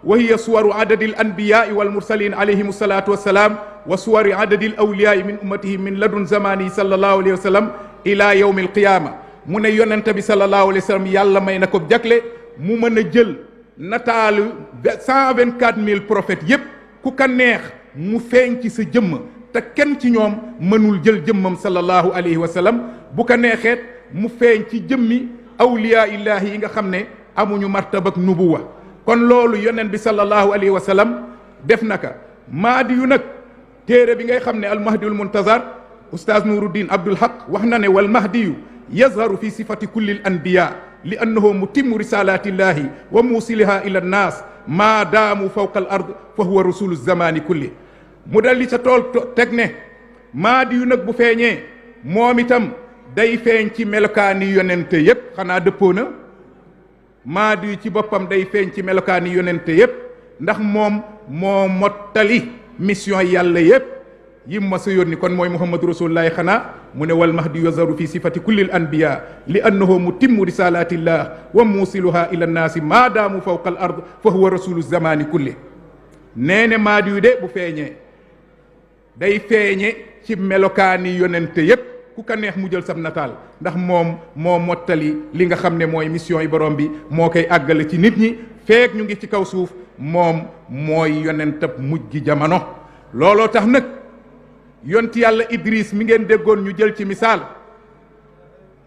wa hiya suwaru adadi al anbiyaai wal mursalin alayhim salatu wassalam wa suwari adadi al awliyaai min ummatihi min ladun zamani sallallahu alayhi wa sallam ila yawmi al qiyama mu ne yonente bi sallallahu alayhi wa sallam yàlla may na ko jagle mu mën a jël nataalu 124 000 prophètes yépp ku ka neex mu feeñ ci sa jëmm te kenn ci ñoom mënul jël jëmmam sallallahu alayhi wa sallam bu ko neexeet mu feeñ ci jëmmi awliyaa illaahi yi nga xam ne amuñu martabak nubuwa kon loolu yonent bi sallallahu alayhi wa sallam def naka maadi yu nag téere bi ngay xam ne al mahdiul muntazar oustaz Nuruddin Abdul Haq wax na ne wal mahdiyu yazharu fi sifati kulli al anbiya li annahu mutimmu risalatillahi wa musiliha ila nnaas maa daamu fawqa al ard fa huwa rasulu zamani kulli mu dal li ca tool teg ne maadi yu nag bu feeñee moom itam day feeñ ci melokaani yonente yépp xanaa dëppoo na maadi yu ci boppam day feeñ ci melokaani yonente yépp ndax moom moo mottali mission yàlla yépp yim ma sa yónni kon mooy muhammadu rasulullahi xanaa mu ne wal mahdi yazaru fi sifati kulli al anbiya li annahu mutimmu risalatillah wa musiluha ila nnaasi maa daamu fawqa al ard fa huwa rasulu zamani kulli nee ne maadi yu de bu feeñee day feeñe ci melokaani yonente yépp ku ka neex mu jël sam nataal ndax moom moo mottali li nga xam ne mooy mission yi borom bi moo koy àggale ci nit ñi feek ñu ngi ci kaw suuf moom mooy yonentab mujj gi jamono looloo tax nag yonti yàlla Idris mi ngeen déggoon ñu jël ci misaal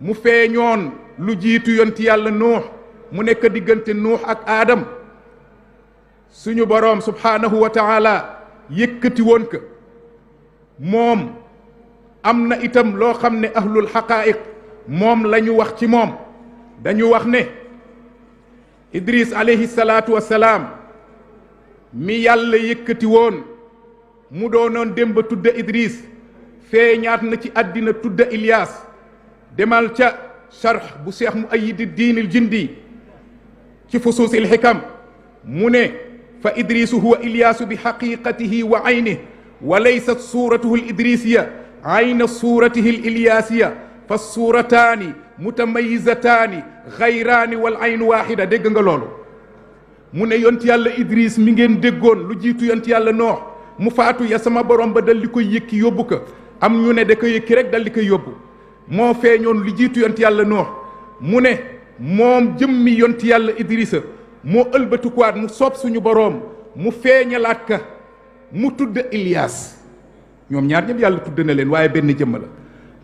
mu feeñoon lu jiitu yonti yàlla Nuux mu nekk diggante Nuux ak Aadam suñu boroom subhaanahu wa taala yëkkati woon ko moom am na itam loo xam ne ahlul xaqaa'iq moom la ñu wax ci moom dañu wax ne Idris alayhi salaatu wassalaam mi yàlla yëkkati woon mu doonoon dem ba tudda Idris feeñaat na ci àddina tudda Ilyas demal ca sharh bu Cheikh Muayyid diinil jindi ci fusuusil xikam mu ne fa idrisu huwa Ilyasu bi xaqiqatihi wa aynihi wa laysat suuratuhu l idrisiya ayna suuratihi l ilyasiya fa suurataani mutamayizataani xayraani wal aynu waaxida dégg nga loolu mu ne yont yàlla Idris mi ngeen déggoon lu jiitu yont yàlla Noox mu faatu ya sama borom ba dal di koy yëkki yóbbu ko am ñu ne da ko yëkki rek dal di koy yóbbu moo feeñoon lu jiitu yont yàlla Noox mu ne moom jëmmi yont yàlla Idrissa moo ëlbatikuwaat mu soob suñu boroom mu feeñalaat ka mu tudd Ilias ñoom ñaar ñëpp yàlla tudd na leen waaye benn jëmm la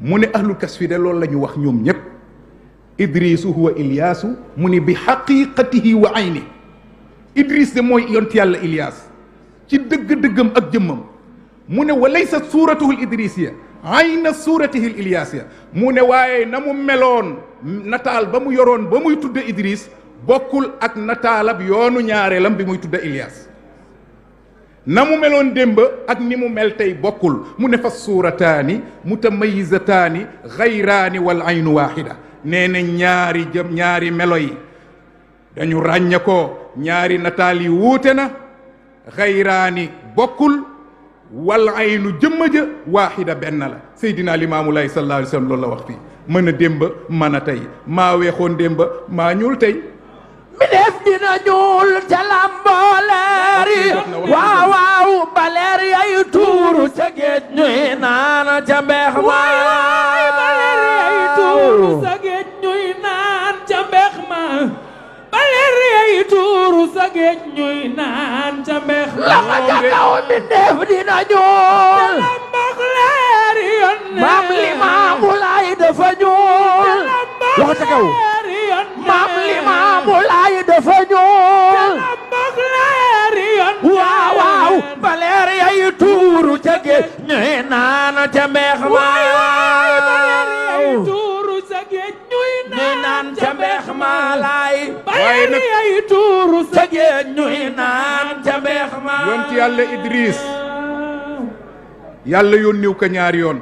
mu ne ahlul kasfi de loolu la ñu wax ñoom ñëpp Idrisu huwa Iliasu mu ne bi xaqiqatihi wa ayni Idris de mooy yont yàlla Ilias ci dëgg-dëggam ak jëmmam mu ne wa laysa suuratuhul idrisiya ayna suuratihi Iliasiya mu ne waaye na mu meloon nataal ba mu yoroon ba muy tudde Idris bokkul ak nataalab yoonu ñaareelam bi muy tudde Ilias na mu meloon démb ak ni mu mel tey bokkul mu ne fa suurataani mutamayizataani xayraani wal aynu waaxida nee na ñaari melo yi dañu ràññe ko ñaari nataal yi wuute na xayraani bokkul wal aynu jëmma ja waaxida benn la Seydina Limaamu Laay sallallahu alayhi wa sallam loolu la wax fii mën a démb mën a tey maa weexoon démb maa ñuul tey mi def dina ñuul ca lamboleer yi waaw waaw baleer yay tuuru ca géej ñuy naan ca mbeex ma baleer yay tuuru ca géej ñuy naan ca mbeex ma baleer yay tuuru ca géej ñuy naan ca mbeex ma la ma ca kaw mi def dina ñuul lamboleer yoon maam Limaamu Laay dafa ñuul wax ca kaw maam Limaamu Laay dafa ñuul waaw waaw baleer yay tuuru ca géej ñuy naan ca mbeex ma baleer yay tuuru ca géej ñuy naan ca mbeex ma laay baleer yay tuuru ca géej ñuy naan ca mbeex ma yonti yàlla Idris yàlla yónniw ko ñaari yoon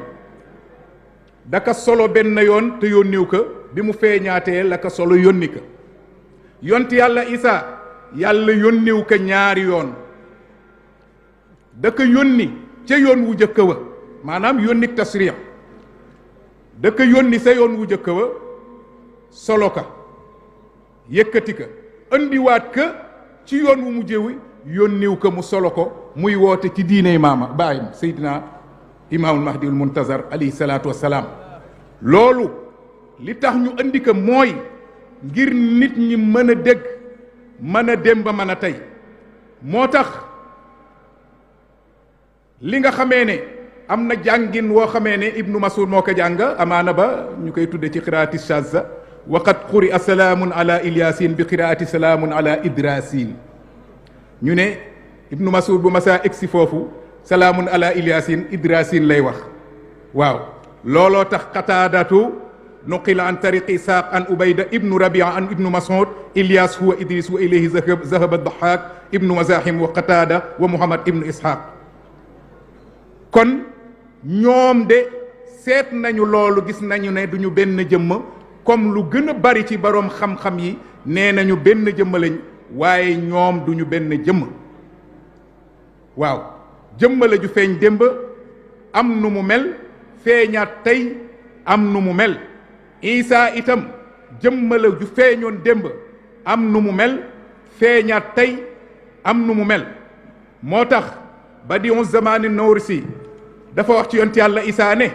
daka solo benn yoon te yónniw ko bi mu feeñaatee la ko solo yónni ko yonti yàlla Isa yàlla yónniw ko ñaari yoon da ko yónni ca yoon wu jëkk wa maanaam yónni tasriix da ko yónni sa yoon wu jëkk wa solo ka yëkkati ka andiwaat ka ci yoon wu mujj wi yónniw ko mu solo ko muy woote ci diiney maama baayam Seydina Imaamul Mahdiul Muntazar alayhi salaatu wassalaam loolu li tax ñu andi ko mooy ngir nit ñi mën a dégg mën a dem ba mën a tey moo tax li nga xamee ne am na jàngin woo xamee ne Ibnu Mas'ud moo ko jàng amaana ba ñu koy tudde ci qiraati shazza waqad quri'a salaamun ala Ilyasin bi qiraati salaamun ala Idrasin ñu ne Ibnu Mas'ud bu masaa egsi foofu salaamun ala Ilyasin Idrasin lay wax waaw looloo tax Qataadatu nuqila an tariqi Isaaq an Ubayda ibnu Rabia an Ibnu Mas'ud Ilyas huwa Idris wa ilayhi zahaba Dahhaak ibnu Mazahim wa Qataada wa Muhammad ibnu Ishaq kon ñoom de seet nañu loolu gis nañu ne duñu benn jëmm comme lu gën a bari ci boroom xam-xam yi nee nañu benn jëmm lañ waaye ñoom duñu benn jëmm waaw jëmm la ju feeñ démb am nu mu mel feeñaat tey am nu mu mel Isa itam jëmm la ju feeñoon démb am nu mu mel feeñaat tey am nu mu mel moo tax badiu zamani Nawrisi dafa wax ci yonent yàlla Isa ne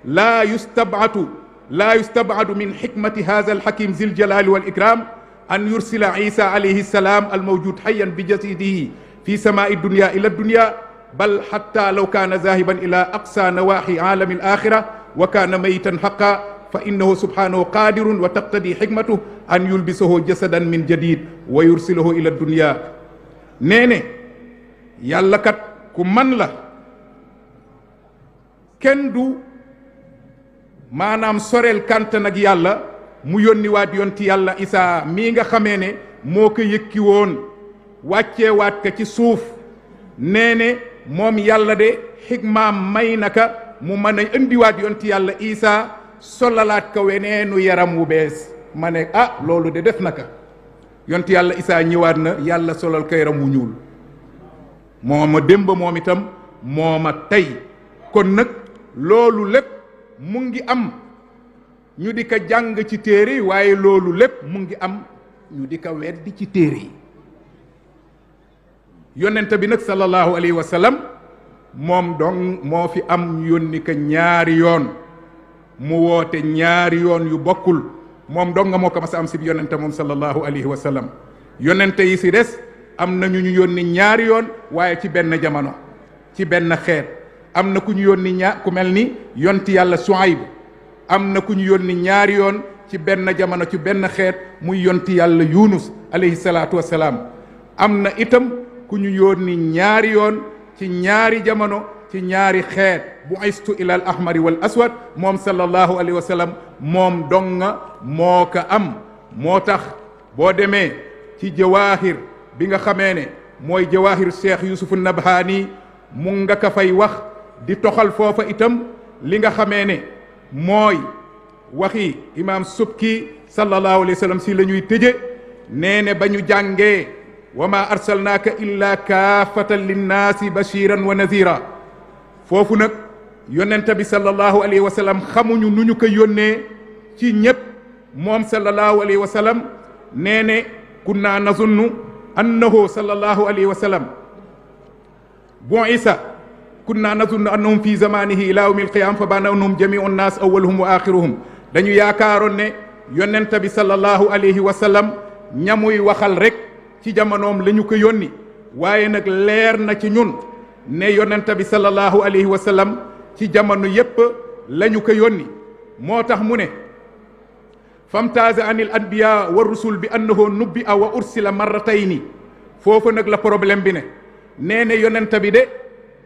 laa yustabadu min xikmati hada alxakim zil jalali wal ikram an yursila Isa alayhi salaam almawjud xayan bi jasadihi fi samaai dunya ila dunya bal xatta law kaana zahiban ila aqsa nawaxi aalami alaxira wa kaana mayitan xaqa fa innahu subhanahu qadirun wa taqtadi xikmatuh an yulbisahu jasadan min jadid wa yursilahu ila dunya nee ne yàlla kat ku man la kenn du maanaam soreel kantan ak yàlla mu yónniwaat yonti yàlla Isaa mii nga xamee ne moo ko yëkki woon wàcceewaat ka ci suuf nee ne moom yàlla de xikmaam may naka mu mën a indiwaat yonti yàlla Isaa solalaat ka weneenu yaram wu bees ma ne ah loolu de def naka yonti yàlla Isaa ñëwaat na yàlla solal ko yaram wu ñuul mooma démb moom itam mooma tey kon nag loolu lépp mu ngi am ñu di ko jàng ci téere yi waaye loolu lépp mu ngi am ñu di ko weddi ci téere yi yonent bi nag sallallahu alayhi wa sallam moom dong moo fi am yónni ko ñaari yoon mu woote ñaari yoon yu bokkul moom dong nga moo ko mas a am si yonent moom sallallahu alayhi wa sallam yonent yi si des am na ñu yónni ñaari yoon waaye ci benn jamono ci benn xeet am na ku ñu yónni ku mel ni yonti yàlla Suayb am na ku ñu yónni ñaari yoon ci benn jamono ci benn xeet muy yonti yàlla Yunus alayhi salaatu wassalaam am na itam ku ñu yónni ñaari yoon ci ñaari jamono ci ñaari xeet bu'istu ilal ahmari wal aswad moom sallallahu alayhi wa sallam moom donga moo ko am moo tax boo demee ci jawaahir bi nga xamee ne mooy jawaahir Cheikh Yusufu Nabhani mu nga ka fay wax di toxal foofa itam li nga xamee ne mooy waxi imam Subki sallallahu alayhi wa sallam si la ñuy tëje nee ne ba ñu jàngee wa ma arsalnaaka illa kaafatan linnaasi bashiran wa nazira foofu nag yonent bi sallallahu alayhi wa sallam xamuñu nu ñu ko yónnee ci ñépp moom sallallahu alayhi wa sallam nee ne kunna nazunnu annahu sallallahu alayhi wa sallam bu'isa kunna nazunnu annahum fi zamanihi ila yawmi alqiyama fa bana annahum jami'u nnas awwaluhum wa akhiruhum dañu yaakaaroon ne yonent bi sallallahu alayhi wa sallam ñamuy waxal rek ci jamonoom la ñu ko yónni waaye nag leer na ci ñun ne yonent bi sallallahu alayhi wa sallam ci jamono yépp la ñu ko yónni moo tax mu ne famtaaza anil anbiya wa rusul bi annahu nubbi'a wa ursila marratayni foofu nag la problème bi ne nee ne yonent bi de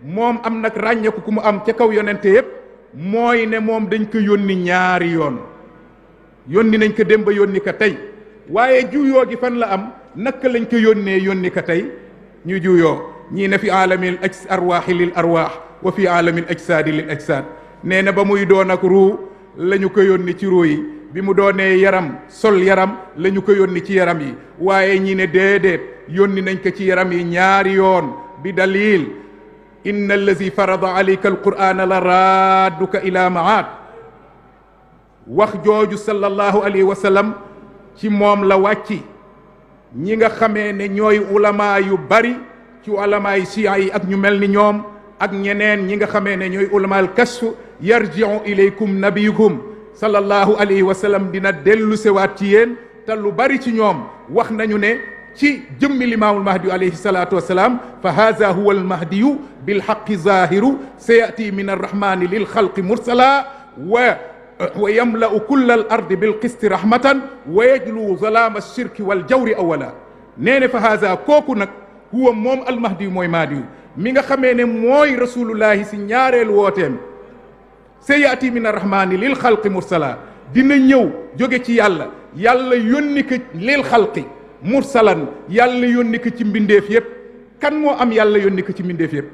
moom am nag ràññeeku ku mu am ca kaw yonente yépp mooy ne moom dañ ko yónni ñaari yoon yónni nañ ko démb yónni ko tey waaye juyoo gi fan la am naka lañ ko yónni ko tey ñu juyoo ñii ne fi aalamil arwaaxi lil arwaax wa fi aalamil ajsaadi lil ajsaad nee na ba muy doon ak ruu la ñu ko yónni ci ruu yi bi mu doonee yaram sol yaram la ñu ko yónni ci yaram yi waaye ñi ne déedéet yónni nañ ko ci yaram yi ñaari yoon bi dalil inna allazi farada alayka alqur'ana la radduka ila maad wax jooju sallallahu alayhi wa sallam ci moom la wàcci ñi nga xamee ne ñooy ulama yu bari ci ulama yi siya yi ak ñu mel ni ñoom ak ñeneen ñi nga xamee ne ñooy ulama al kasf yarji'u ilaykum nabiyukum sallallahu alayhi wa sallam dina dellu sewaat ci yéen te lu bari ci ñoom wax nañu ne ci jëmmi limaamul mahdi alayhi salatu wasalaam fa haza huwa al mahdiyu bil haqqi zahiru sayati min arrahmani lil xalqi mursala wa yamla'u kulla al ardi bil qisti rahmatan wa yajlu zalaama shirki wal jawri awala nee ne fa haza kooku nag huwa moom al mahdiyu mooy mahdiyu mi nga xamee ne mooy rasulullahi si ñaareelu wooteem sayati min arrahmani lil xalqi mursala dina ñëw jóge ci yàlla yàlla yónni ko lil xalqi mursalan yàlla yónni ko ci mbindeef yépp kan moo am yàlla yónni ko ci mbindeef yépp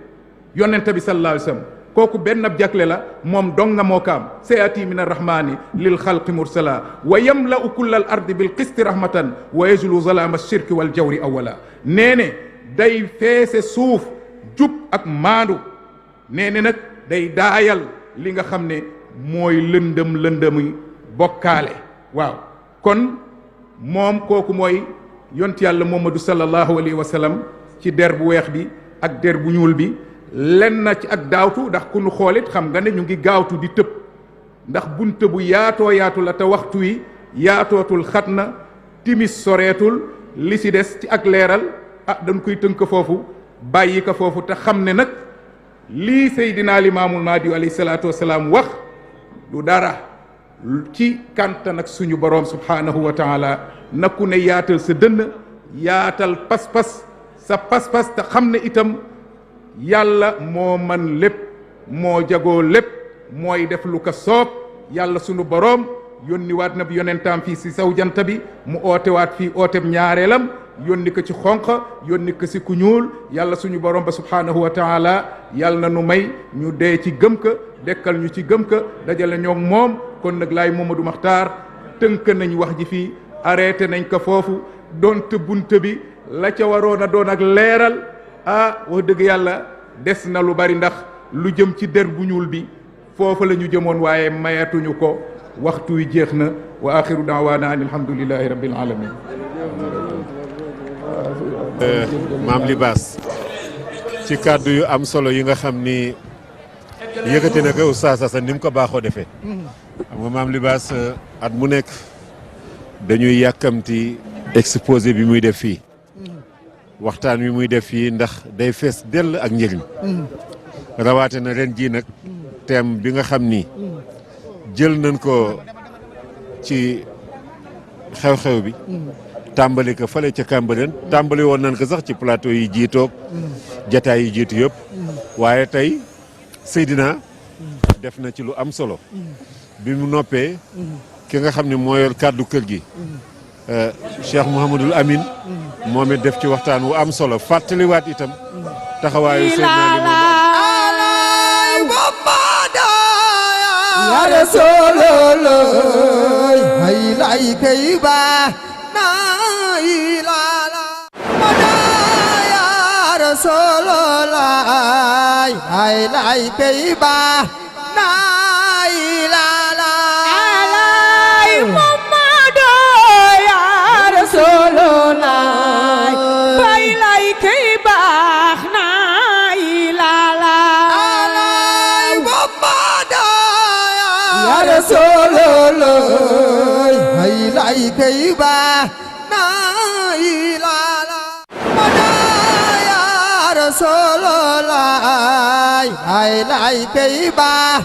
yonente bi sallallahu alayhi wasallam kooku benn ab jagle la moom donga moo ko am sayati min arrahmani lil xalqi mursala wa yamla'u kulla al ardi bil qisti rahmatan wa yajlu zalaama shirki wal jawri awala nee ne day feese suuf jub ak maandu nee ne nag day daayal li nga xam ne mooy lëndëmi bokkaale waaw kon moom kooku mooy yont yàlla Muhammadu sallallahu alayhi wa sallam ci der bu weex bi ak der bu ñuul bi len na ci ak daawtu ndax ku nu xoolit xam nga ne ñu ngi gaawtu di tëb ndax bunt bu yaatoo yaatu la te waxtu wi yaatootul xat na timis soreetul li si des ci ak leeral dañ koy tënk foofu bàyyi ko foofu te xam ne nag lii Seydina Limaamul Mahdi alayhi salaatu wasalaam wax du dara ci kàntan ak suñu boroom subhaanahu wa taala nakku ne yaatal sa dënn yaatal pas-pas sa pas-pas te xam ne itam yàlla moo man lépp moo jagoo lépp mooy def lu ko soob yàlla sunu boroom yónni waat na bi yonentaam fii si saw jant bi mu oote waat fii ootem ñaareelam yónni ko ci xonq yónni ko si ku ñuul yàlla suñu borom ba subhaanahu wa taala yàlla na nu may ñu dee ci gëm ka dekkal ñu ci gëm ka dajale ñoom moom kon nag laay Mamadou Makhtar tënk nañ wax ji fii arrêté nañ ko foofu donte bunte bi la ca waroon a doon ak leeral wax dëgg yàlla des na lu bari ndax lu jëm ci der bu ñuul bi foofu la ñu jëmoon waaye mayatuñu ko waxtu wi jeex na wa axiru daawaana an alhamdulillahi rabbil alamin Maam Libaas ci kàddu yu am solo yi nga xam ni yëkkati na ko Oustaz Assane ni mu ko baaxoo defee. xam nga Maam Libaas at mu nekk dañuy yàkkamti exposé bi muy def fii waxtaan wi muy def fii ndax day fees dell ak njëriñ. rawaate na ren jii nag thème bi nga xam ni jël nañ ko ci xew-xew bi. tàmbali ko fële ca Cambérène tàmbali woon nañ ko sax ci plateau yi jiitoog jataay yi jiitu yëpp waaye tey Seydina def na ci lu am solo bi mu noppee ki nga xam ne moo yor kàddu kër gi Cheikh Mouhamadul Amin moom it def ci waxtaan wu am solo fàttaliwaat itam taxawaayu Seydina ya Rasulullah hay lay kay ba na ilala ya Rasulullah hay lay kay ba na ilala alay Muhammad ya Rasulullah hay lay kay ba na ilala alay Muhammad ya Rasulullah hay lay kay ba na ilala ya Rasulullah hay lay kay ba